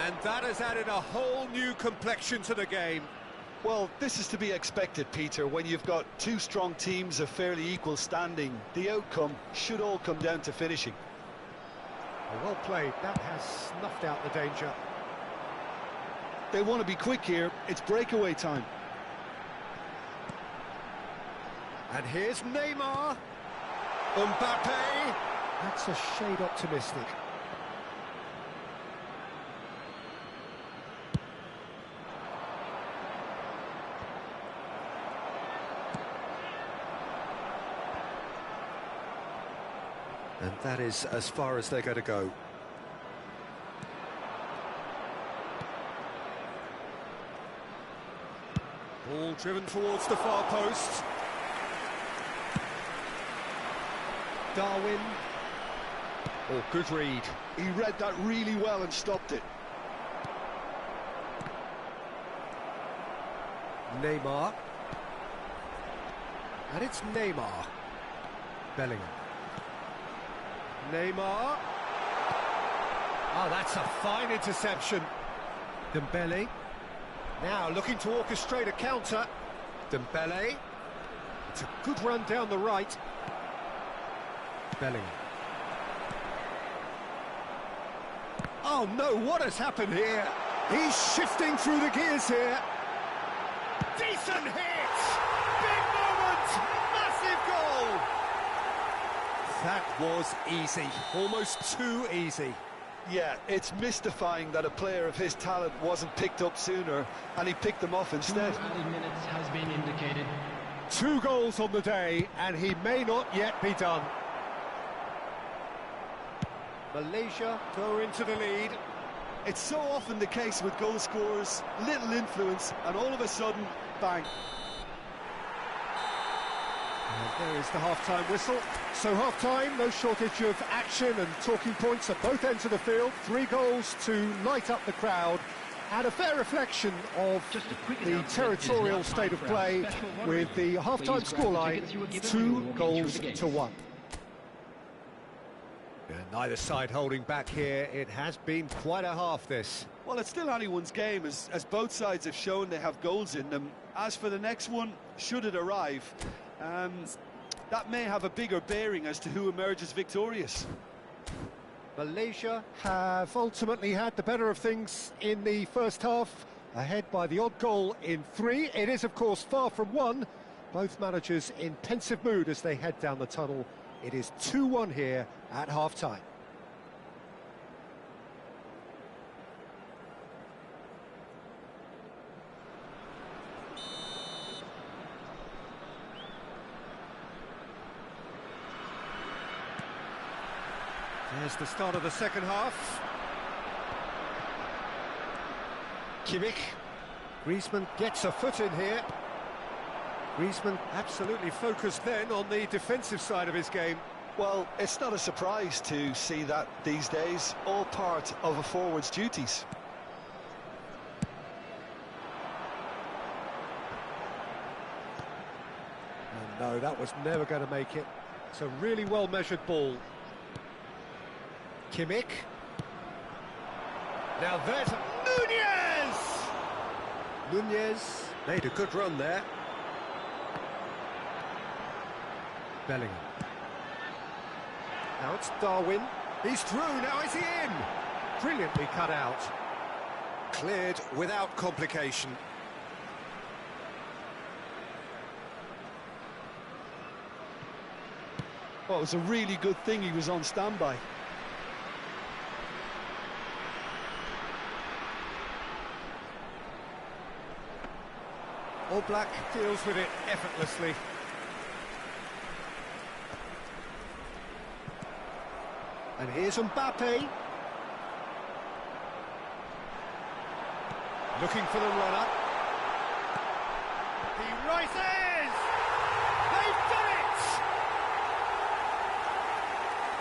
A: And that has added a whole new complexion to the game.
B: Well, this is to be expected, Peter, when you've got two strong teams of fairly equal standing. The outcome should all come down to finishing.
A: Well played. That has snuffed out the danger.
B: They want to be quick here. It's breakaway time.
A: And here's Neymar. Mbappe. That's a shade optimistic. And that is as far as they're going to go. Ball driven towards the far post. Darwin. Oh, good read.
B: He read that really well and stopped it.
A: Neymar. And it's Neymar. Bellingham. Neymar. Oh, that's a fine interception. Dembele. Now looking to orchestrate a counter. Dembele. It's a good run down the right. Bellingham. Oh no, what has happened here? He's shifting through the gears here. Decent hit! Big moment! Massive goal! That was easy, almost too easy.
B: Yeah, it's mystifying that a player of his talent wasn't picked up sooner, and he picked them off instead.
C: 2 added minutes has been indicated.
A: 2 goals on the day, and he may not yet be done. Malaysia go into the lead.
B: It's so often the case with goal scorers, little influence, and all of a sudden, bang.
A: And there is the half-time whistle. So half-time, no shortage of action and talking points at both ends of the field. 3 goals to light up the crowd, and a fair reflection of the territorial state of play, with the half-time scoreline 2 goals to 1. And neither side holding back here. It has been quite a half, this.
B: Well, it's still anyone's game, as both sides have shown they have goals in them. As for the next one, should it arrive, that may have a bigger bearing as to who emerges victorious.
A: Malaysia have ultimately had the better of things in the first half, ahead by the odd goal in 3. It is, of course, far from 1. Both managers in pensive mood as they head down the tunnel. It is 2-1 here at half-time. There's the start of the second half. Kimmich. Griezmann gets a foot in here. Griezmann absolutely focused then on the defensive side of his game.
B: Well, it's not a surprise to see that these days, all part of a forward's duties.
A: And no, that was never going to make it. It's a really well-measured ball. Kimmich. Now there's Nunez! Nunez made a good run there. Bellingham. Now it's Darwin. He's through, now is he in? Brilliantly cut out. Cleared without complication.
B: Well, it was a really good thing he was on standby.
A: All Black deals with it effortlessly. And here's Mbappe. Looking for the runner. He rises! They've done it!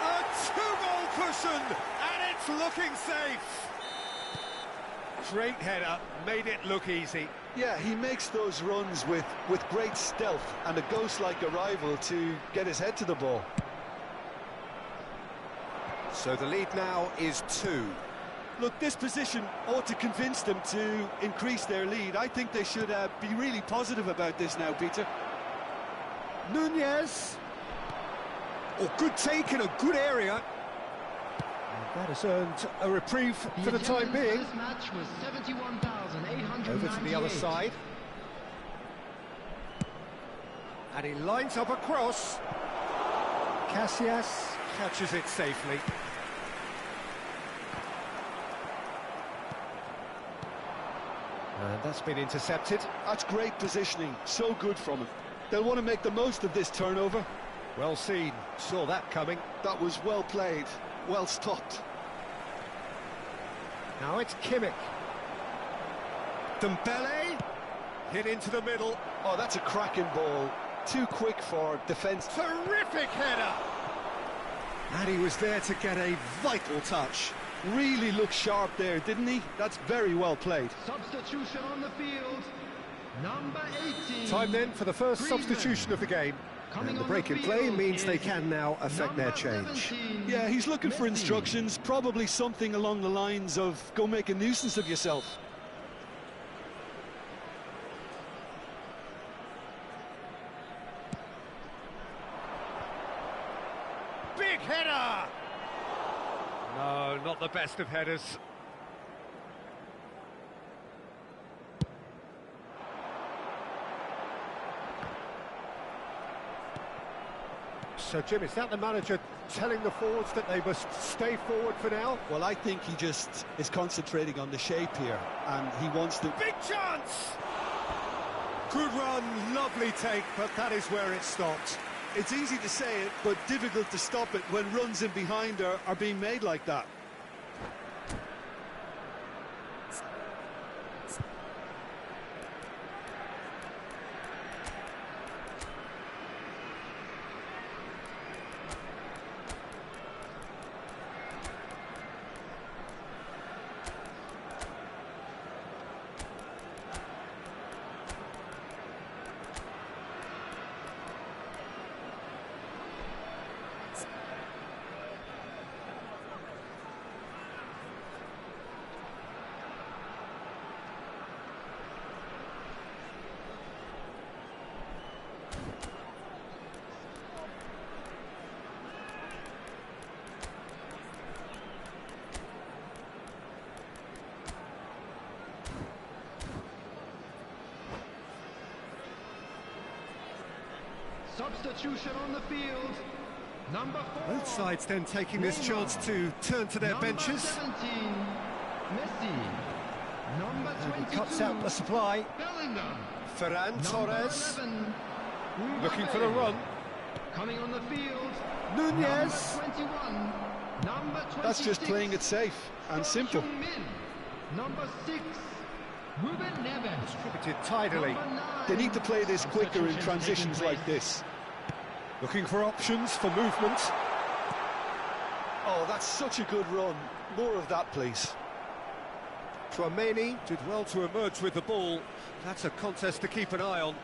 A: A 2-goal cushion, and it's looking safe. Great header, made it look easy.
B: Yeah, he makes those runs with great stealth and a ghost-like arrival to get his head to the ball.
A: So the lead now is 2.
B: Look, this position ought to convince them to increase their lead. I think they should be really positive about this now, Peter.
A: Nunez. Oh, good take in a good area. And that has earned a reprieve for the time being.
C: This match was 71,898.
A: Over to the other side. And he lines up a cross. Casillas catches it safely. And that's been intercepted.
B: That's great positioning, so good from him. They'll want to make the most of this turnover.
A: Well seen, saw that coming.
B: That was well played, well stopped.
A: Now it's Kimmich. Dembele, hit into the middle.
B: Oh, that's a cracking ball. Too quick for defence.
A: Terrific header! And he was there to get a vital touch.
B: Really looked sharp there, didn't he? That's very well played.
C: Substitution on the field. Number 18.
A: Time then for the first substitution of the game. And the break in play means they can now affect their change.
B: Yeah, he's looking for instructions, probably something along the lines of go make a nuisance of yourself.
A: Big header! No, not the best of headers. So, Jim, is that the manager telling the forwards that they must stay forward for now?
B: Well, I think he just is concentrating on the shape here, and he wants to...
A: Big chance! Good run, lovely take, but that is where it stopped.
B: It's easy to say it, but difficult to stop it when runs in behind are being made like that.
C: Substitution on the field. Number 4.
A: Both sides then taking this chance to turn to their benches.
C: 17, Messi. Number 22.
A: And he cuts out the supply.
C: Bellingham.
A: Ferran Torres
C: 11,
A: looking for a run.
C: Coming on the field.
A: Nunez.
C: Number 21. Number 26.
B: That's just playing it safe and simple.
C: Number 6. Ruben Neves.
A: Distributed tidily.
B: They need to play this quicker in transitions like this.
A: Looking for options for movement.
B: Oh, that's such a good run. More of that, please.
A: Tchouaméni did well to emerge with the ball. That's a contest to keep an eye on.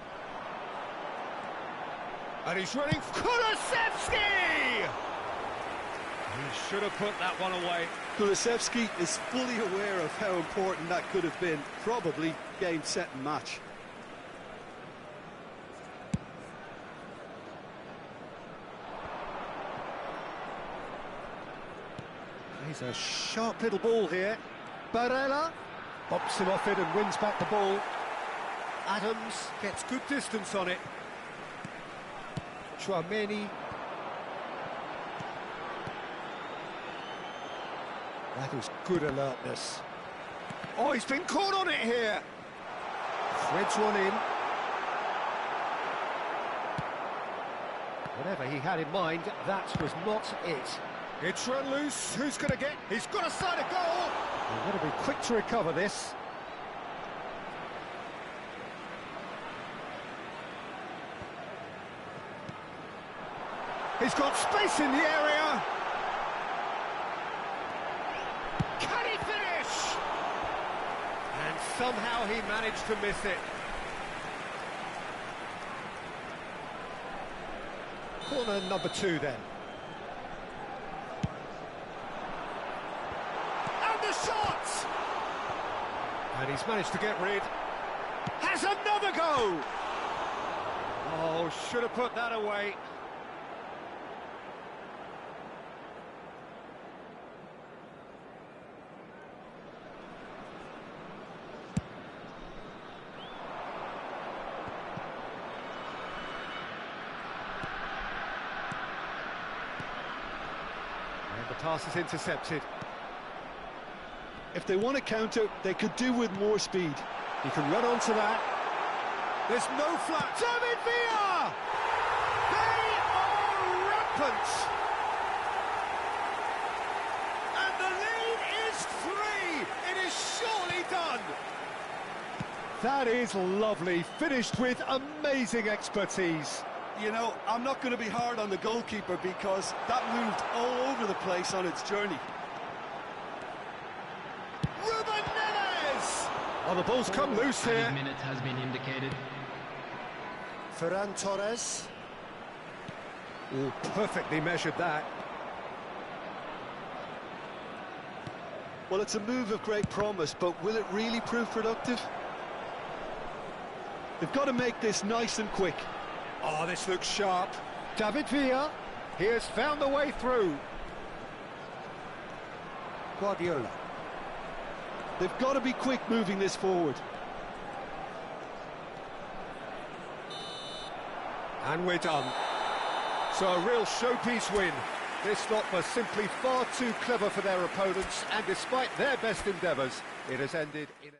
A: And he's running. Kulusevski! He should have put that one away.
B: Kulusevski is fully aware of how important that could have been. Probably game, set and match.
A: He's a sharp little ball here. Barella bumps him off it and wins back the ball. Adams gets good distance on it. Tchouaméni. That is good alertness. Oh, he's been caught on it here. Threads one in. Whatever he had in mind, that was not it. It's run loose. Who's going to get? He's got a side of goal. They've got to be quick to recover this. He's got space in the area. Can he finish? And somehow he managed to miss it. Corner number 2 then. And the shot! And he's managed to get rid. Has another go! Oh, should have put that away. The pass is intercepted.
B: If they want to counter, they could do with more speed.
A: He can run onto that. There's no flat. David Villa! They are rampant! And the lead is 3! It is surely done! That is lovely, finished with amazing expertise.
B: You know, I'm not going to be hard on the goalkeeper because that moved all over the place on its journey.
A: Oh, the ball's come loose here.
C: Minute has been indicated.
A: Ferran Torres. Oh, perfectly measured that.
B: Well, it's a move of great promise, but will it really prove productive? They've got to make this nice and quick.
A: Oh, this looks sharp. David Villa, he has found the way through. Guardiola.
B: They've got to be quick moving this forward.
A: And we're done. So a real showpiece win. This lot was simply far too clever for their opponents, and despite their best endeavours, it has ended in...